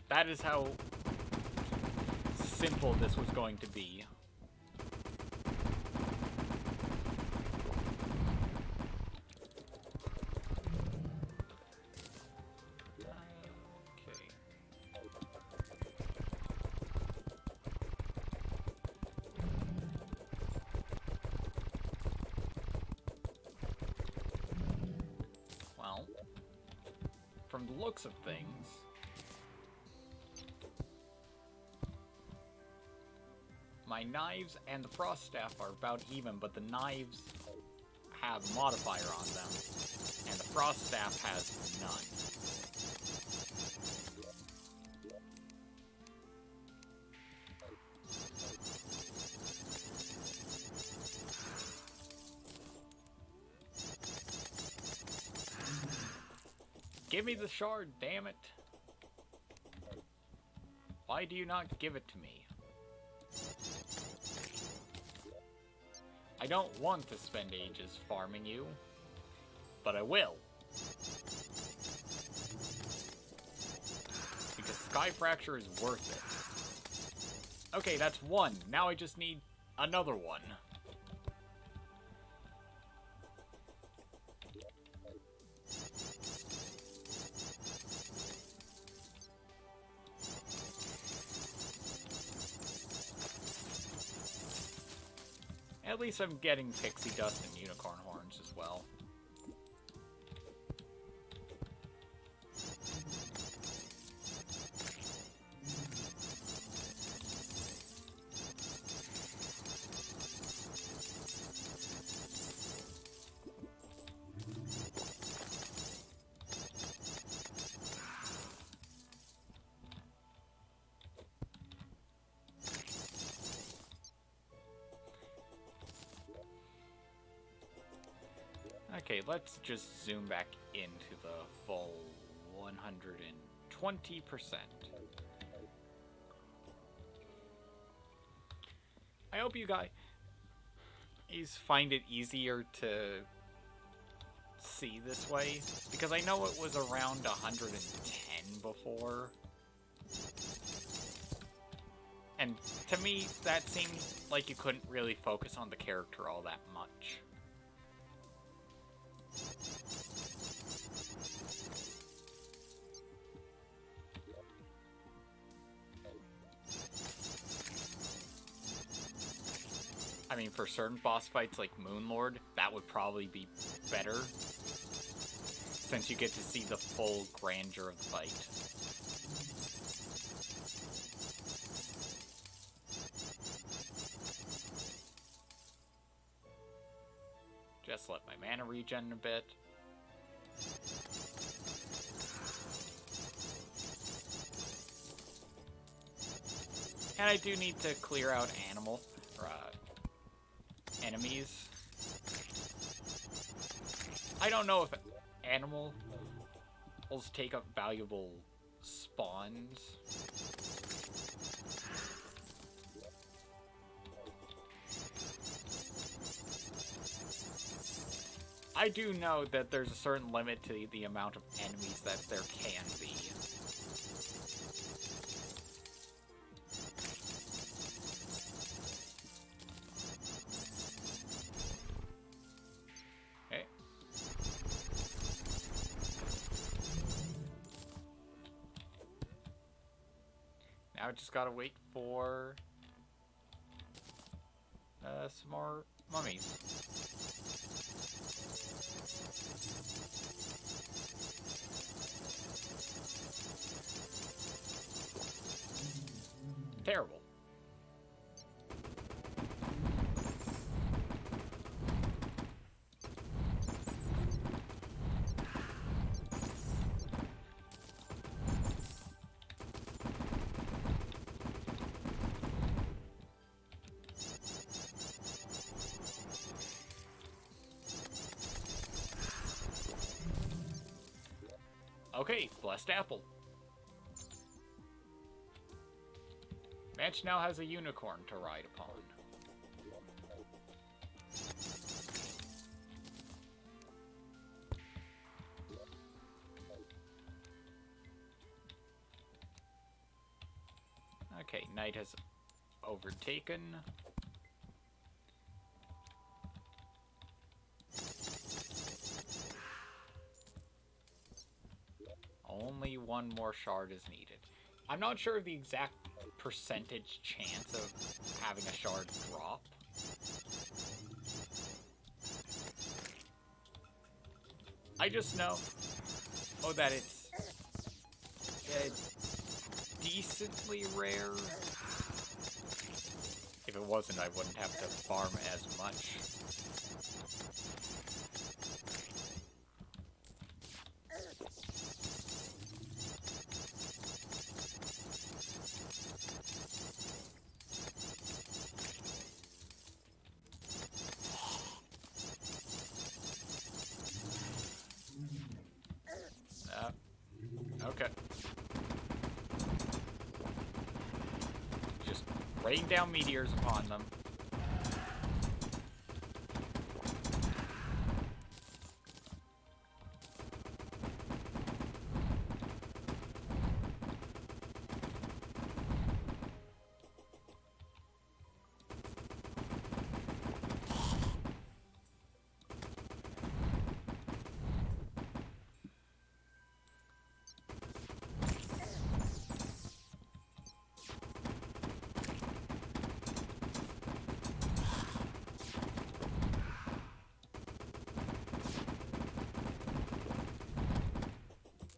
that is how simple this was going to be. from the looks of things, my knives and the frost staff are about even, but the knives have a modifier on them, and the frost staff has none. Give me the shard, damn it. Why do you not give it to me? I don't want to spend ages farming you, but I will. Because Sky Fracture is worth it. Okay, that's one. Now I just need another one. At least I'm getting pixie dust and unicorn horns as well. Okay, let's just zoom back into the full 120%. I hope you guys find it easier to see this way, because I know it was around 110 before. And to me, that seemed like you couldn't really focus on the character all that much. I mean, for certain boss fights like Moonlord, that would probably be better, since you get to see the full grandeur of the fight. Just let my mana regen a bit. And I do need to clear out enemies. I don't know if animals take up valuable spawns. I do know that there's a certain limit to the amount of enemies that there can be. Okay. Now I just gotta wait for some more mummies. Terrible. Okay, Blessed Apple. Manch now has a unicorn to ride upon. Okay, night has overtaken. Only one more shard is needed. I'm not sure of the exact percentage chance of having a shard drop. I just know that it's decently rare. If it wasn't, I wouldn't have to farm as much. Okay. Just rain down meteors upon them.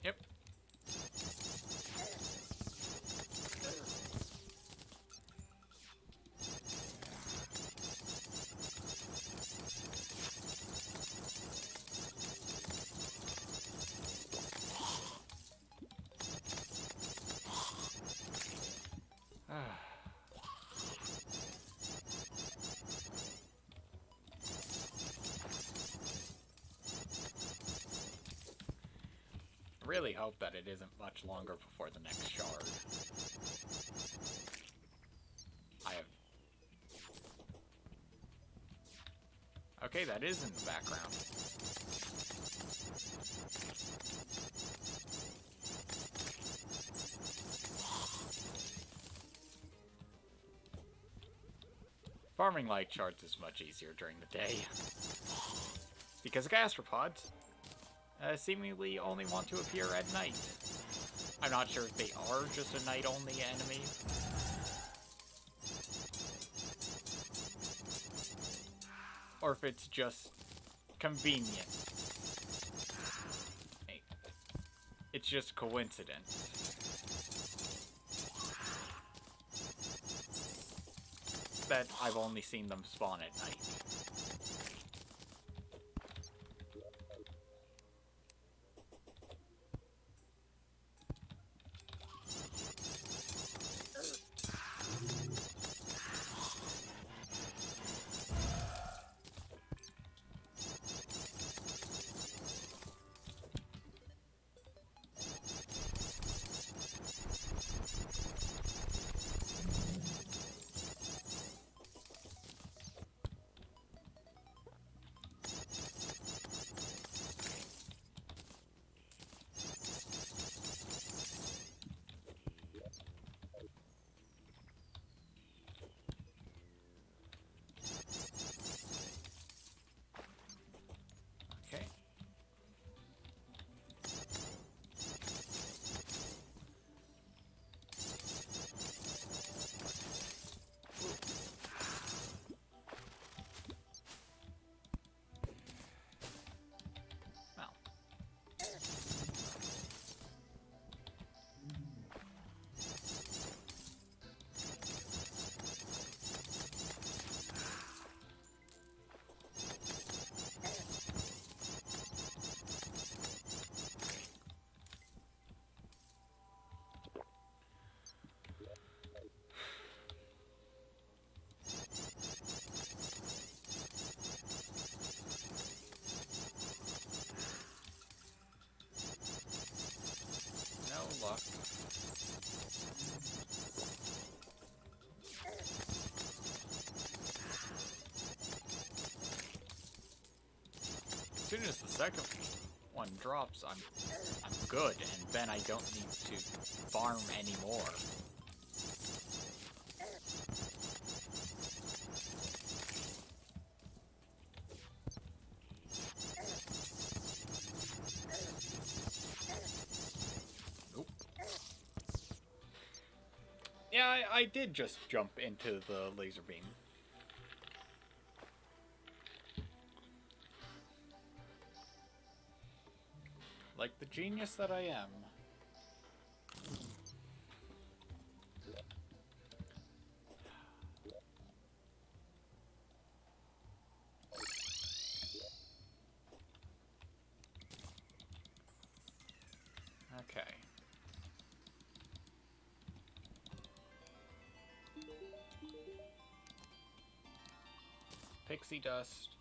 Yep. Really hope that it isn't much longer before the next shard. I have... Okay, that is in the background. Farming light shards is much easier during the day. Because gastropods seemingly only want to appear at night. I'm not sure if they are just a night-only enemy. Or if it's just convenient. It's just coincidence. That I've only seen them spawn at night. Luck. As soon as the second one drops, I'm good, and then I don't need to farm anymore. Yeah, I did just jump into the laser beam. Like the genius that I am. pixie dust,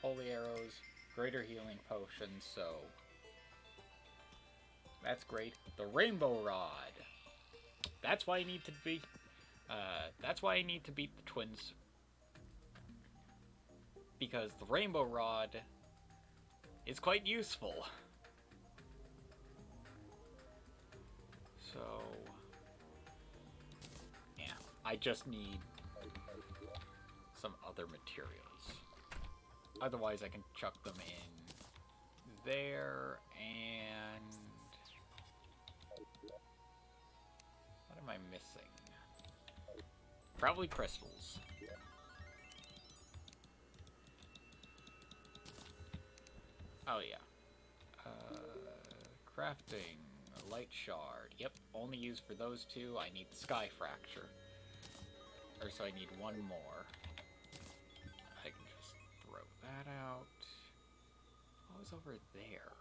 holy arrows, greater healing potions, so that's great. The rainbow rod. That's why I need to beat. That's why I need to beat the twins. Because the rainbow rod is quite useful. So yeah, I just need some other materials. Otherwise, I can chuck them in there and. What am I missing? Probably crystals. Oh yeah. Crafting. A light shard. Yep, only used for those two. I need sky fracture. Or so I need one more. I can just throw that out. What was over there?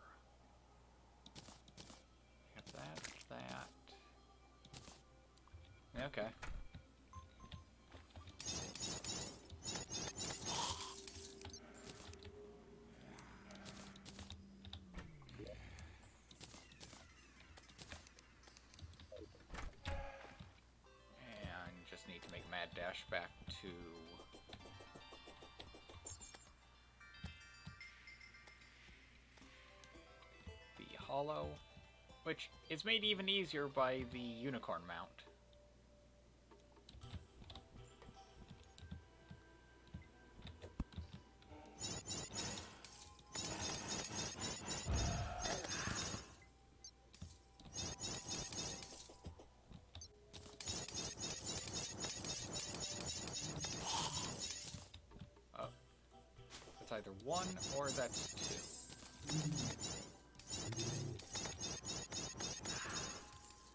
Got that. Okay. And just need to make a mad dash back to the hollow, which is made even easier by the unicorn mount. Either one or that's two.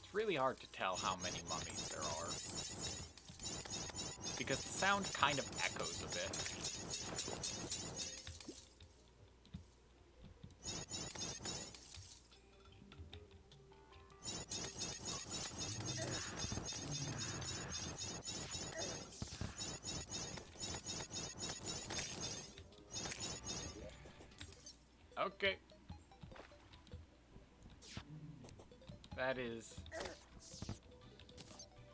It's really hard to tell how many mummies there are, because the sound kind of echoes a bit. Okay. That is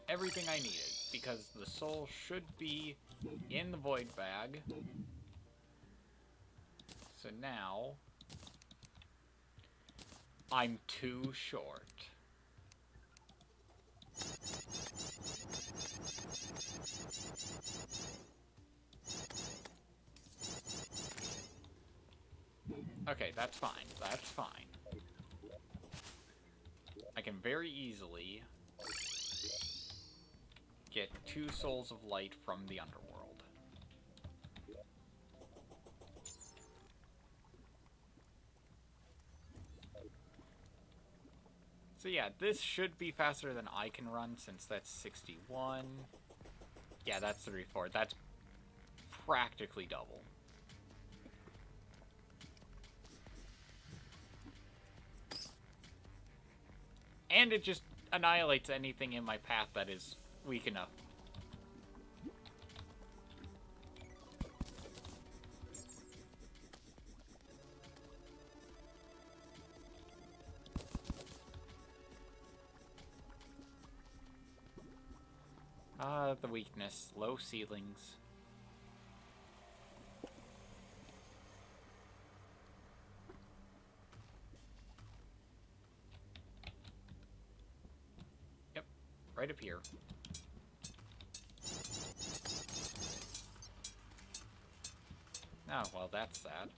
everything I needed, because the soul should be in the void bag. So now I'm too short. Okay, that's fine. That's fine. I can very easily get 2 souls of light from the underworld. So yeah, this should be faster than I can run, since that's 61. Yeah, that's 34. That's practically double. And it just annihilates anything in my path that is weak enough. The weakness. Low ceilings. Yep, right up here. Oh, well, that's sad.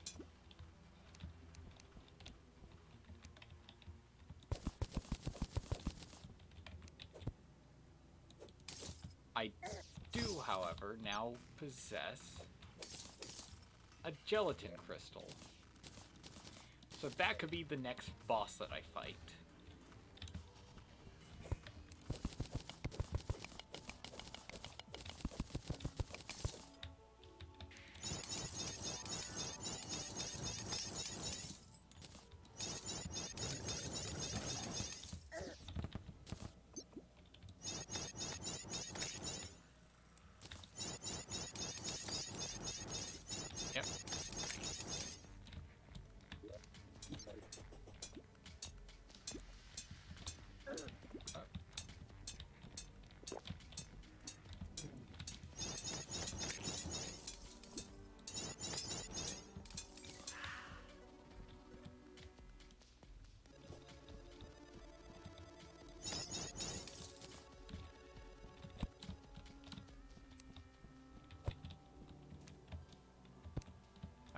I do, however, now possess a gelatin crystal. So that could be the next boss that I fight.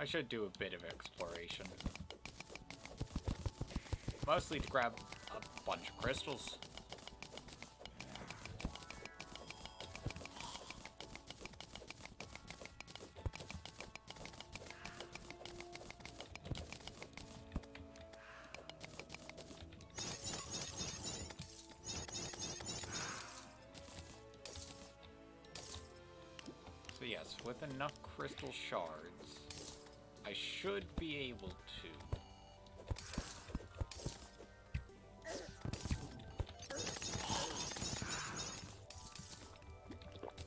I should do a bit of exploration. Mostly to grab a bunch of crystals. So yes, with enough crystal shards, I should be able to.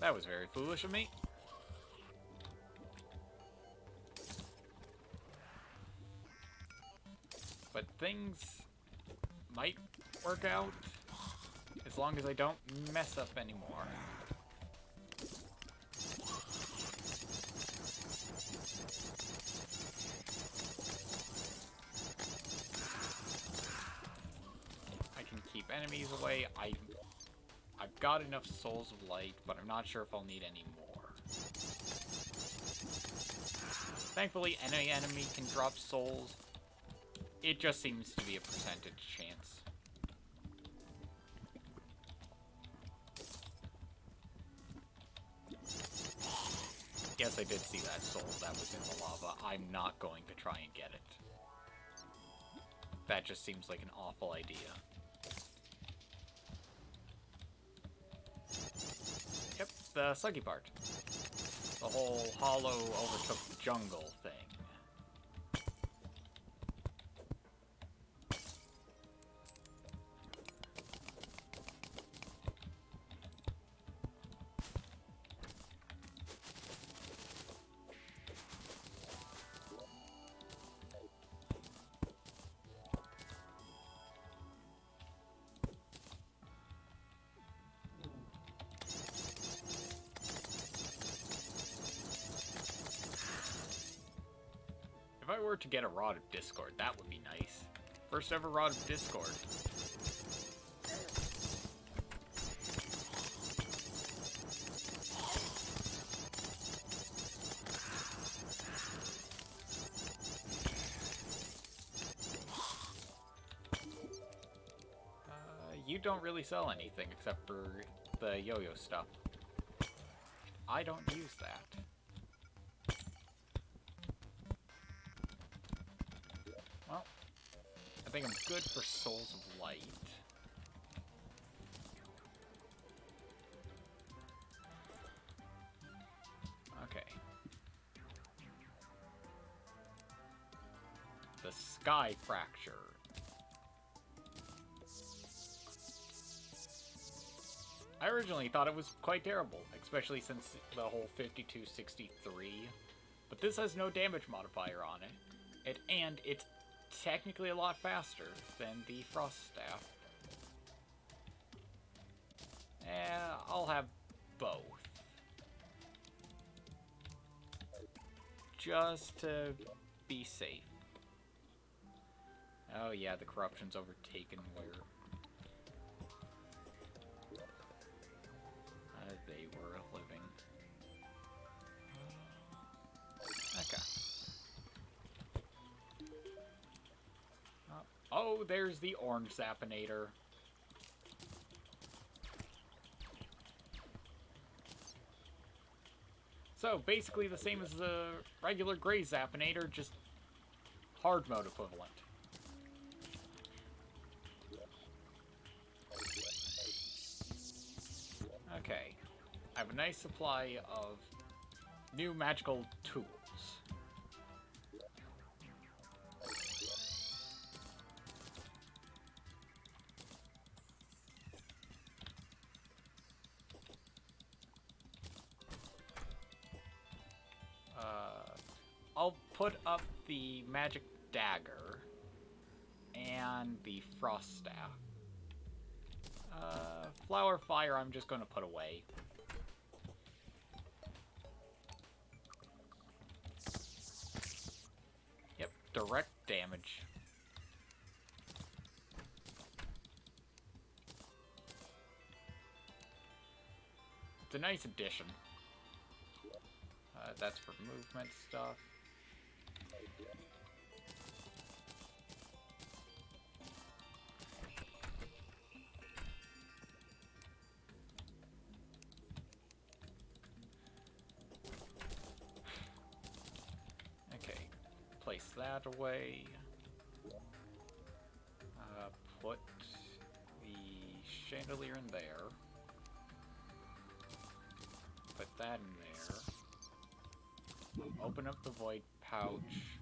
That was very foolish of me. But things might work out as long as I don't mess up anymore. I can keep enemies away. I've got enough souls of light, but I'm not sure if I'll need any more. Thankfully, any enemy can drop souls. It just seems to be a percentage chance. Yes, I did see that soul that was in the lava. I'm not going to try and get it. That just seems like an awful idea. Yep, the sucky part. The whole hollow overtook jungle thing. If I were to get a Rod of Discord, that would be nice. First ever Rod of Discord. You don't really sell anything except for the yo-yo stuff. I don't use that. Well, I think I'm good for Souls of Light. Okay. The Sky Fracture. I originally thought it was quite terrible, especially since the whole 5263. But this has no damage modifier on it. And it's technically a lot faster than the Frost Staff. I'll have both. Just to be safe. Oh yeah, the corruption's overtaken where they were living. Okay. Oh, there's the orange Zappinator. So, basically the same as the regular gray Zappinator, just hard mode equivalent. Okay. I have a nice supply of new magical tools. I'll put up the magic dagger and the frost staff. Flower fire I'm just going to put away. Yep, direct damage. It's a nice addition. That's for movement stuff. Okay, place that away. Put the chandelier in there. Put that in there. Open up the void pouch.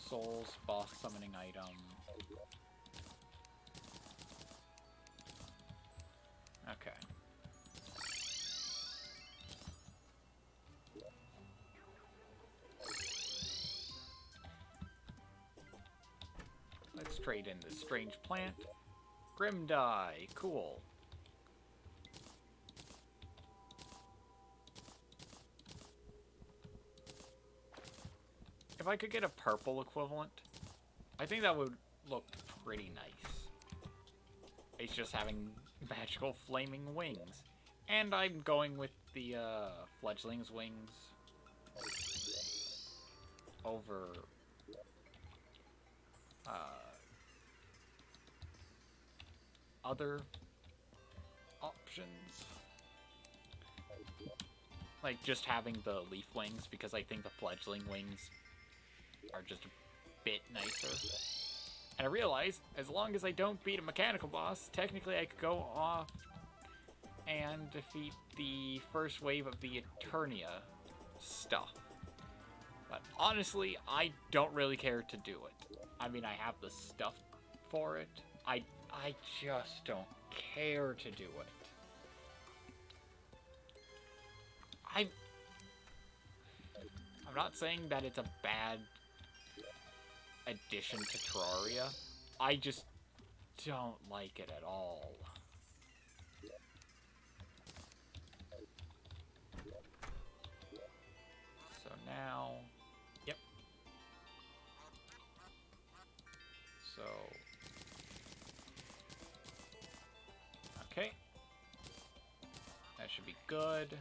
Souls boss summoning item. Okay. Let's trade in this strange plant. Grim die. Cool. If I could get a purple equivalent, I think that would look pretty nice. It's just having magical flaming wings. And I'm going with the fledgling's wings over other options. Like just having the leaf wings, because I think the fledgling wings are just a bit nicer. And I realize, as long as I don't beat a mechanical boss, technically I could go off and defeat the first wave of the Eternia stuff. But honestly, I don't really care to do it. I mean, I have the stuff for it. I just don't care to do it. I'm not saying that it's a bad addition to Terraria. I just don't like it at all. So now, yep. So, okay. That should be good.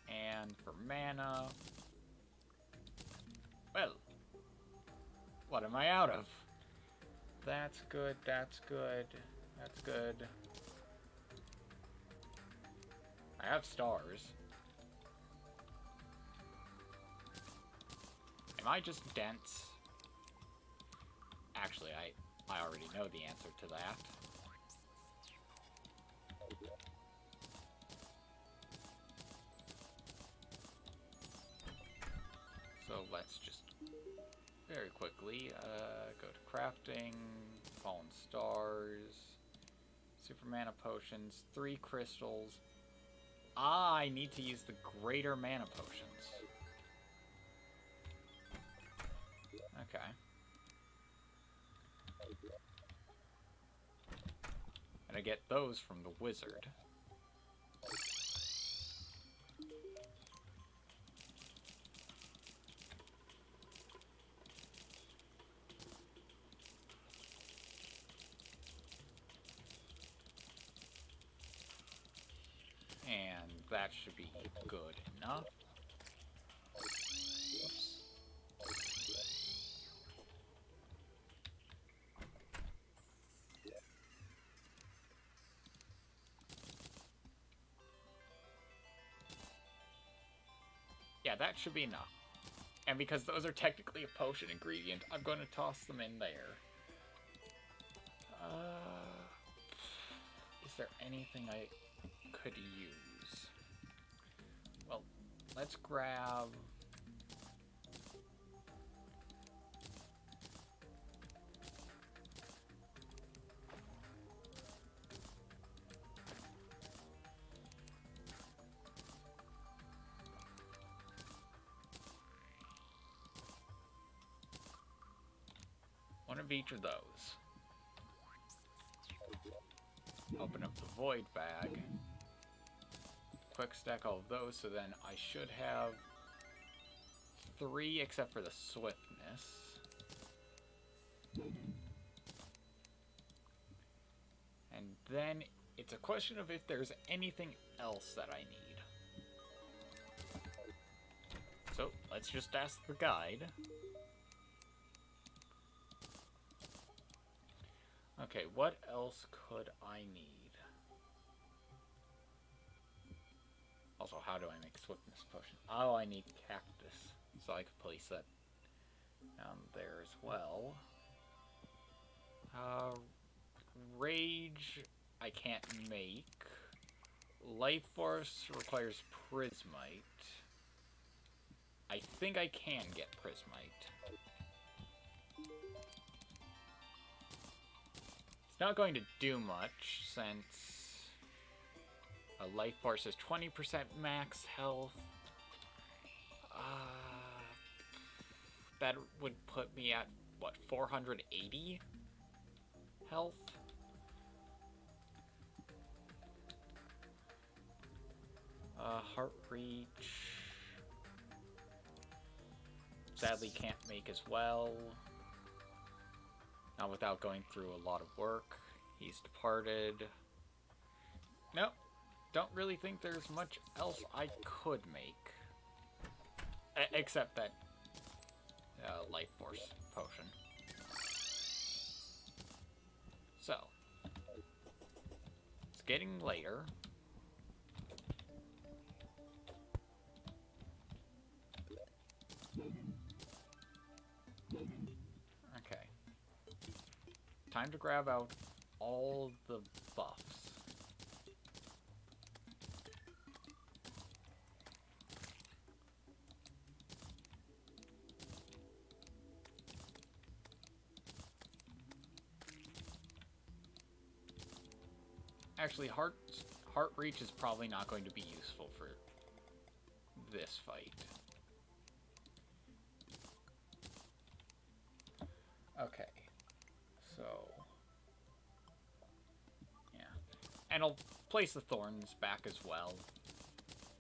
And for mana, well, what am I out of? That's good, that's good, that's good. I have stars. Am I just dense? Actually, I already know the answer to that. So let's just very quickly go to crafting, fallen stars, super mana potions, 3 crystals. I need to use the greater mana potions. Okay. And I get those from the wizard. And that should be good enough. Oops. Yeah, that should be enough. And because those are technically a potion ingredient, I'm going to toss them in there. Is there anything I could use? Well, let's grab... one of each of those. Open up the void bag. Quick stack all of those, so then I should have 3 except for the swiftness. And then it's a question of if there's anything else that I need. So, let's just ask the guide. Okay, what else could I need? Also, how do I make swiftness potion? Oh, I need cactus. So I could place that down there as well. Rage, I can't make. Life Force requires Prismite. I think I can get Prismite. It's not going to do much, since a Life Force has 20% max health. That would put me at, what, 480 health? Heart Reach. Sadly can't make as well. Not without going through a lot of work. He's departed. Nope. Don't really think there's much else I could make. Except that Life Force potion. So. It's getting later. Okay. Time to grab out all the buffs. Actually, Heart Reach is probably not going to be useful for this fight. Okay, so yeah, and I'll place the thorns back as well,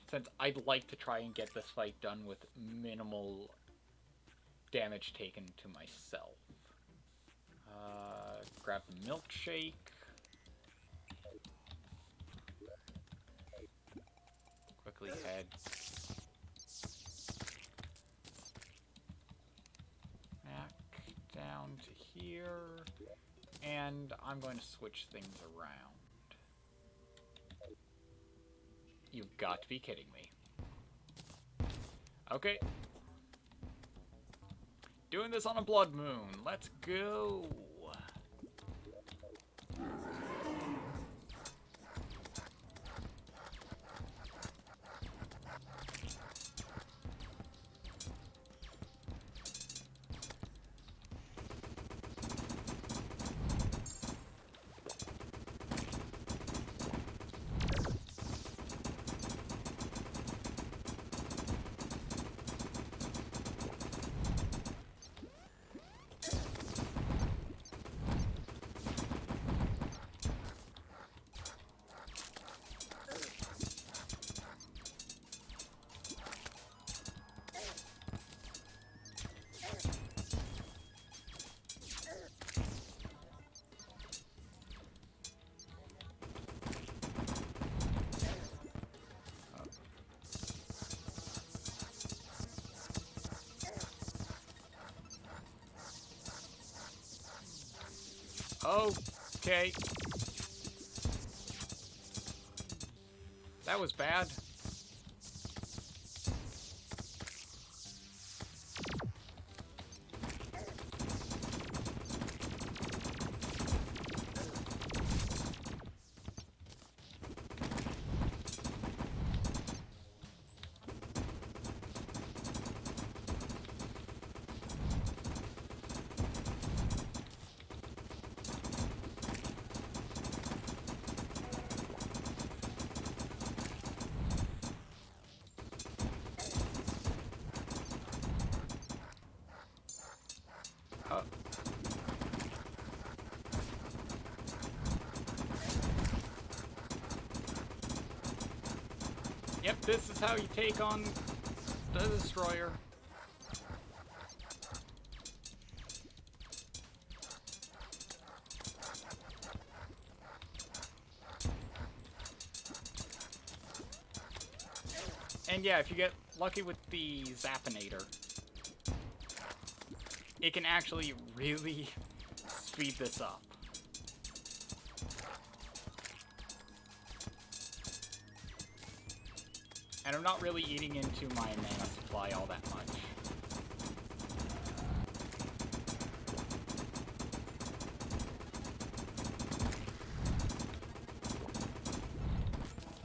since I'd like to try and get this fight done with minimal damage taken to myself. Grab the milkshake. Quickly head back down to here, and I'm going to switch things around. You've got to be kidding me. Okay. Doing this on a blood moon. Let's go. Okay. That was bad. Yep, this is how you take on the destroyer. And yeah, if you get lucky with the Zappinator, it can actually really speed this up. And I'm not really eating into my mana supply all that much.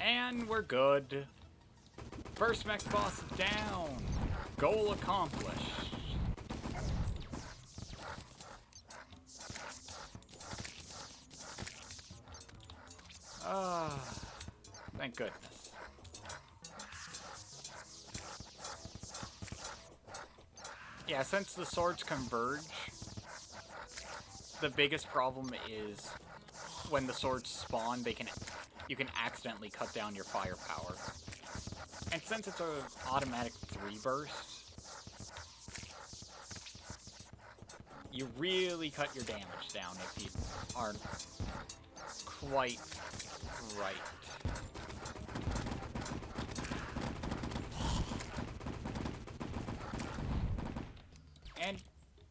And we're good. First mech boss down. Goal accomplished. Thank goodness. Yeah, since the swords converge, the biggest problem is when the swords spawn, you can accidentally cut down your firepower. And since it's an automatic 3 burst, you really cut your damage down if you aren't quite right. And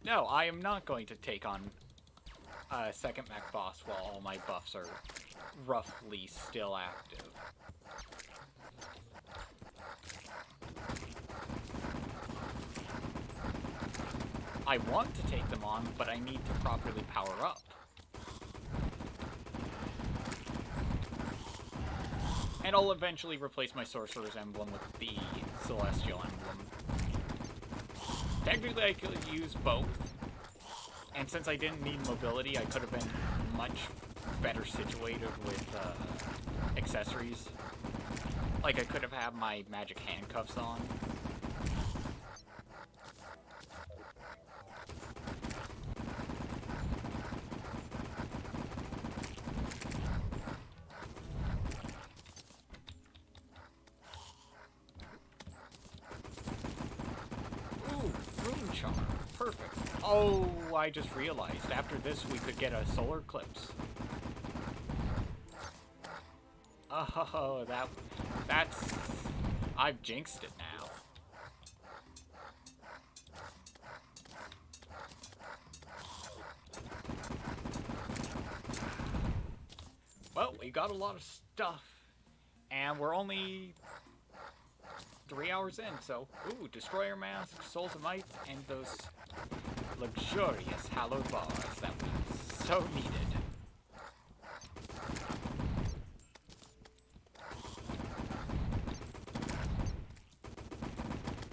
no, I am not going to take on a second mech boss while all my buffs are roughly still active. I want to take them on, but I need to properly power up. And I'll eventually replace my Sorcerer's Emblem with the Celestial Emblem. Technically, I could use both. And since I didn't need mobility, I could have been much better situated with accessories. Like, I could have had my magic handcuffs on. Perfect. Oh, I just realized. After this, we could get a solar eclipse. Oh, that's... I've jinxed it now. Well, we got a lot of stuff. And we're only 3 hours in, so... Ooh, Destroyer Mask, Souls of Might, and those luxurious hallowed bars that we so needed.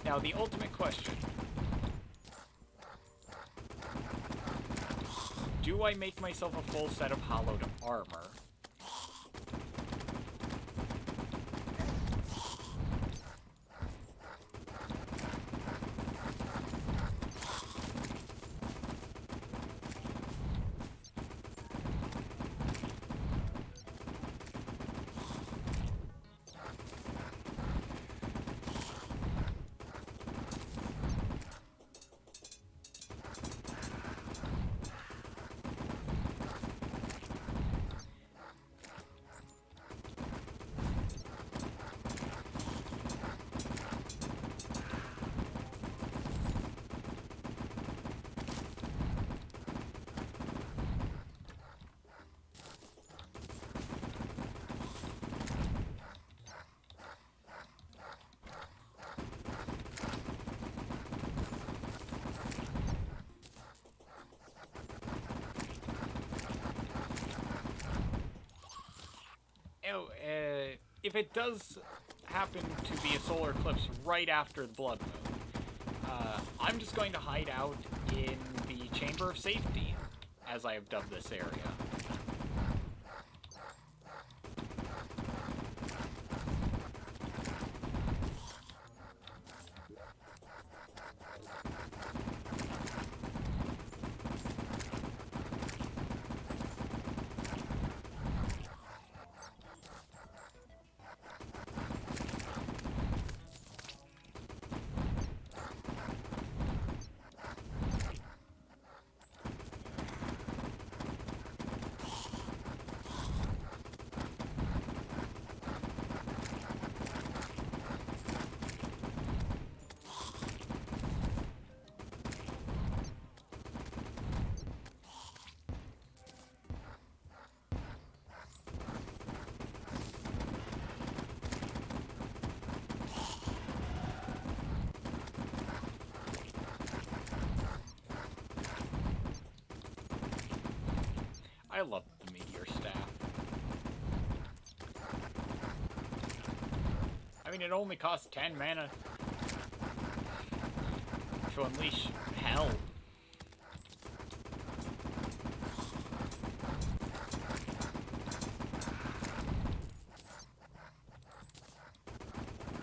Now, the ultimate question. Do I make myself a full set of hallowed armor? If it does happen to be a solar eclipse right after the blood moon, I'm just going to hide out in the Chamber of Safety, as I have dubbed this area. I love the meteor staff. I mean, it only costs 10 mana to unleash hell.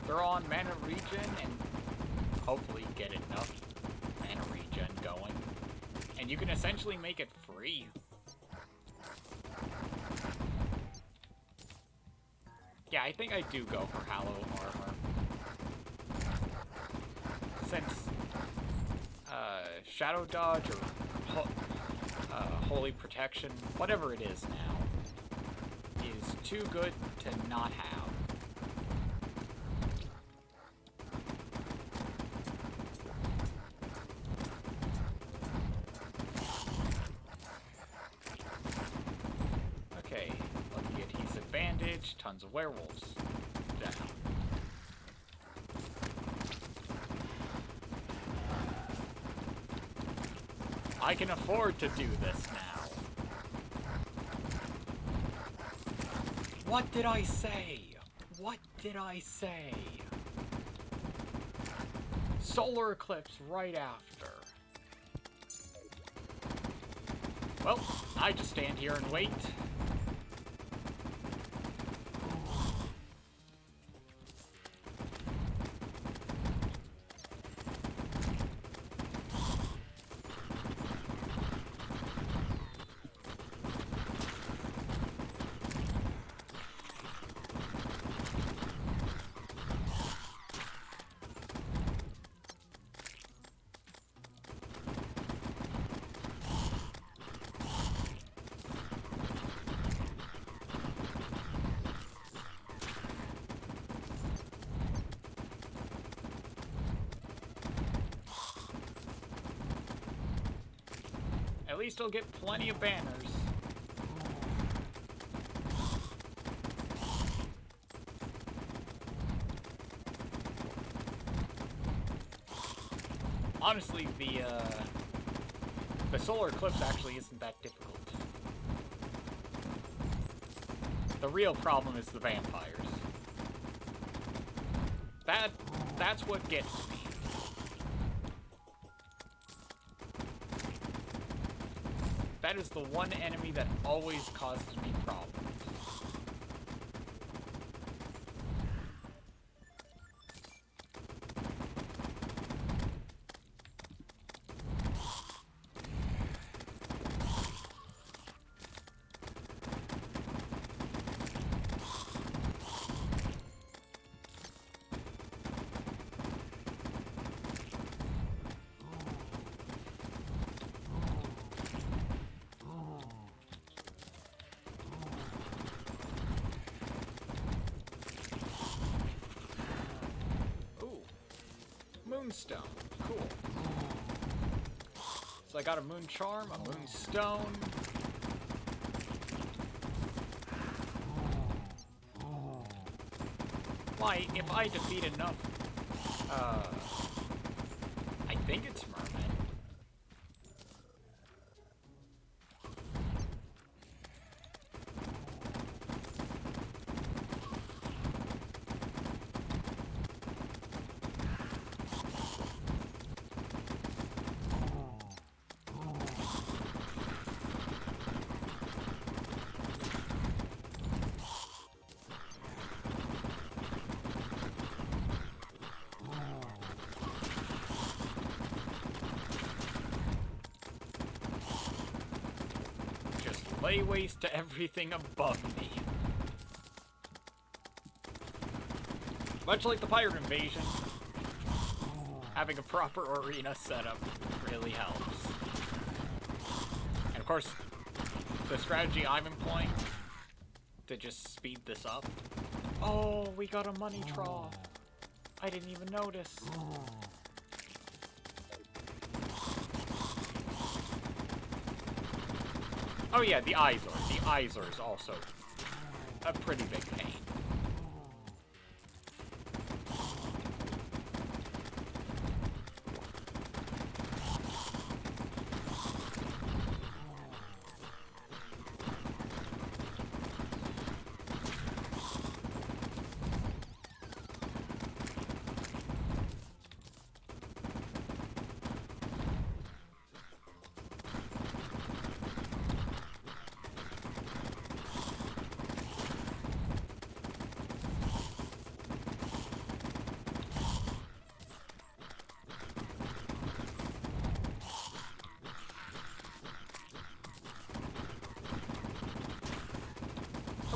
They're on mana regen and hopefully get enough mana regen going. And you can essentially make it free. Yeah, I think I do go for Hallow Armor. Since Shadow Dodge or Holy Protection, whatever it is now, is too good to not have. Okay, lucky adhesive bandage, tons of werewolves. Down. I can afford to do this now. What did I say? What did I say? Solar Eclipse right after. Well, I just stand here and wait. At least I'll get plenty of banners. Honestly, the Solar Eclipse actually isn't that difficult. The real problem is the vampires. That's what gets me. That is the one enemy that always causes me problems. Moonstone. Cool. So I got a moon charm, a moonstone. Why, if I defeat enough, I think it's mermen. Lay waste to everything above me. Much like the pirate invasion, having a proper arena setup really helps. And of course, the strategy I'm employing to just speed this up. Oh, we got a money trough. I didn't even notice. Oh yeah, the Izor. The Izor is also a pretty big pain.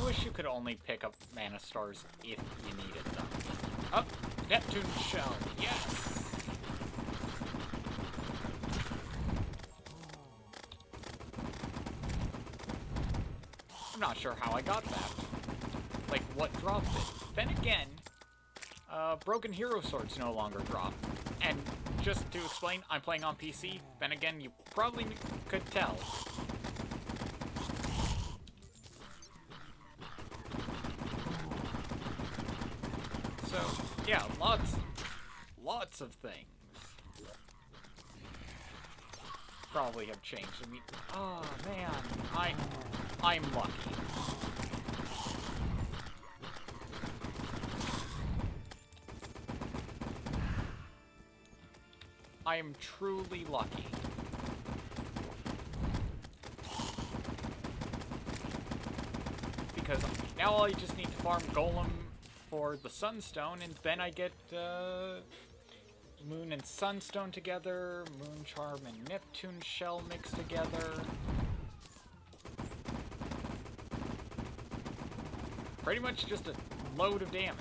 wish you could only pick up mana stars if you needed them. Oh, Neptune Shell, yes! I'm not sure how I got that. Like, what dropped it? Then again, Broken Hero Swords no longer drop. And just to explain, I'm playing on PC. Then again, you probably could tell. So, yeah, lots of things probably have changed. I mean, oh man, I'm lucky. I am truly lucky. Because now I just need to farm Golem for the Sunstone, and then I get Moon and Sunstone together, Moon Charm and Neptune Shell mixed together. Pretty much just a load of damage.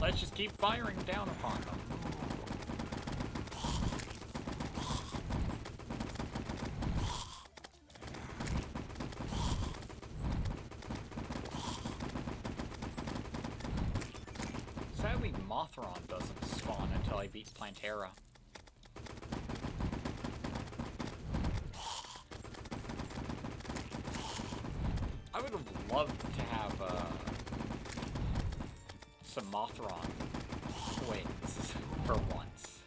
Let's just keep firing down upon them. Sadly, Mothron doesn't spawn until I beat Plantera. I would have loved to have some Mothron wins for once.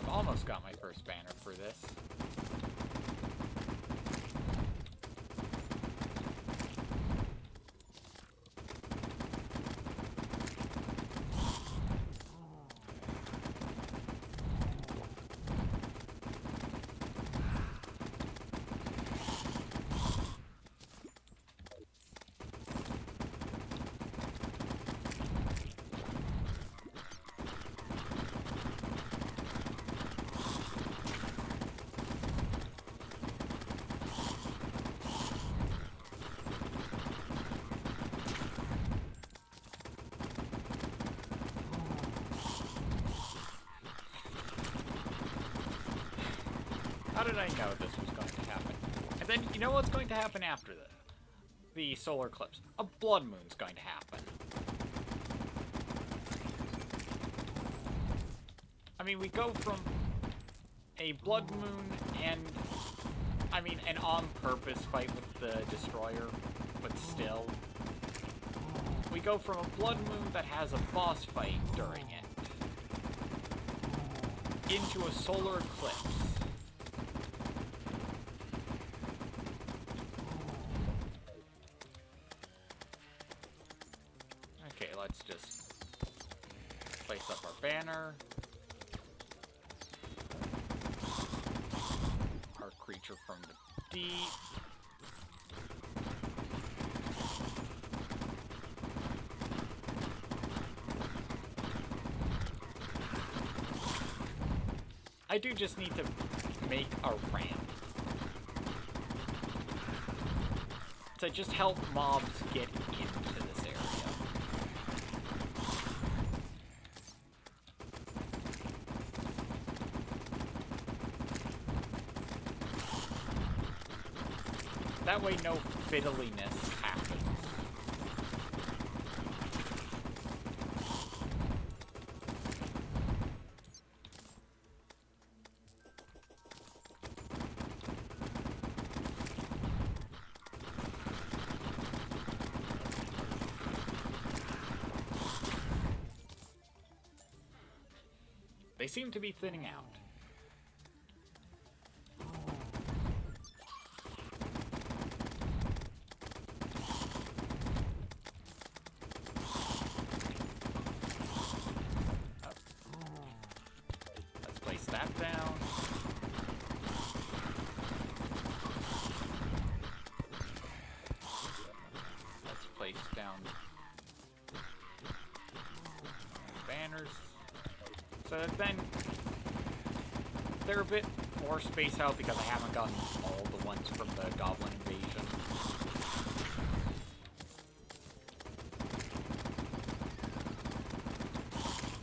Almost got my first banner for this. How did I know this was going to happen? And then, you know what's going to happen after the solar eclipse? A blood moon's going to happen. I mean, we go from a blood moon and, I mean, an on-purpose fight with the destroyer, but still. We go from a blood moon that has a boss fight during it into a solar eclipse. Okay, let's just place up our banner. Our creature from the deep. I do just need to make a ramp to just help mobs get into this area. That way no fiddliness happens. They seem to be thinning out. Let's place that down. Let's place down banners. So that then they're a bit more spaced out because I haven't gotten all the ones from the Goblin Invasion.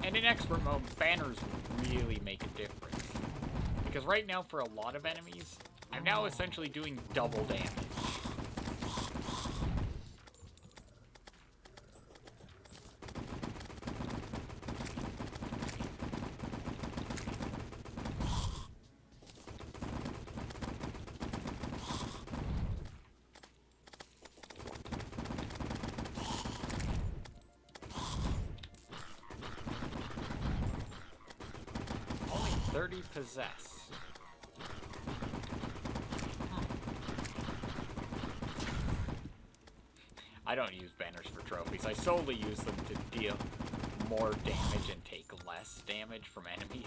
And in Expert Mode, banners really make a difference. Because right now, for a lot of enemies, I'm now essentially doing double damage. Only 30 possessed. I don't use banners for trophies. I solely use them to deal more damage and take less damage from enemies.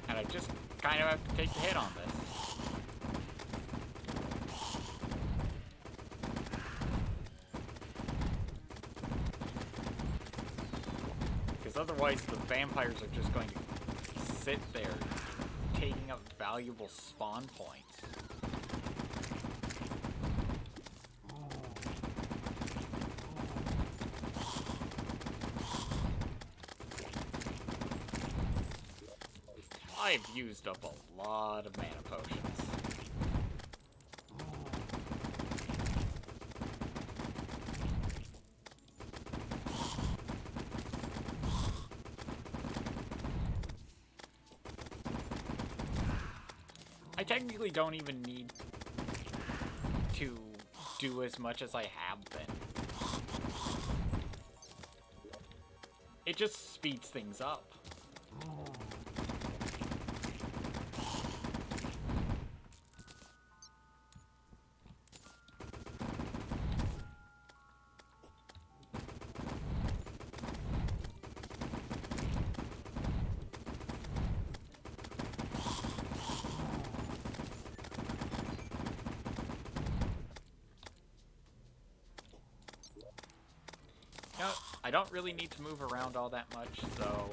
And I just kind of have to take the hit on this. Because otherwise the vampires are just going to sit there taking up valuable spawn points. I've used up a lot of mana potions. I technically don't even need to do as much as I have been. It just speeds things up. You know, I don't really need to move around all that much, so...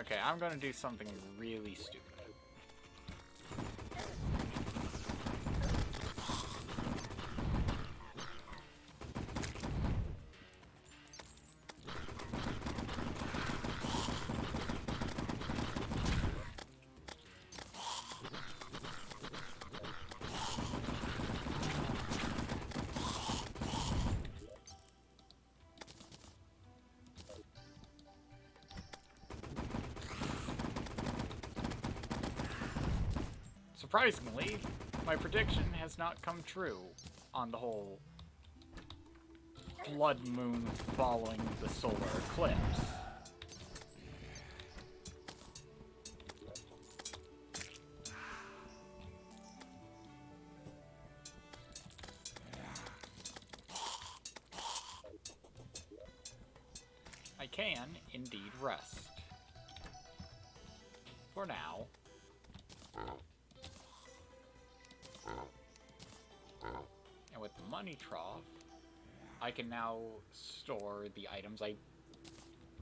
Okay, I'm gonna do something really stupid. Surprisingly, my prediction has not come true on the whole blood moon following the solar eclipse. I can indeed rest. For now. And with the money trough, I can now store the items I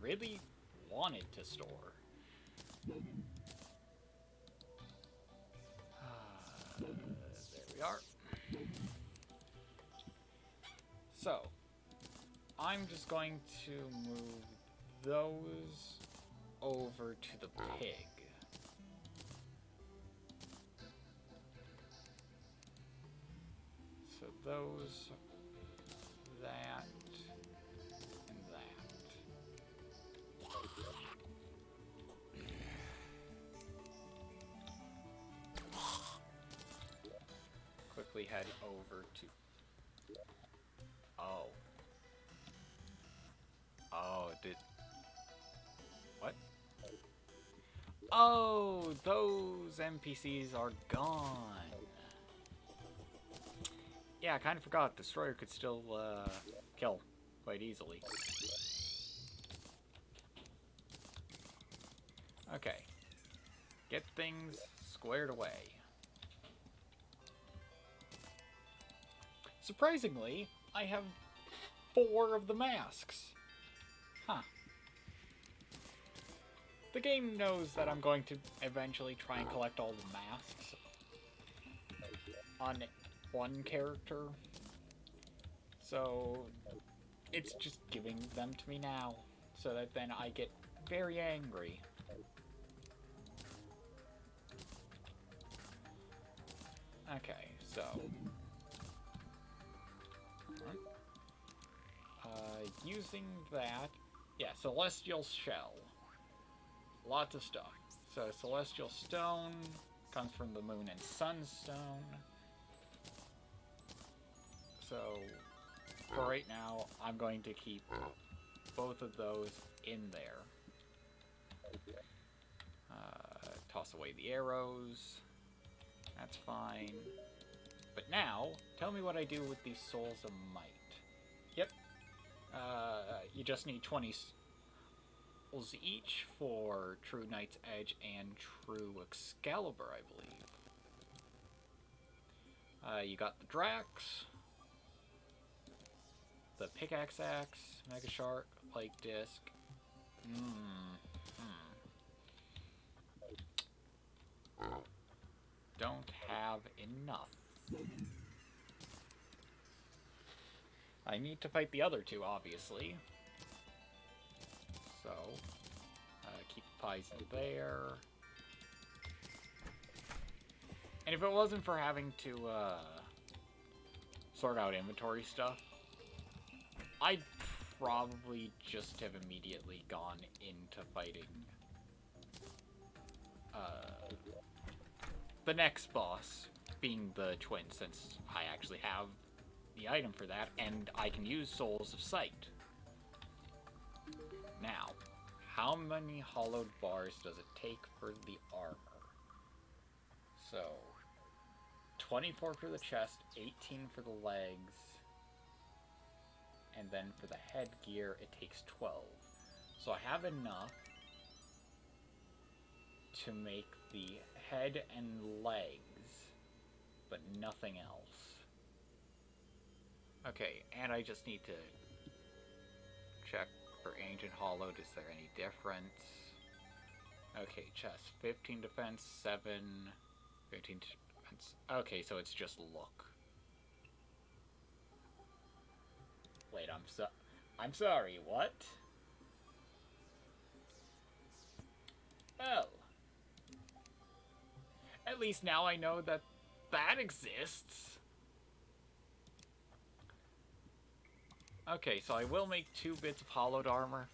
really wanted to store. There we are. So, I'm just going to move those over to the pig. So those, that, and that. Quickly head over to... Oh. Oh, did... What? Oh, those NPCs are gone. Yeah, I kind of forgot. Destroyer could still, kill quite easily. Okay. Get things squared away. Surprisingly, I have 4 of the masks. Huh. The game knows that I'm going to eventually try and collect all the masks on one character. So, it's just giving them to me now, so that then I get very angry. Okay, so... using that... Yeah, Celestial Shell. Lots of stuff. So, Celestial Stone comes from the Moon and Sunstone. So, for right now, I'm going to keep both of those in there. Toss away the arrows. That's fine. But now, tell me what I do with these Souls of Might. Yep. You just need 20 souls each for True Knight's Edge and True Excalibur, I believe. You got the Drax, the Pickaxe Axe, Mega Shark, Pike Disc. Don't have enough. I need to fight the other 2, obviously. So, keep the Poison there. And if it wasn't for having to sort out inventory stuff, I'd probably just have immediately gone into fighting the next boss, being the twin, since I actually have the item for that, and I can use Souls of Sight. Now, how many hollowed bars does it take for the armor? So, 24 for the chest, 18 for the legs, and then for the headgear it takes 12. So I have enough to make the head and legs, but nothing else. Okay, and I just need to check for Ancient Hollowed, is there any difference? Okay, chest. 15 defense, 7... 15 defense. Okay, so it's just look. Wait, I'm sorry, what? Well... At least now I know that that exists. Okay, so I will make 2 bits of hollowed armor.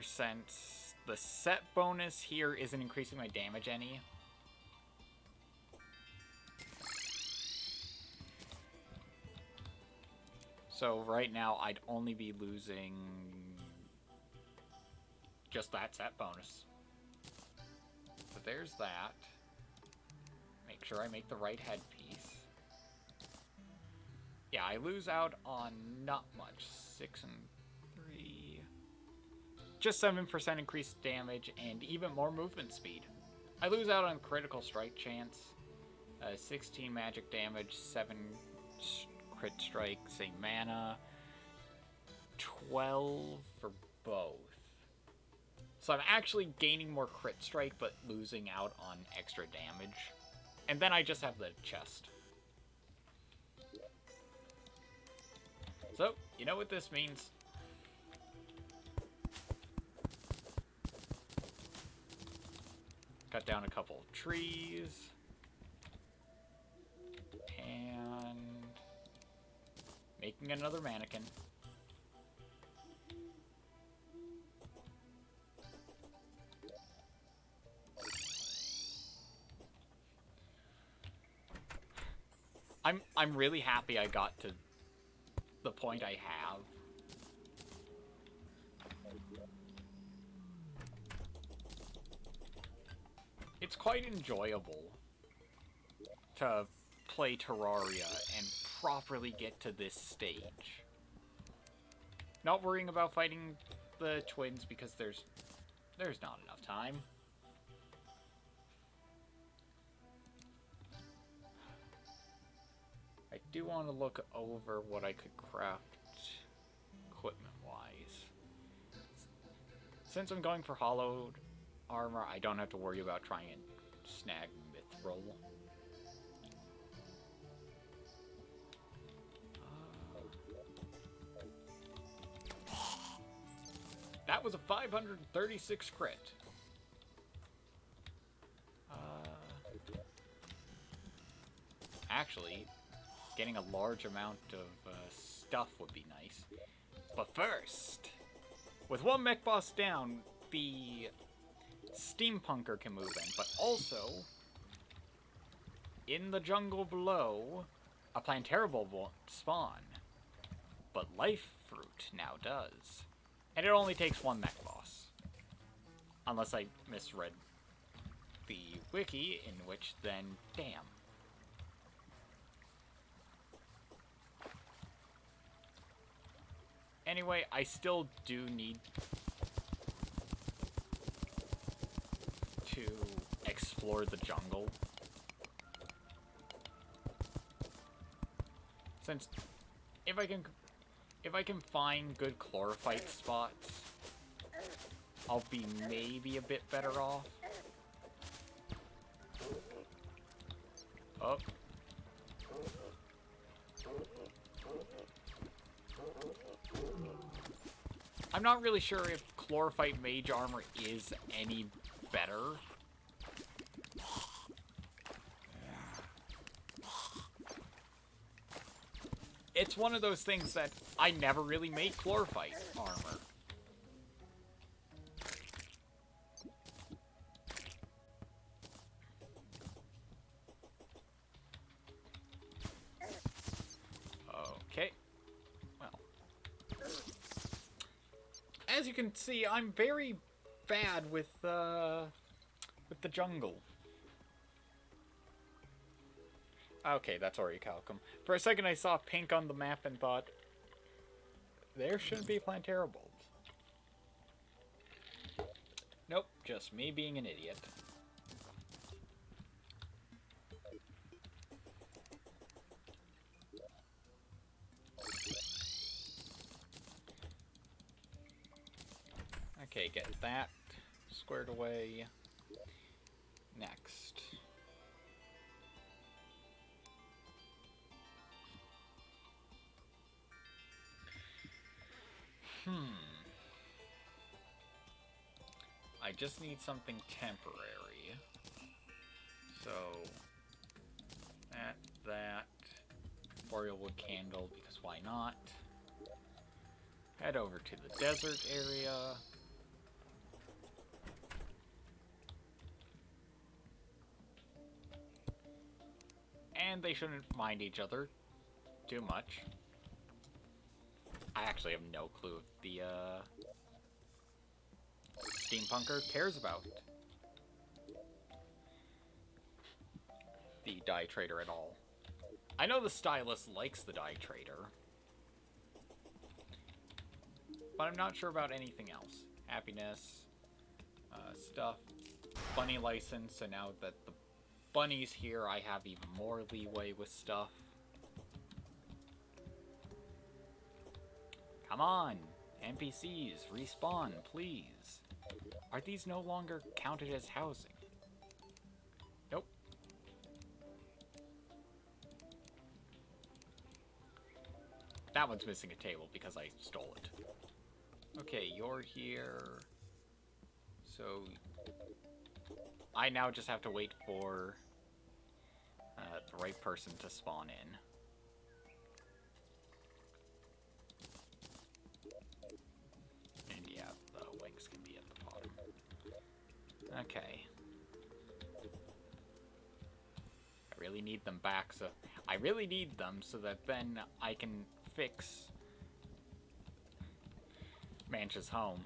Since the set bonus here isn't increasing my damage any. So right now I'd only be losing just that set bonus. So there's that. Make sure I make the right headpiece. Yeah, I lose out on not much. 6 and 3. Just 7% increased damage and even more movement speed. I lose out on critical strike chance. 16 magic damage, 7 crit strike, same mana. 12 for both. So I'm actually gaining more crit strike, but losing out on extra damage. And then I just have the chest. So, you know what this means? Cut down a couple of trees. And... making another mannequin. I'm really happy I got to the point I have. It's quite enjoyable to play Terraria and properly get to this stage. Not worrying about fighting the twins because there's not enough time. I do want to look over what I could craft equipment-wise. Since I'm going for hollowed armor, I don't have to worry about trying and snag mithril. That was a 536 crit. Actually, getting a large amount of stuff would be nice. But first, with one mech boss down, the steampunker can move in, but also, in the jungle below, a planterable won't spawn. But life fruit now does. And it only takes one mech boss. Unless I misread the wiki, in which then, damn. Anyway, I still do need to explore the jungle. Since if I can find good chlorophyte spots, I'll be maybe a bit better off. Oh. I'm not really sure if chlorophyte mage armor is any better. It's one of those things that I never really made chlorophyte armor. Okay. Well. As you can see, I'm very bad with the jungle. Okay, that's orichalcum. For a second I saw pink on the map and thought, there shouldn't be planterables. Nope, just me being an idiot. Okay, squared away. Next. I just need something temporary. So, that. Boreal wood candle, because why not? Head over to the desert area. And they shouldn't mind each other too much. I actually have no clue if the steampunker cares about the dye trader at all. I know the stylist likes the dye trader, but I'm not sure about anything else. Happiness, stuff, bunny license, so now that the bunny's here, I have even more leeway with stuff. Come on, NPCs, respawn, please. Are these no longer counted as housing? Nope. That one's missing a table because I stole it. Okay, you're here. So I now just have to wait for the right person to spawn in. And yeah, the wings can be at the bottom. Okay. I really need them back, so I really need them so that then I can fix Manch's home.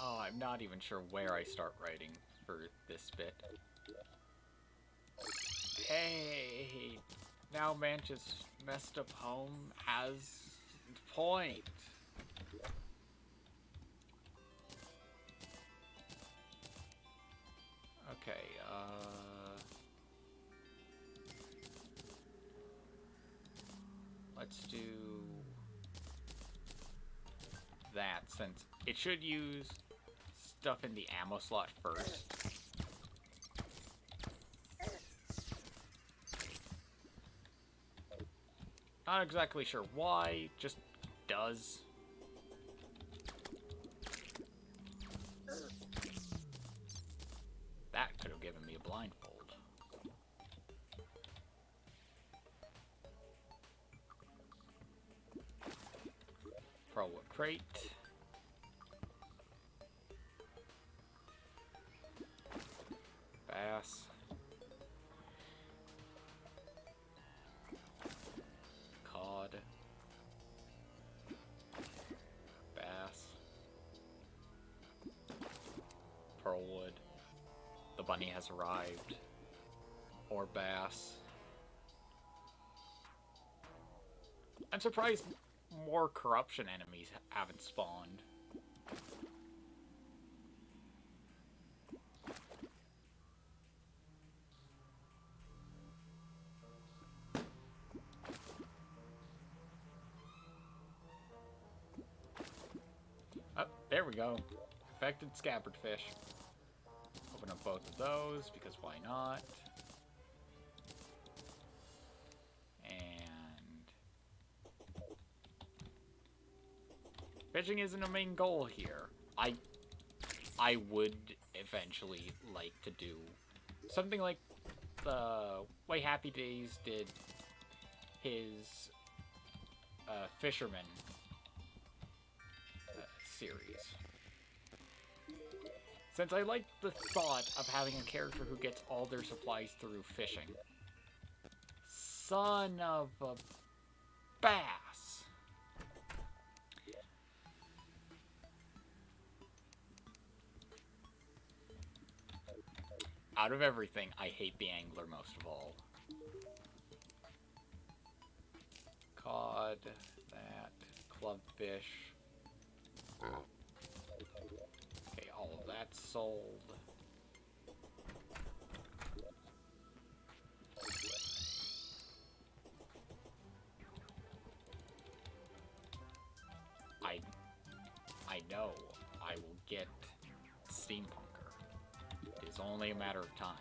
Oh, I'm not even sure where I start writing for this bit. Hey, now Manch's messed up home has a point. Okay, let's do that, since it should use stuff in the ammo slot first. Not exactly sure why, just does. That could have given me a blindfold. Pro crate. Bass. Cod. Bass. Pearlwood. The bunny has arrived. Or bass. I'm surprised more corruption enemies haven't spawned. Oh, there we go. Infected scabbard fish. Open up both of those, because why not? And fishing isn't a main goal here. I would eventually like to do something like the way Happy Days did his Fisherman series. Since I like the thought of having a character who gets all their supplies through fishing. Son of a bass. Out of everything, I hate the angler most of all. Cod, that, clubfish. Okay, all of that's sold. I know I will get Steampunker. It is only a matter of time.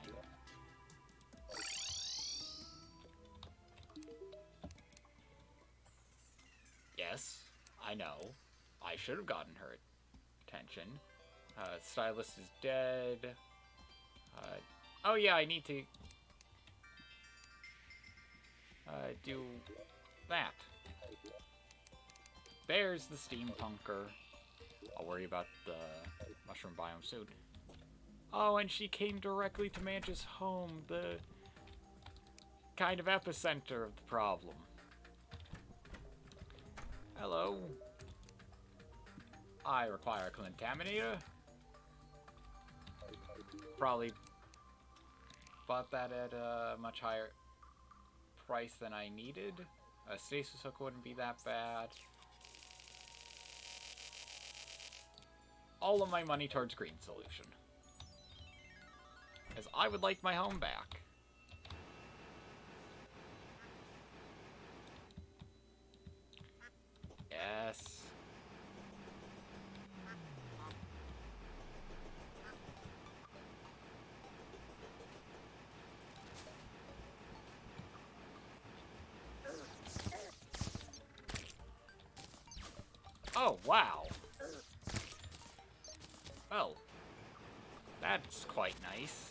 Yes, I know. I should have gotten her attention. Stylist is dead. Oh yeah, I need to do that. There's the Steampunker. I'll worry about the mushroom biome soon. Oh, and she came directly to Manch's home, the kind of epicenter of the problem. Hello. I require a contaminator. Probably bought that at a much higher price than I needed. A stasis hook wouldn't be that bad. All of my money towards green solution. As I would like my home back. Yes. Oh, wow. Well, that's quite nice.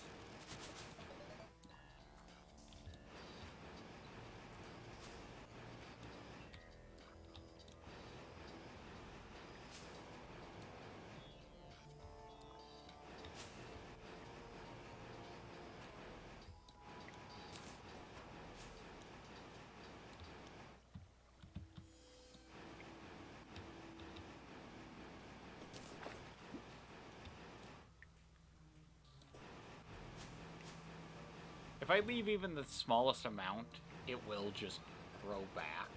If I leave even the smallest amount, it will just grow back.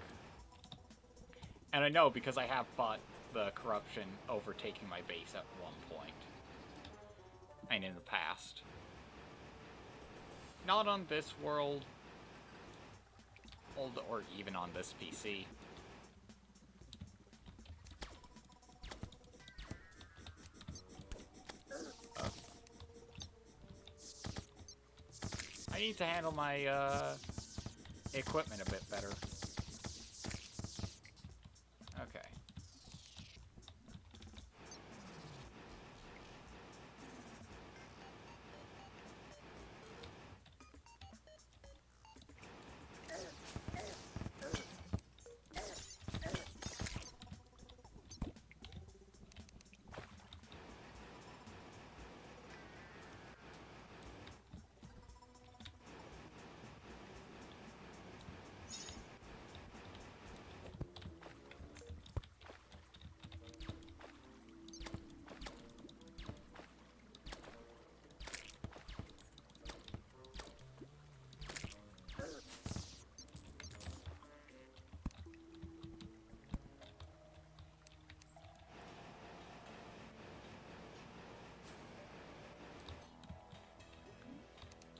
And I know because I have fought the corruption overtaking my base at one point. And in the past. Not on this world. Or even on this PC. I need to handle my equipment a bit better. Okay.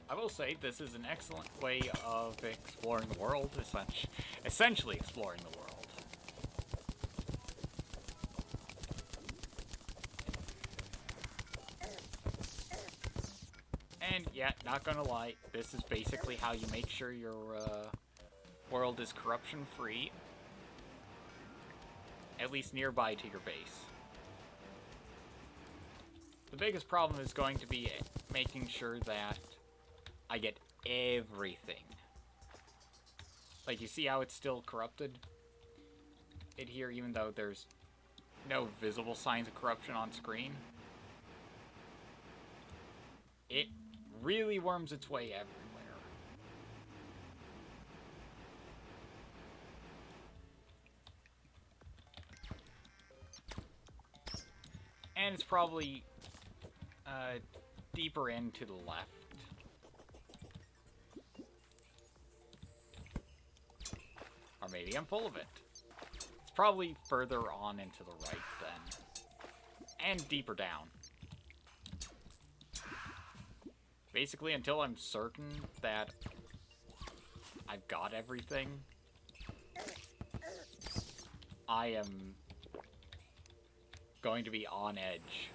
I will say this is an excellent way of exploring the world, essentially exploring the world. And yeah, not gonna lie, this is basically how you make sure your world is corruption free, at least nearby to your base. The biggest problem is going to be making sure that I get everything. Like, you see how it's still corrupted? It here, even though there's no visible signs of corruption on screen. It really worms its way everywhere. And it's probably deeper in to the left. Or maybe I'm full of it. It's probably further on and to the right then. And deeper down. Basically, until I'm certain that I've got everything, I am going to be on edge.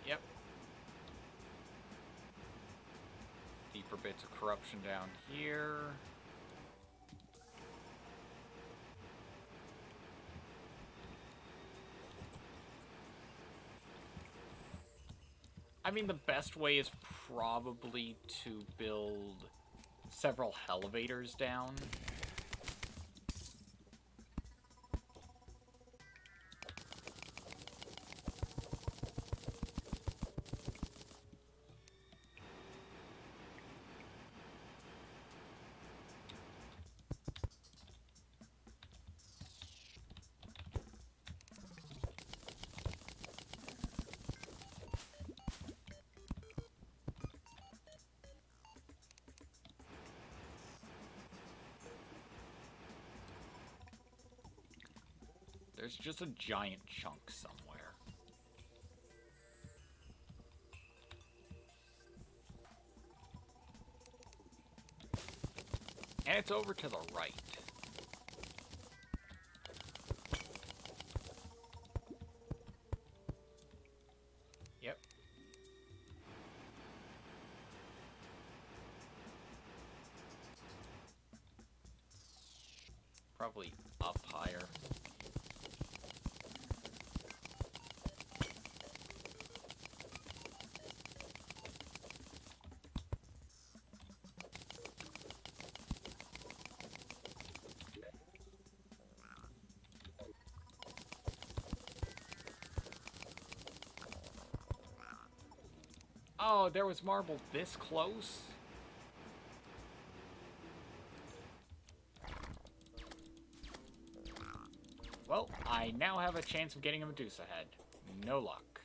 Yep. Deeper bits of corruption down here. I mean, the best way is probably to build several elevators down. There's just a giant chunk somewhere. And it's over to the right. Yep. Probably up higher. Oh, there was marble this close? Well, I now have a chance of getting a Medusa head. No luck.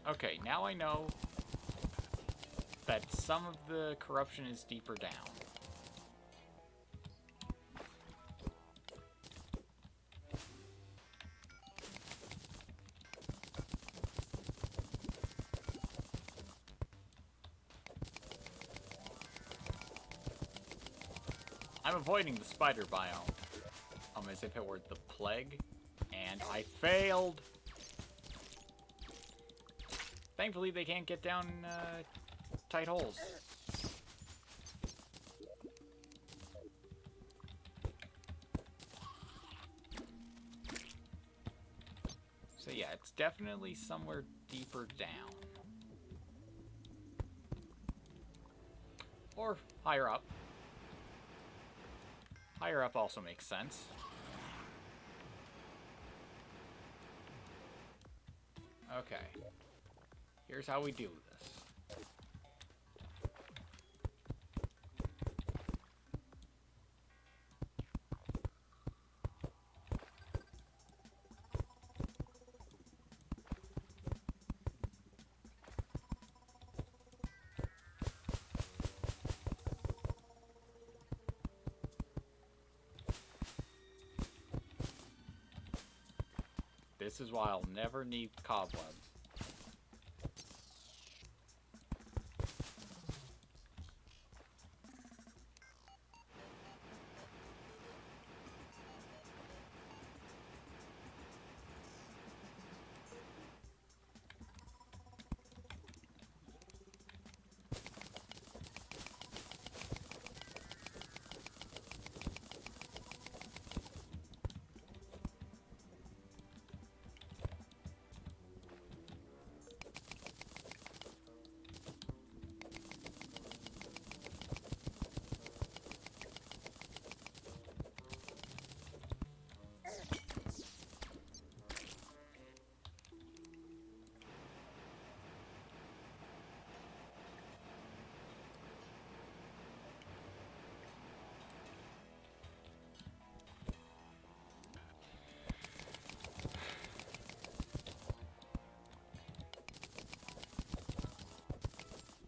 Okay, now I know that some of the corruption is deeper down. I'm avoiding the spider biome, as if it were the plague, and I failed! Thankfully, they can't get down, tight holes. So yeah, it's definitely somewhere deeper down. Or higher up. Higher up also makes sense. Okay. Here's how we do this. This is why I'll never need cobwebs.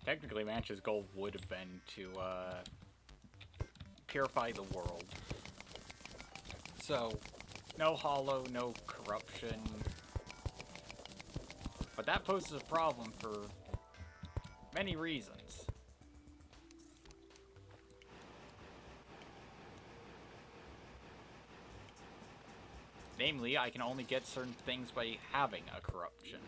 Technically, Manch's goal would have been to, purify the world. So, No hollow, no corruption. But that poses a problem for many reasons. Namely, I can only get certain things by having a corruption.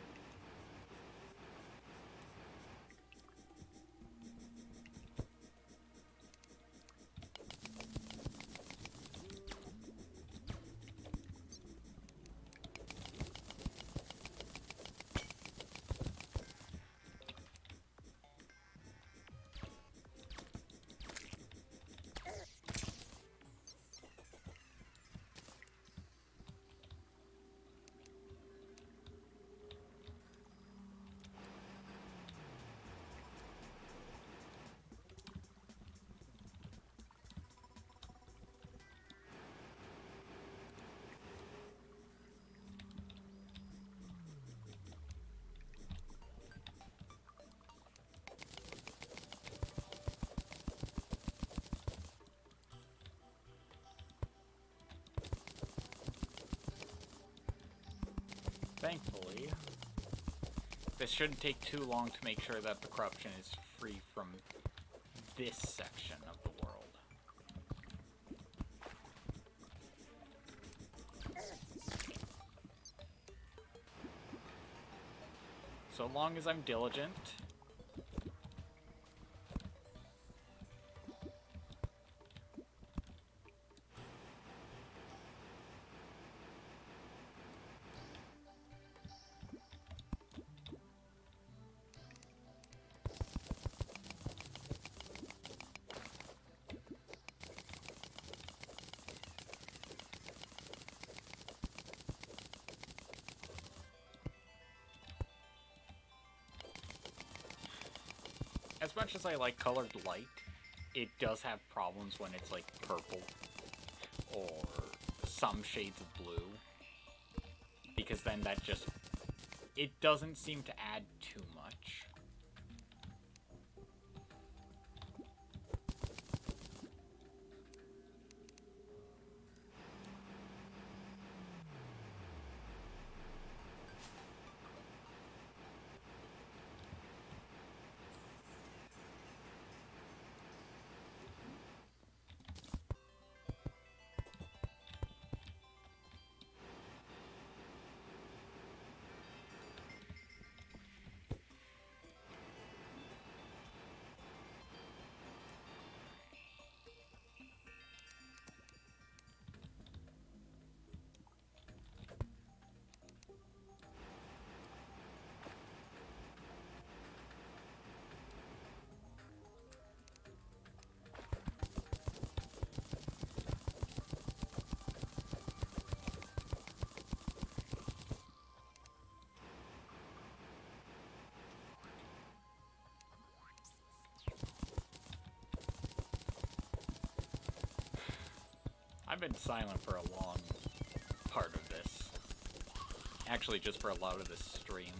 Thankfully, this shouldn't take too long to make sure that the corruption is free from this section of the world. So long as I'm diligent. As much as I like colored light, it does have problems when it's like purple or some shades of blue. Because then that just, it doesn't seem to add too much. I've been silent for a long part of this. Actually, just for a lot of this stream.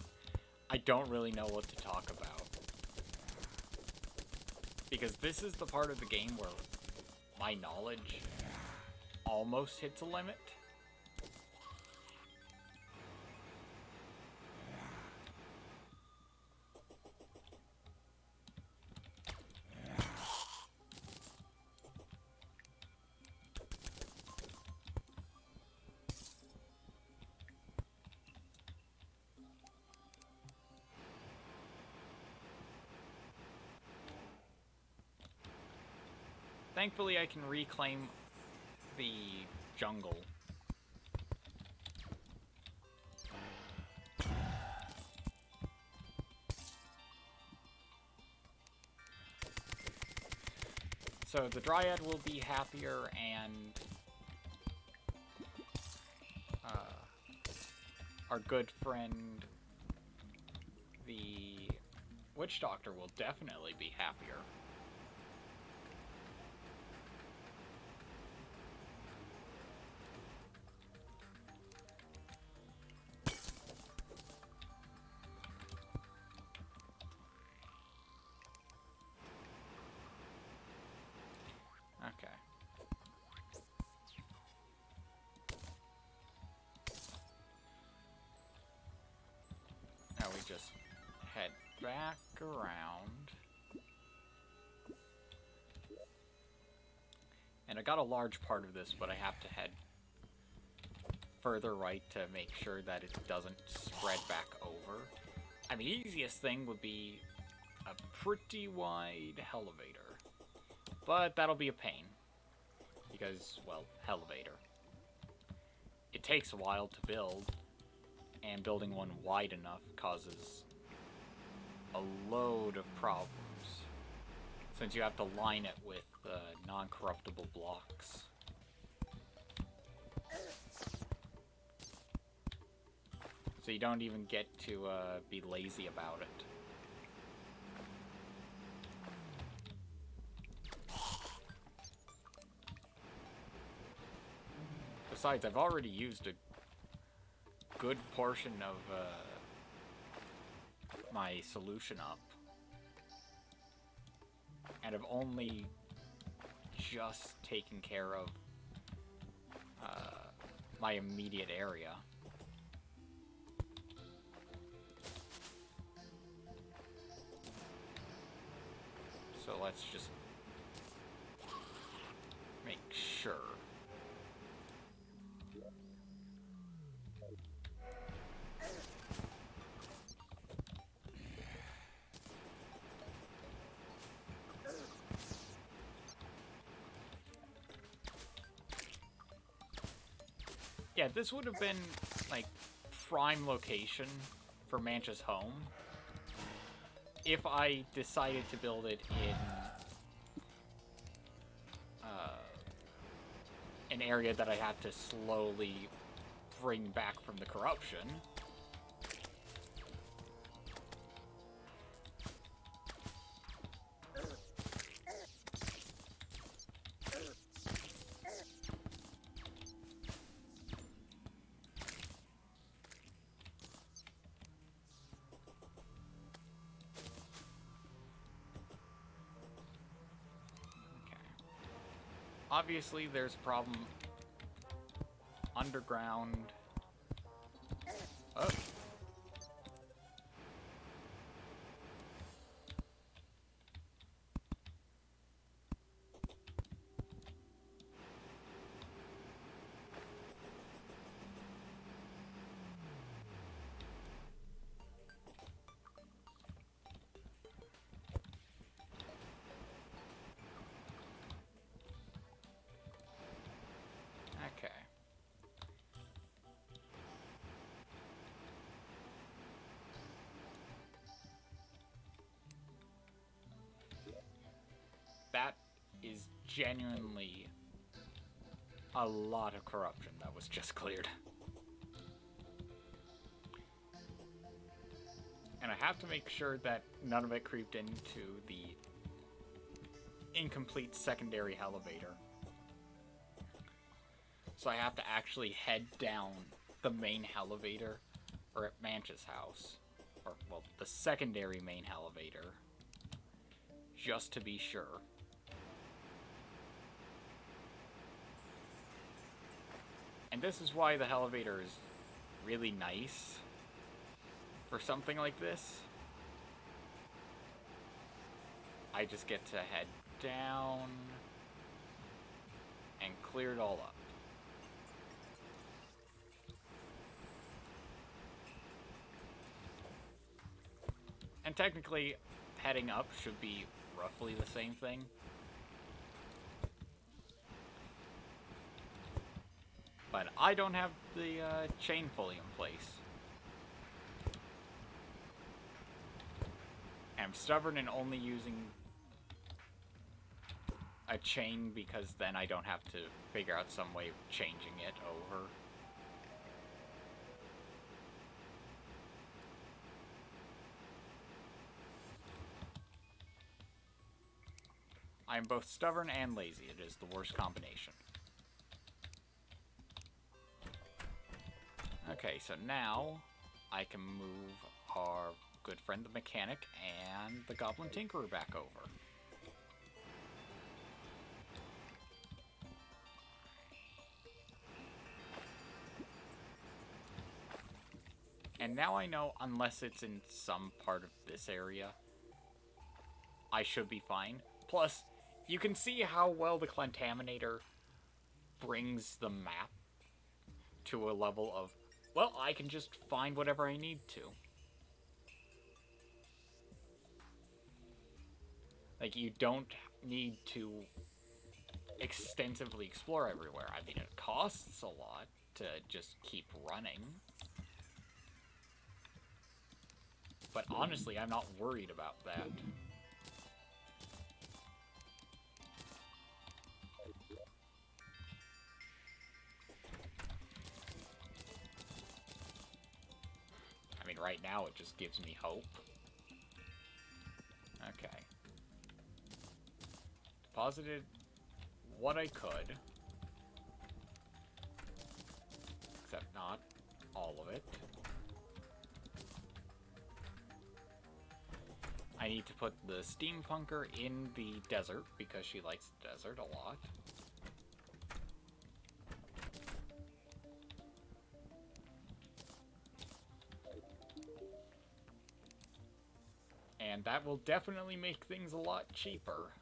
I don't really know what to talk about. Because this is the part of the game where my knowledge almost hits a limit. Thankfully, I can reclaim the jungle. So the Dryad will be happier, and our good friend, the Witch Doctor, will definitely be happier. Okay. just head back around. And I got a large part of this, but I have to head further right to make sure that it doesn't spread back over. I mean, the easiest thing would be a pretty wide elevator. But that'll be a pain. Because, well, elevator. It takes a while to build, and building one wide enough causes a load of problems, since you have to line it with non-corruptible blocks. So you don't even get to be lazy about it. Besides, I've already used a good portion of my solution up. And I've only just taken care of my immediate area. So let's just make sure. Yeah, this would have been, like, prime location for Manch's home if I decided to build it in an area that I had to slowly bring back from the corruption. Obviously, there's a problem underground. Oh. Okay. That is genuinely a lot of corruption that was just cleared. And I have to make sure that none of it creeped into the incomplete secondary elevator. So I have to actually head down the main elevator, or at Manch's house, or, well, the secondary main elevator, just to be sure. And this is why the elevator is really nice for something like this. I just get to head down and clear it all up. And technically, heading up should be roughly the same thing. But I don't have the chain fully in place. And I'm stubborn in only using a chain because then I don't have to figure out some way of changing it over. I'm both stubborn and lazy. It is the worst combination. Okay, so now I can move our good friend the mechanic and the goblin tinkerer back over. And now I know, unless it's in some part of this area, I should be fine. Plus, you can see how well the Contaminator brings the map to a level of, well, I can just find whatever I need to. Like, you don't need to extensively explore everywhere. I mean, it costs a lot to just keep running. But honestly, I'm not worried about that. I mean, right now it just gives me hope. Okay. Deposited what I could. Except not all of it. I need to put the steampunker in the desert because she likes the desert a lot. And that will definitely make things a lot cheaper.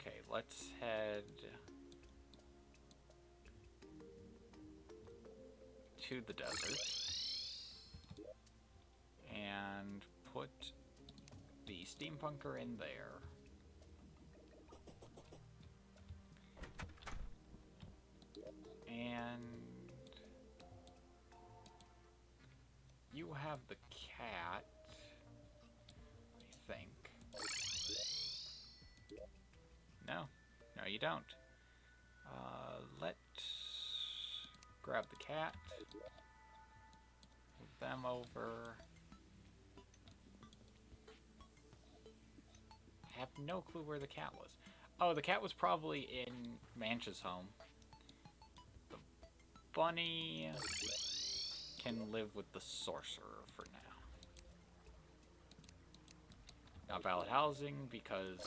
Okay, let's head to the desert and put the steampunker in there. And you have the cat, I think. No, you don't. Let's grab the cat, move them over. I have no clue where the cat was. Oh, the cat was probably in Manch's home. The bunny can live with the sorcerer for now. Not valid housing because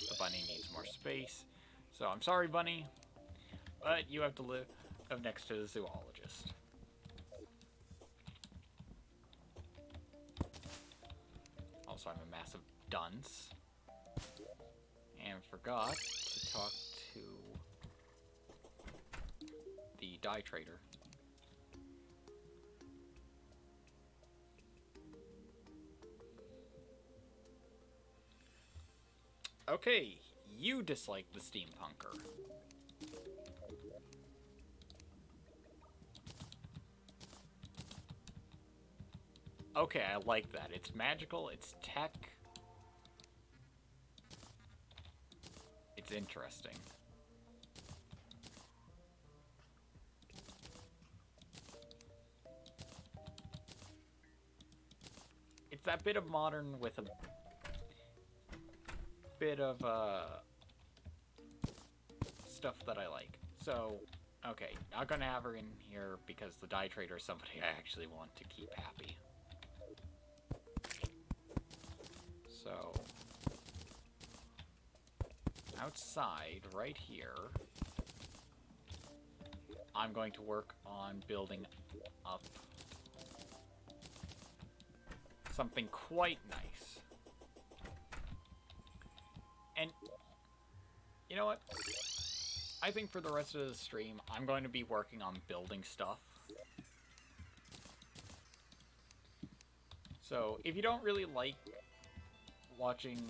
the bunny needs more space. So I'm sorry, bunny, but you have to live next to the zoologist. Also, I'm a massive dunce. And forgot to talk to the dye trader. Okay, you dislike the steampunker. Okay, I like that. It's magical, it's tech. It's interesting. It's that bit of modern with a bit of stuff that I like. So, okay, not gonna have her in here because the dye trader is somebody I actually want to keep happy. So, outside, right here, I'm going to work on building up something quite nice. And, you know what? I think for the rest of the stream, I'm going to be working on building stuff. So, if you don't really like watching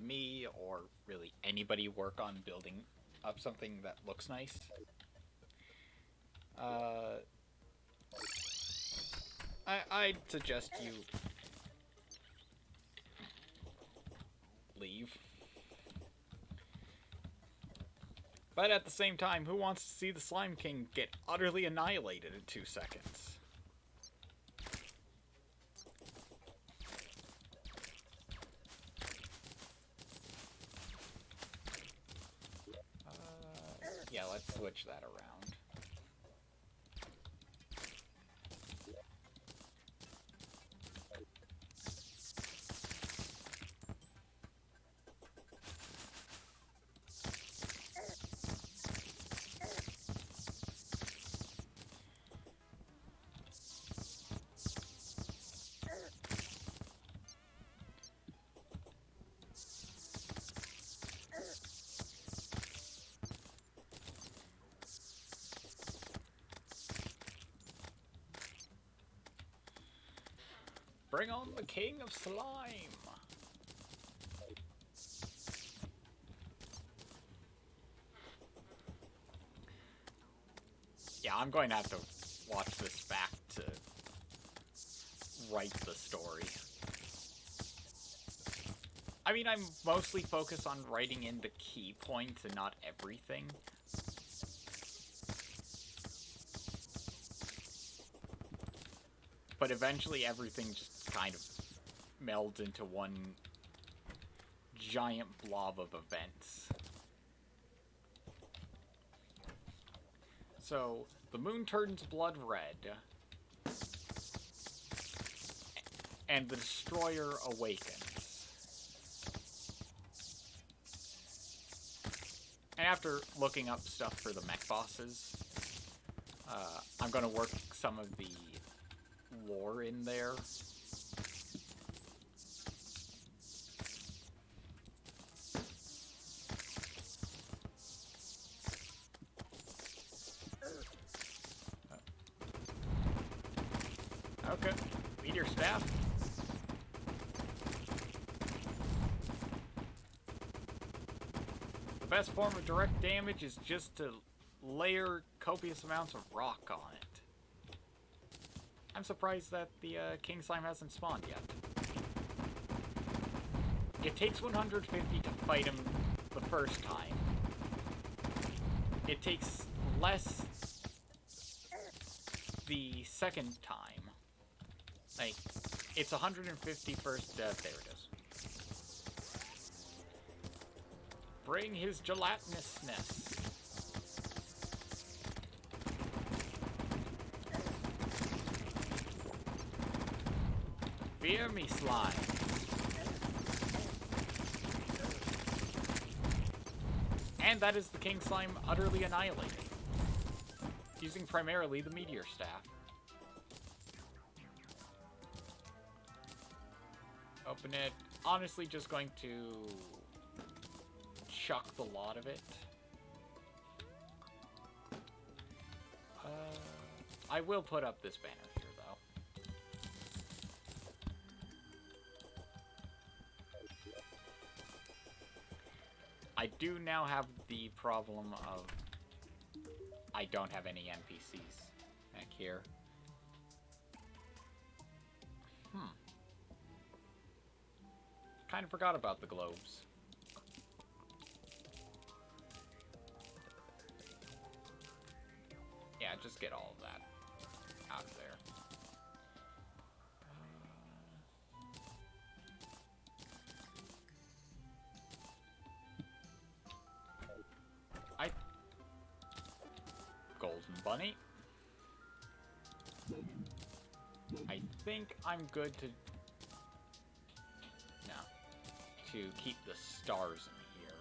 me or really anybody work on building up something that looks nice, I'd suggest you leave. But at the same time, who wants to see the Slime King get utterly annihilated in 2 seconds? Yeah, let's switch that around. Bring on the king of slime! Yeah, I'm going to have to watch this back to write the story. I mean, I'm mostly focused on writing in the key points and not everything. But eventually everything just kind of melds into one giant blob of events. So, the moon turns blood red, and the destroyer awakens. And after looking up stuff for the mech bosses, I'm gonna work some of the lore in there. Okay, meteor staff. The best form of direct damage is just to layer copious amounts of rock on it. I'm surprised that the King Slime hasn't spawned yet. It takes 150 to fight him the first time. It takes less the second time. Like, it's 150 first, there it is. Bring his gelatinousness. Fear me, slime. And that is the King Slime utterly annihilated, using primarily the meteor staff. Open it. Honestly, just going to chuck the lot of it. I will put up this banner here, though. I do now have the problem of I don't have any NPCs back here. Kind of forgot about the globes. Yeah, just get all of that out of there. Golden Bunny. I think I'm good to keep the stars in here.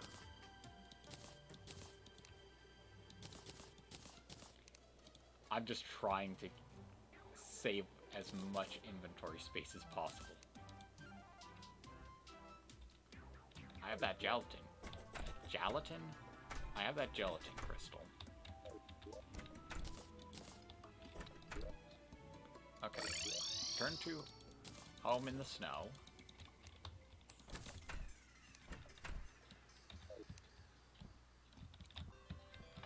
I'm just trying to save as much inventory space as possible. I have that gelatin. Gelatin? I have that gelatin crystal. Okay. Turn to home in the snow.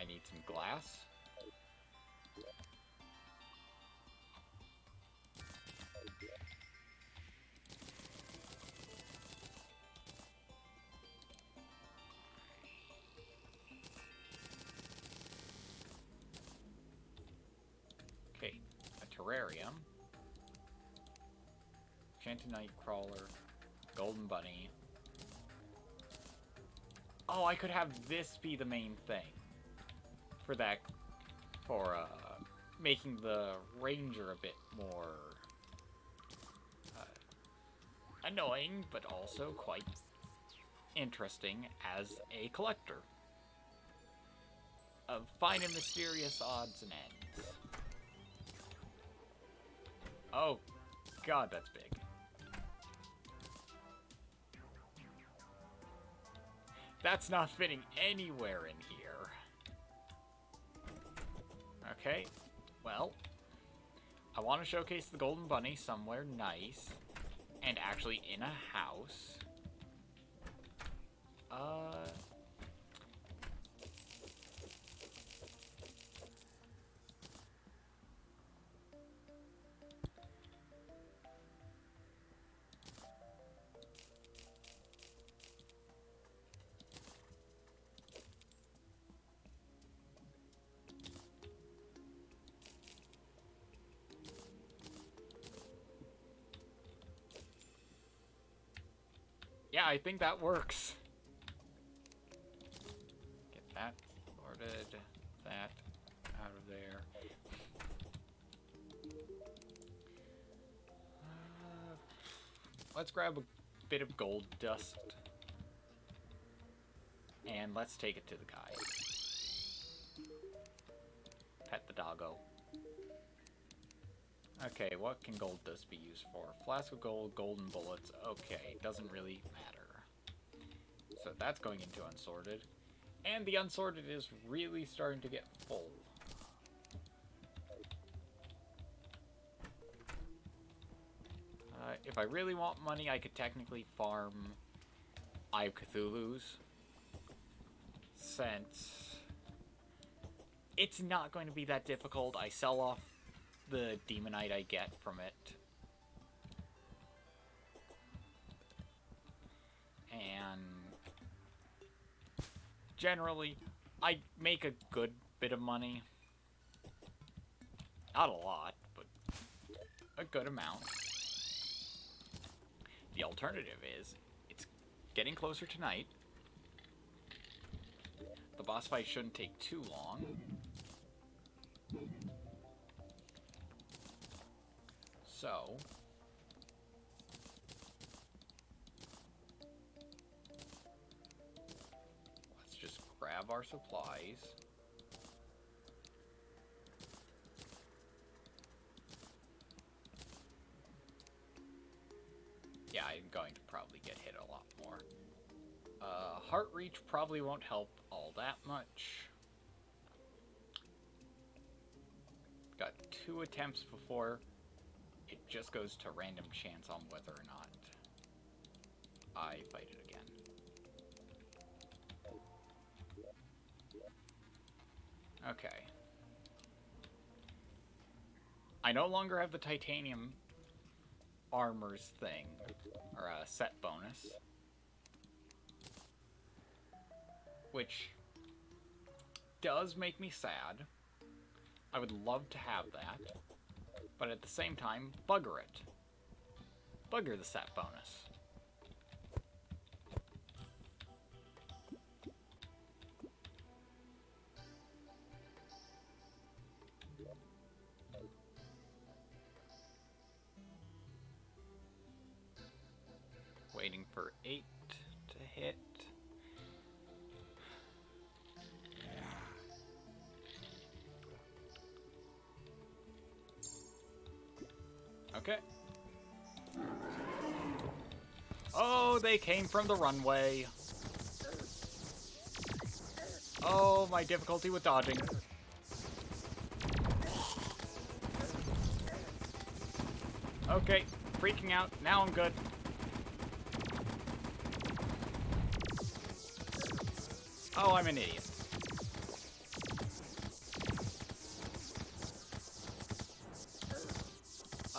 I need some glass. Okay, a terrarium. Enchanted Night Crawler. Golden Bunny. Oh, I could have this be the main thing. For making the ranger a bit more annoying, but also quite interesting as a collector of fine and mysterious odds and ends. Oh, God, that's big. That's not fitting anywhere in here. Okay, well, I want to showcase the Golden Bunny somewhere nice. And actually in a house. Yeah, I think that works. Get that sorted, that out of there. Let's grab a bit of gold dust. And let's take it to the guy. Pet the doggo. Okay, what can gold dust be used for? Flask of gold, golden bullets. Okay, doesn't really matter. So that's going into unsorted. And the unsorted is really starting to get full. If I really want money, I could technically farm Eye of Cthulhu's. Since it's not going to be that difficult, I sell off the demonite I get from it. And generally, I make a good bit of money. Not a lot, but a good amount. The alternative is, it's getting closer to night. The boss fight shouldn't take too long. So, let's just grab our supplies. Yeah, I'm going to probably get hit a lot more. Heart reach probably won't help all that much. Got 2 attempts before it just goes to random chance on whether or not I fight it again. Okay. I no longer have the titanium armors thing, or a set bonus. Which does make me sad. I would love to have that. But at the same time, bugger it. Bugger the set bonus. Waiting for 8 to hit. Okay. Oh, they came from the runway. Oh, my difficulty with dodging. Okay, freaking out. Now I'm good. Oh, I'm an idiot.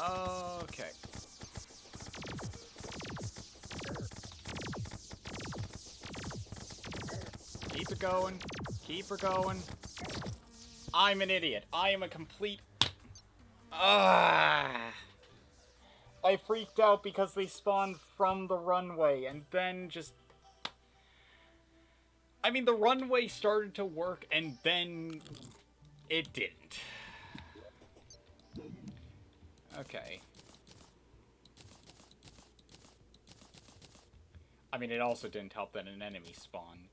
Okay. Keep it going. Keep her going. I'm an idiot. I am a complete... I freaked out because they spawned from the runway and then just... I mean, the runway started to work and then it didn't. Okay. I mean, it also didn't help that an enemy spawned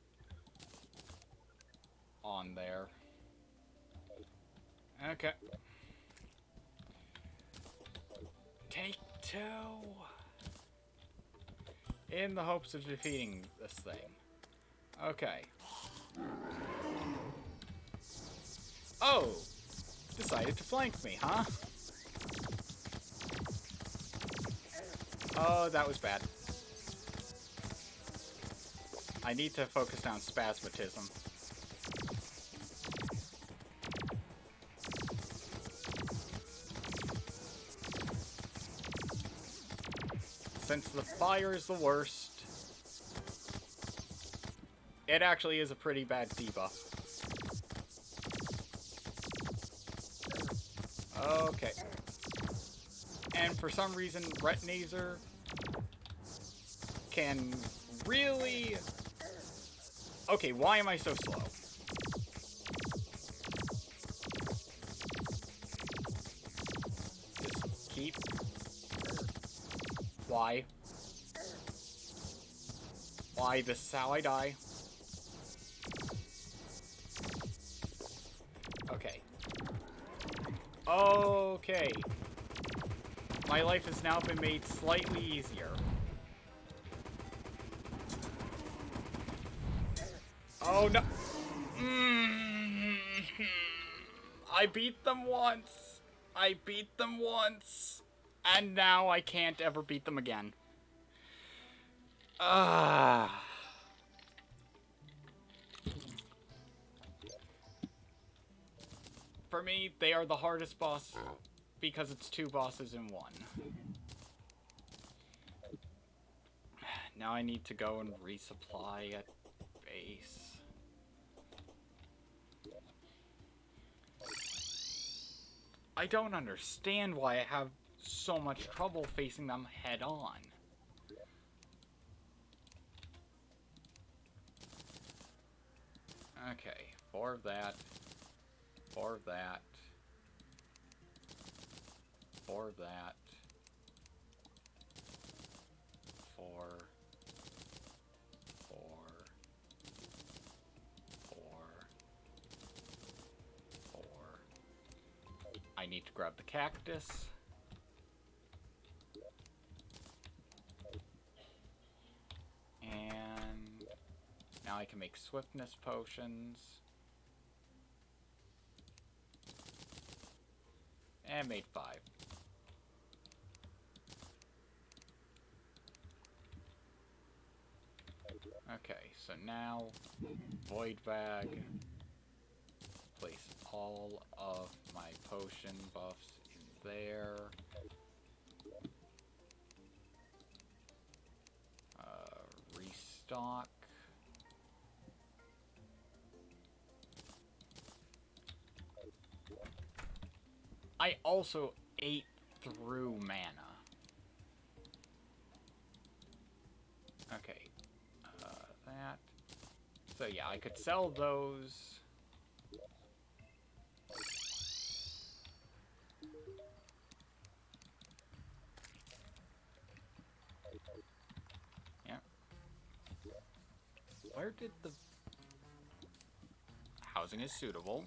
on there. Okay. Take 2. In the hopes of defeating this thing. Okay. Oh! Decided to flank me, huh? Oh, that was bad. I need to focus on spasmatism. Since the fire is the worst, it actually is a pretty bad debuff. Okay. And for some reason, Retinazer can really... Okay, why am I so slow? Just keep... Why? Why? This is how I die. Okay. Okay. My life has now been made slightly easier. Oh no! I beat them once! I beat them once! And now I can't ever beat them again. For me, they are the hardest boss because it's 2 bosses in 1. Now I need to go and resupply at base. I don't understand why I have so much trouble facing them head on. Okay, 4 of that. 4 of that. 4 of that. 4. 4. 4. 4. I need to grab the cactus. And now I can make swiftness potions. And made 5. Okay, so now Void Bag. Place all of my potion buffs in there. Restock. I also ate through mana. Okay. That. So yeah, I could sell those. Yeah. Where did the... Housing is suitable.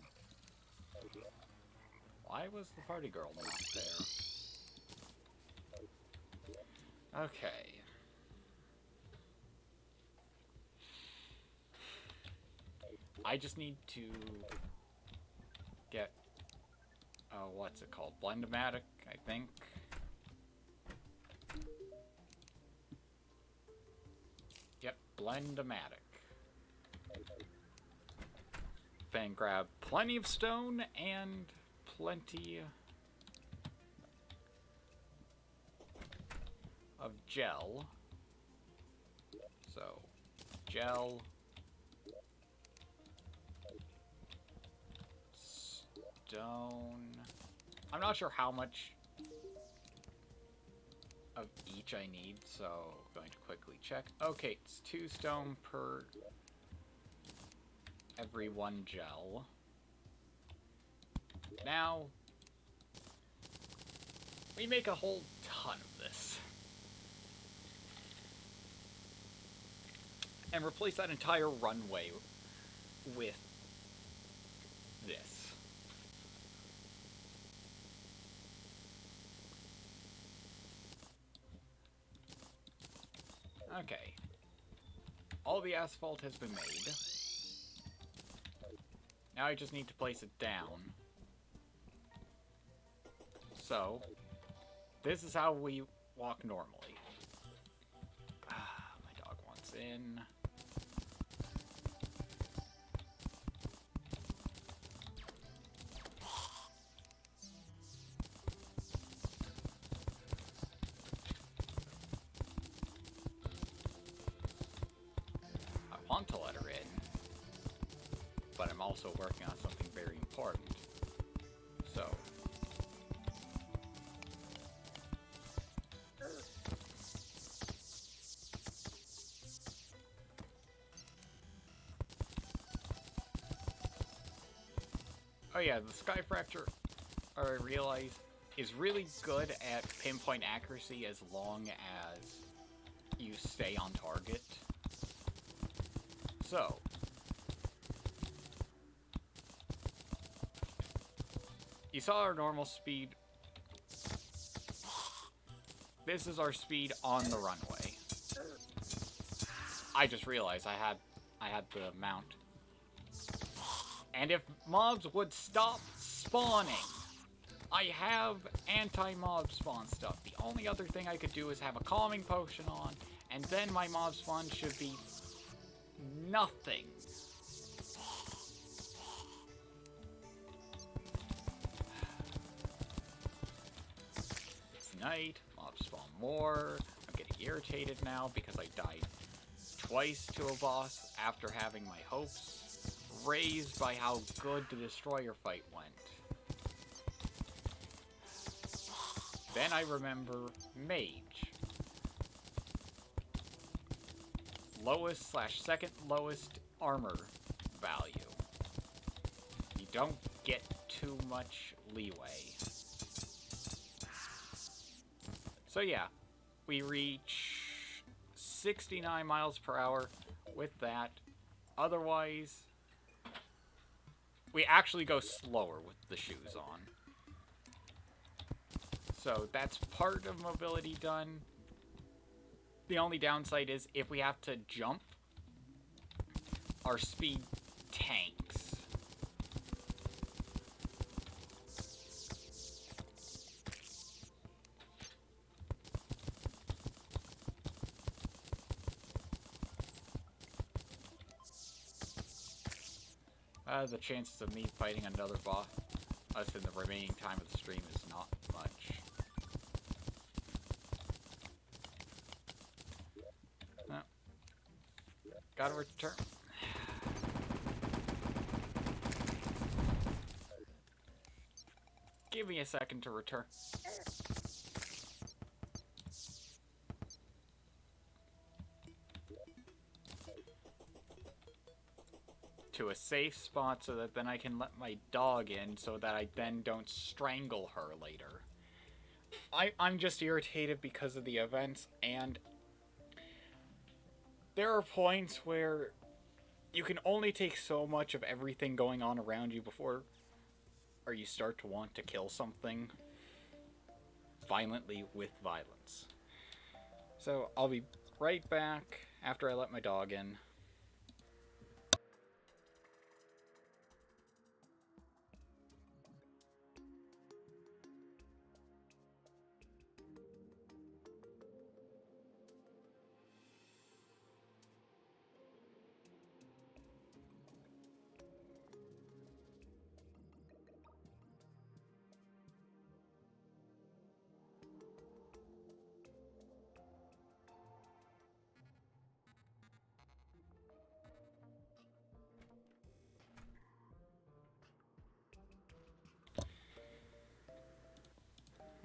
Why was the party girl not there? Okay. I just need to get, what's it called? Blend-O-Matic, I think. Yep, Blend-O-Matic. Then grab plenty of stone and plenty of gel. So, gel, stone. I'm not sure how much of each I need, so I'm going to quickly check. Okay, it's 2 stone per every 1 gel. Now, we make a whole ton of this. And replace that entire runway with this. Okay. All the asphalt has been made. Now I just need to place it down. So, this is how we walk normally. this in. I want to let her in, but I'm also working on something very important. So... Oh yeah, the Sky Fracture, I realize, is really good at pinpoint accuracy as long as you stay on target. So, you saw our normal speed. This is our speed on the runway. I just realized I had the mount. And if mobs would stop spawning, I have anti-mob spawn stuff. The only other thing I could do is have a calming potion on, and then my mob spawn should be nothing. It's night, mobs spawn more. I'm getting irritated now because I died twice to a boss after having my hopes raised by how good the destroyer fight went. Then I remember Mage. Lowest / second lowest armor value. You don't get too much leeway. So yeah, we reach 69 miles per hour with that. Otherwise, we actually go slower with the shoes on. So that's part of mobility done. The only downside is if we have to jump, our speed tanks. The chances of me fighting another boss in the remaining time of the stream is not much. No. Gotta return. Give me a second to return. To a safe spot so that then I can let my dog in so that I then don't strangle her later. I'm just irritated because of the events, and there are points where you can only take so much of everything going on around you before or you start to want to kill something violently with violence. So I'll be right back after I let my dog in.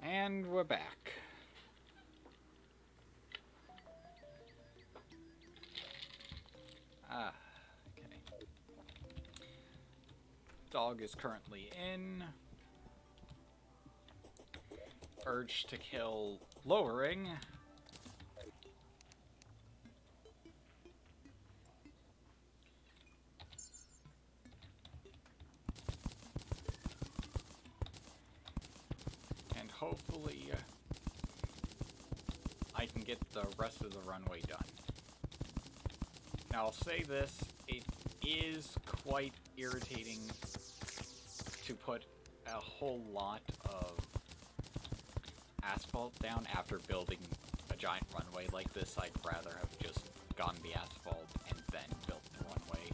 And we're back. Okay. Dog is currently in. Urge to kill lowering. And hopefully I can get the rest of the runway done. Now I'll say this, it is quite irritating to put a whole lot of asphalt down after building a giant runway like this, I'd rather have just gotten the asphalt and then built the runway.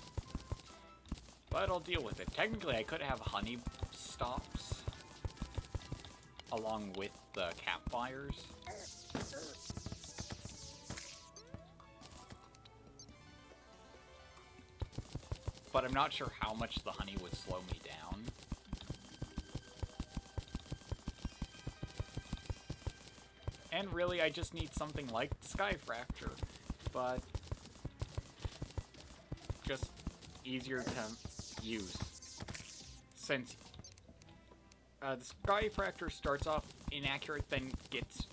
But I'll deal with it. Technically, I could have honey stops along with the campfires. But I'm not sure how much the honey would slow me down. And really, I just need something like Sky Fracture, but just easier to use. Since the Sky Fracture starts off inaccurate, then gets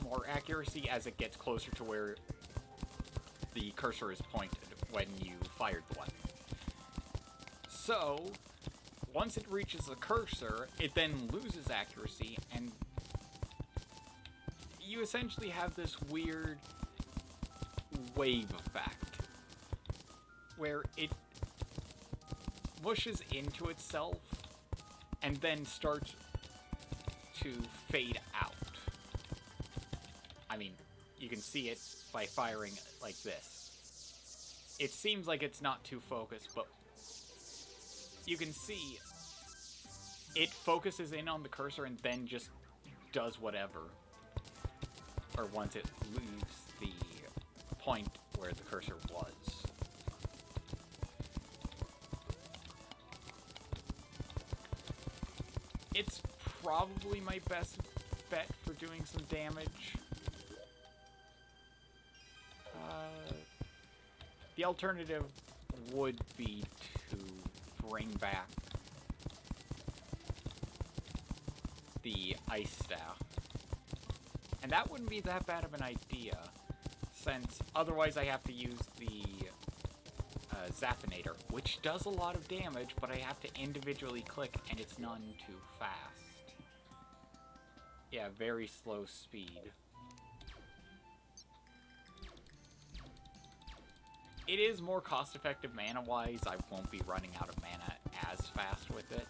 more accuracy as it gets closer to where the cursor is pointed when you fired the weapon. So, once it reaches the cursor, it then loses accuracy, and you essentially have this weird wave effect where it mushes into itself and then starts to fade out. I mean, you can see it by firing like this. It seems like it's not too focused, but you can see it focuses in on the cursor and then just does whatever. Or once it leaves the point where the cursor was. It's probably my best bet for doing some damage. The alternative would be to bring back the ice staff. And that wouldn't be that bad of an idea, since otherwise I have to use the Zappinator, which does a lot of damage, but I have to individually click, and it's none too fast. Yeah, very slow speed. It is more cost-effective mana-wise. I won't be running out of mana as fast with it.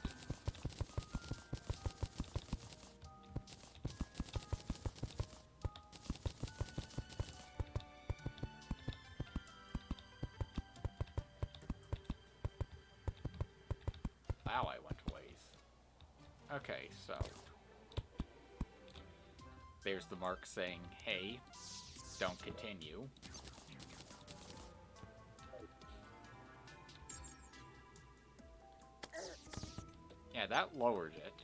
Wow, I went a ways. Okay, so there's the mark saying, hey, don't continue. Yeah, that lowered it.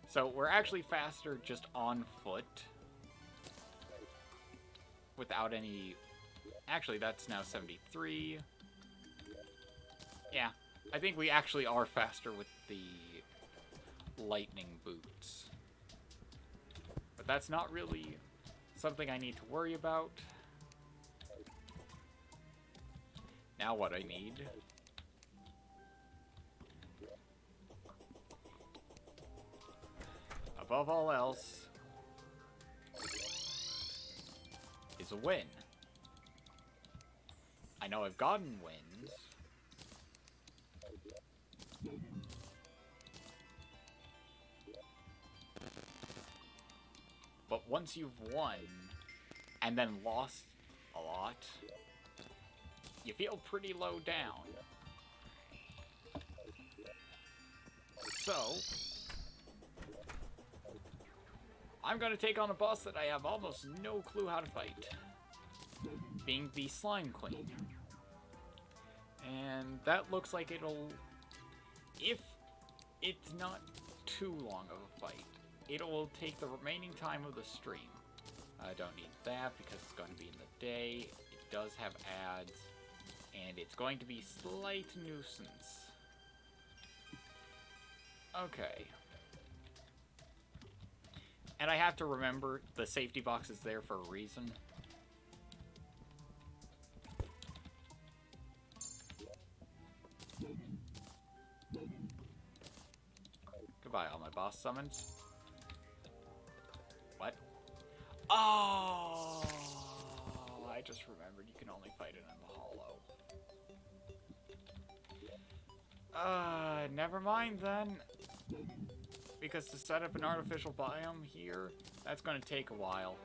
So we're actually faster just on foot. Without any... Actually, that's now 73. Yeah, I think we actually are faster with the lightning boots. But that's not really something I need to worry about. Now what I need... above all else, is a win. I know I've gotten wins. But once you've won, and then lost a lot, you feel pretty low down. So... I'm gonna take on a boss that I have almost no clue how to fight. Being the Slime Queen. And that looks like it'll... if it's not too long of a fight, it will take the remaining time of the stream. I don't need that because it's going to be in the day. It does have ads. And it's going to be slight nuisance. Okay. And I have to remember, the safety box is there for a reason. Goodbye, all my boss summons. What? Oh! I just remembered you can only fight it in the hollow. Never mind then. Because to set up an artificial biome here, that's going to take a while.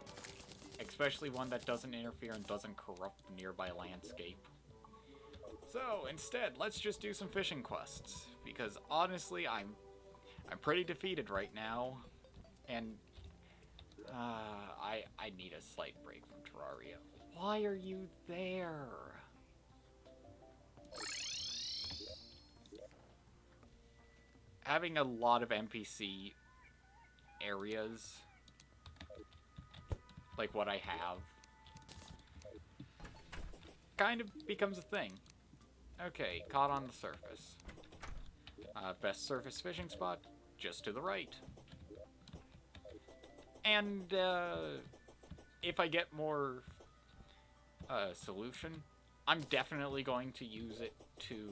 especially one that doesn't interfere and doesn't corrupt the nearby landscape. So instead, let's just do some fishing quests, because honestly, I'm pretty defeated right now, and I need a slight break from Terraria. Why are you there? Having a lot of NPC areas, like what I have, kind of becomes a thing. Okay, caught on the surface. Best surface fishing spot, just to the right. And, if I get more, solution, I'm definitely going to use it to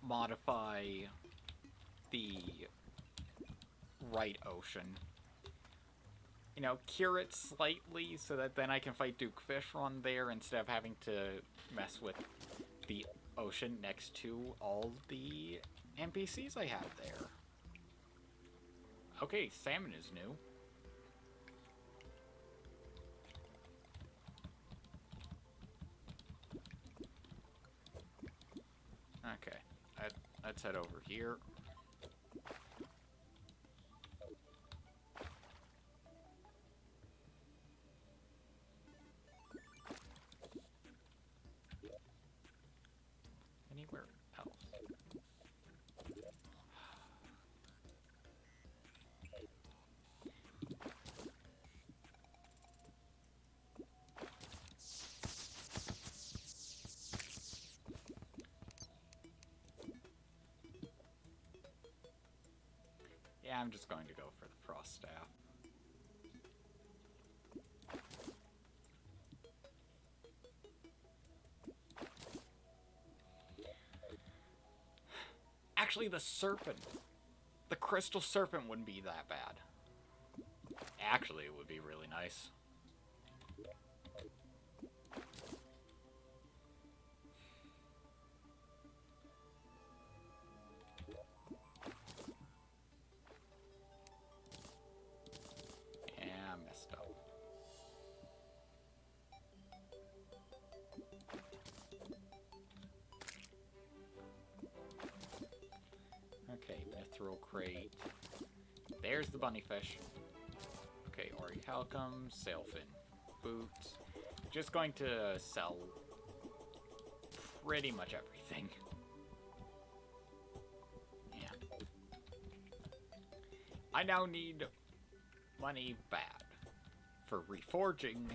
modify the right ocean. You know, cure it slightly so that then I can fight Duke Fish on there instead of having to mess with the ocean next to all the NPCs I have there. Okay, salmon is new. Okay, let's head over here. Anywhere else? Yeah, I'm just going to go for the frost staff. Actually, the serpent. The crystal serpent wouldn't be that bad. Actually, it would be really nice. Yeah, I messed up. Okay, mithril crate. There's the bunny fish. Okay, orichalcum, sailfin, boots. Just going to sell pretty much everything. Yeah. I now need money bad for reforging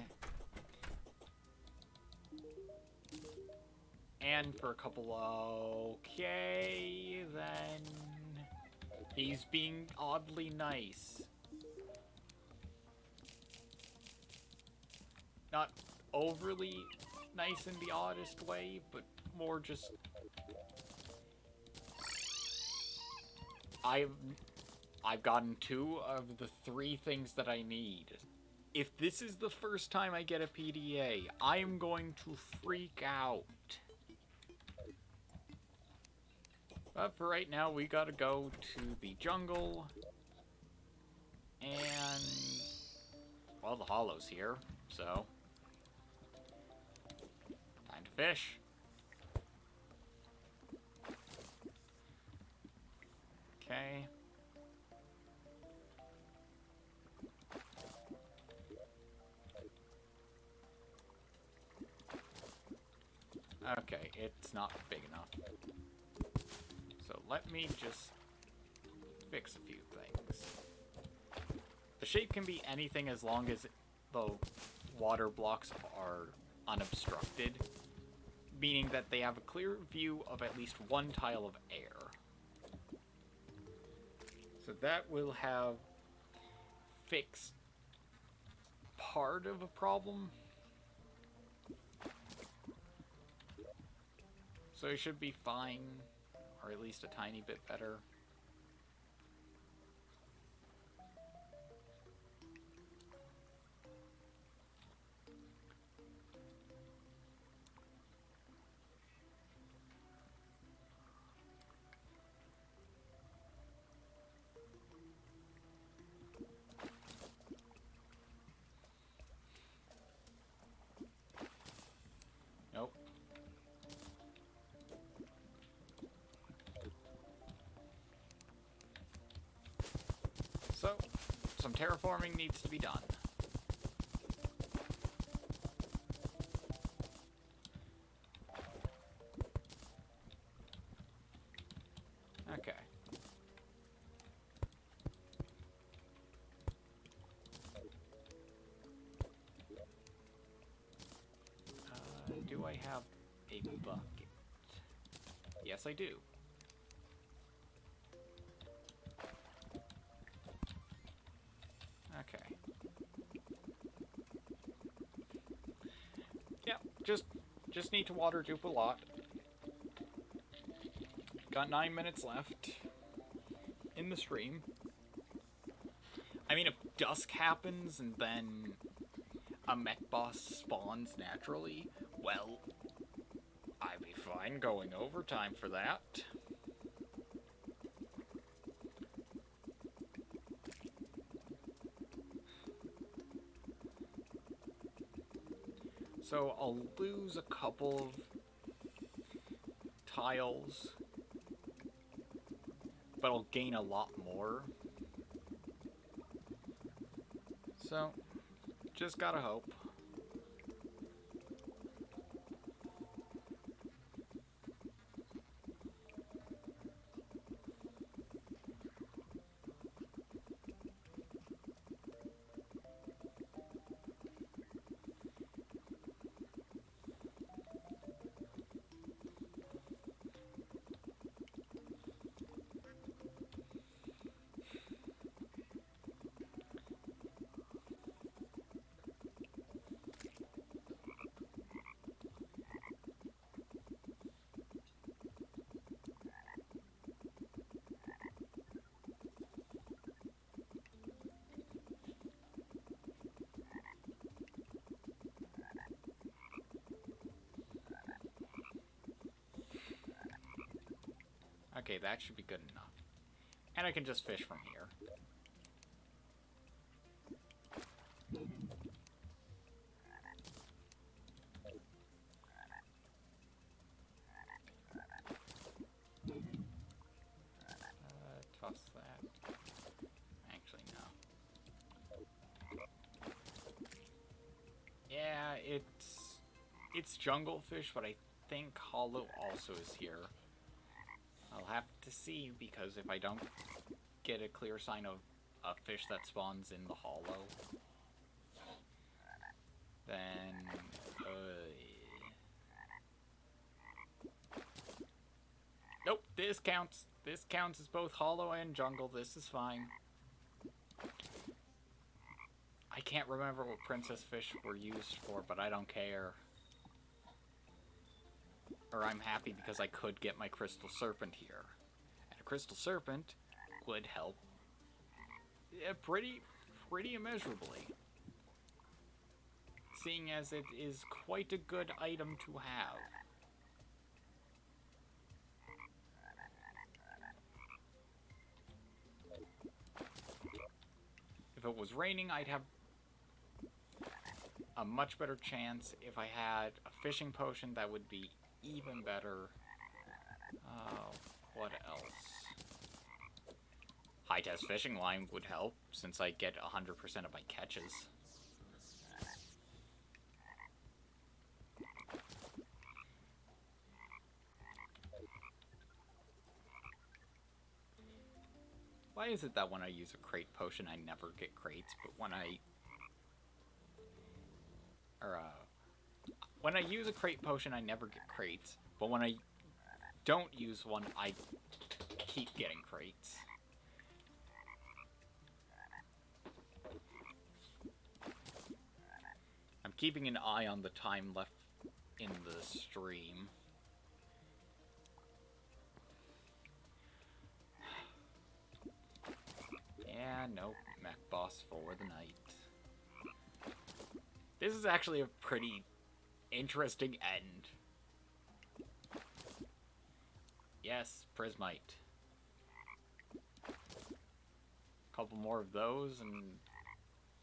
and for a couple of... Okay, then he's being oddly nice. Not overly nice in the oddest way, but more just... I've gotten 2 of the 3 things that I need. If this is the first time I get a PDA, I am going to freak out. But for right now, we gotta go to the jungle. And... well, the hollow's here, so... time to fish. Okay. Okay, it's not big enough. So let me just fix a few things. The shape can be anything as long as the water blocks are unobstructed, meaning that they have a clear view of at least one tile of air. So that will have fixed part of a problem. So it should be fine, or at least a tiny bit better. some terraforming needs to be done. Okay. Do I have a bucket? Yes, I do. Okay. Yeah, just need to water dupe a lot. Got 9 minutes left in the stream. I mean, if dusk happens and then a mech boss spawns naturally, well, I'd be fine going overtime for that. So I'll lose a couple of tiles, but I'll gain a lot more. So, just gotta hope. Okay, that should be good enough. And I can just fish from here. Toss that. Actually, no. Yeah, it's jungle fish, but I think hollow also is here. I'll have to see, because if I don't get a clear sign of a fish that spawns in the hollow, then nope, this counts. This counts as both hollow and jungle. This is fine. I can't remember what princess fish were used for, but I don't care. Or I'm happy because I could get my crystal serpent here. And a crystal serpent would help pretty immeasurably. Seeing as it is quite a good item to have. If it was raining, I'd have a much better chance. If I had a fishing potion, that would be even better. What else? High-test fishing line would help, since I get 100% of my catches. Why is it that when I use a crate potion, I never get crates, but when when I use a crate potion, I never get crates, but when I don't use one, I keep getting crates. I'm keeping an eye on the time left in the stream. Yeah, nope, mech boss for the night. This is actually a pretty interesting end. Yes, prismite. Couple more of those, and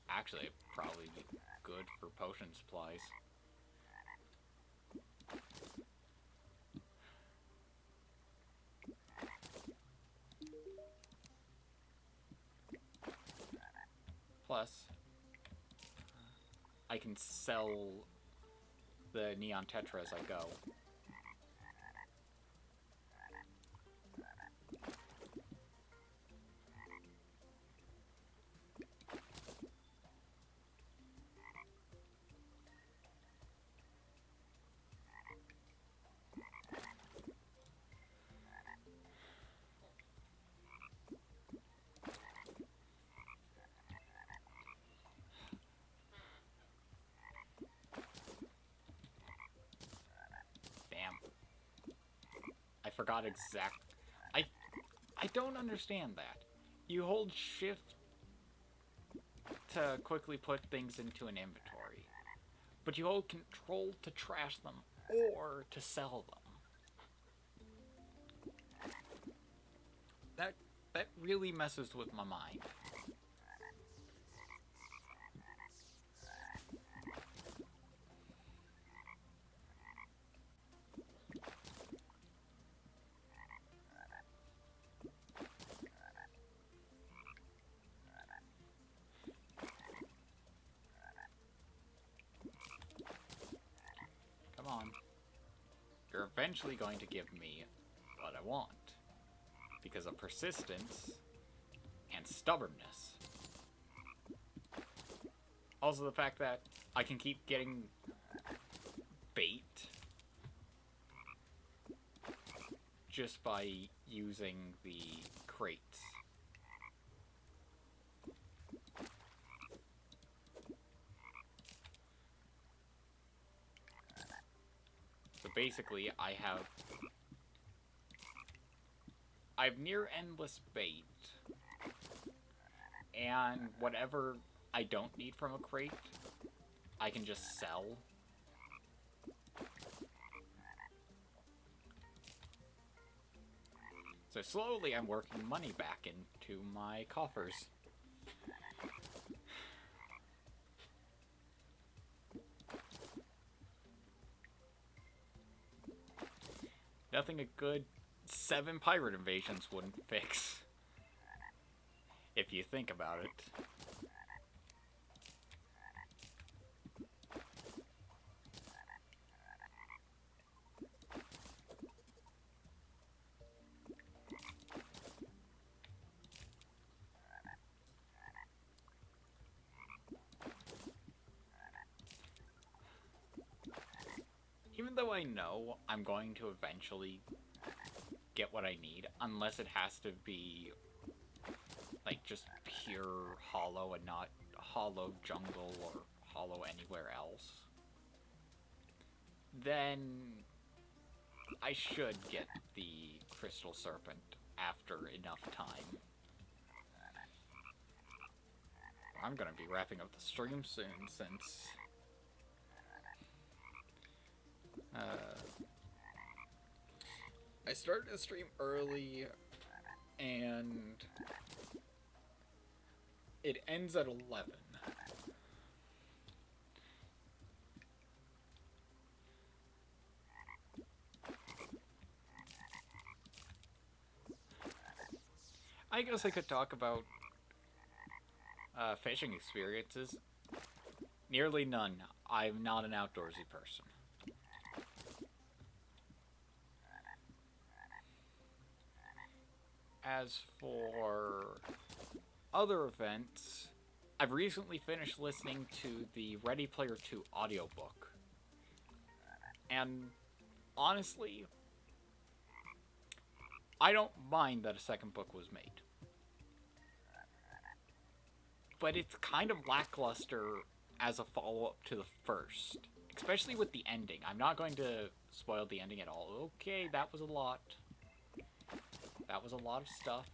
actually it'd probably be good for potion supplies. Plus, I can sell the Neon Tetra as I go. I forgot I don't understand that. You hold shift to quickly put things into an inventory, but you hold control to trash them or to sell them. That really messes with my mind. Come on. You're eventually going to give me what I want. Because of persistence and stubbornness. Also the fact that I can keep getting bait just by using the crates. So basically, I have near endless bait, and whatever I don't need from a crate, I can just sell. So slowly I'm working money back into my coffers. Nothing a good 7 pirate invasions wouldn't fix. If you think about it. Even though I know I'm going to eventually get what I need, unless it has to be like just pure hollow and not hollow jungle or hollow anywhere else, then I should get the Crystal Serpent after enough time. I'm gonna be wrapping up the stream soon since I started the stream early and it ends at 11. I guess I could talk about fishing experiences. Nearly none. I'm not an outdoorsy person. As for other events, I've recently finished listening to the Ready Player 2 audiobook. And honestly, I don't mind that a second book was made. But it's kind of lackluster as a follow-up to the first. Especially with the ending. I'm not going to spoil the ending at all. Okay, that was a lot. That was a lot of stuff.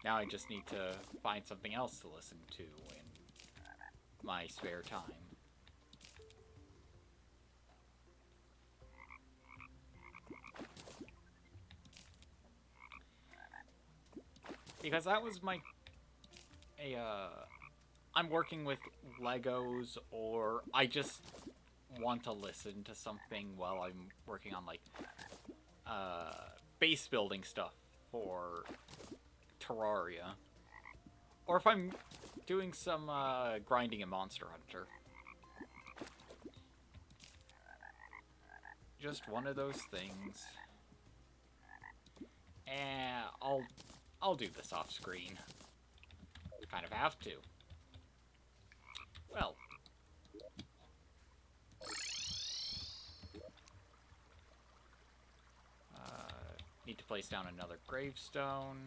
Now I just need to find something else to listen to in my spare time. Because that was I'm working with Legos, or I just want to listen to something while I'm working on, like, base building stuff for Terraria. Or if I'm doing some, grinding in Monster Hunter. Just one of those things. And I'll do this off screen. Kind of have to. Well. Need to place down another gravestone.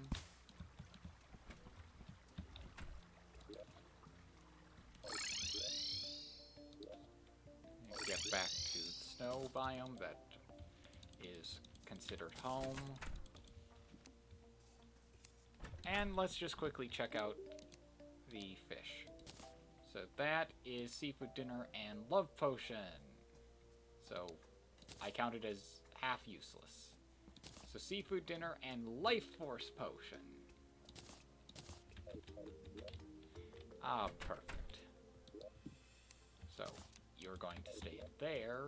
Get back to the snow biome that is considered home. And let's just quickly check out the fish. So that is seafood dinner and love potion. So I count it as half useless. So seafood dinner and life force potion. Ah, perfect. So you're going to stay there,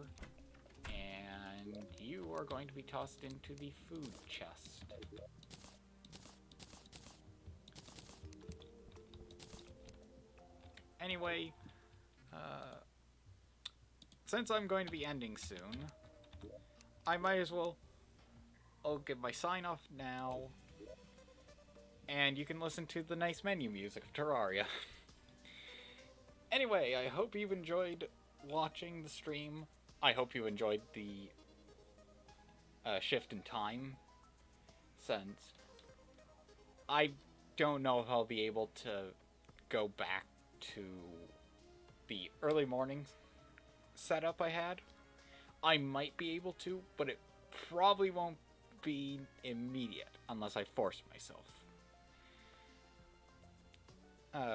and you are going to be tossed into the food chest. Anyway, since I'm going to be ending soon, I might as well, I'll give my sign off now, and you can listen to the nice menu music of Terraria. Anyway, I hope you've enjoyed watching the stream. I hope you enjoyed the shift in time, since I don't know if I'll be able to go back to the early morning setup I had. I might be able to, but it probably won't be immediate unless I force myself.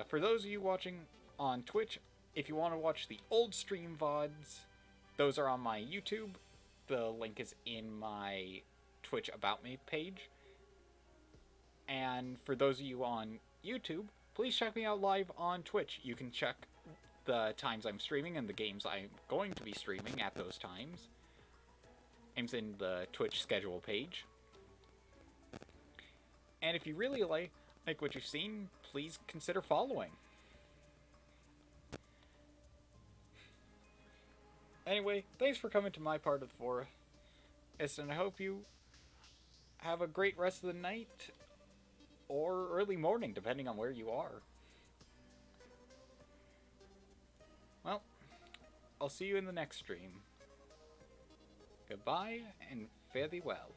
For those of you watching on Twitch, if you want to watch the old stream VODs, those are on my YouTube. The link is in my Twitch About Me page. And for those of you on YouTube, please check me out live on Twitch. You can check the times I'm streaming and the games I'm going to be streaming at those times. It's in the Twitch schedule page. And if you really like what you've seen, please consider following. Anyway, thanks for coming to my part of the forest, and I hope you have a great rest of the night or early morning, depending on where you are. Well, I'll see you in the next stream. Goodbye, and fare thee well.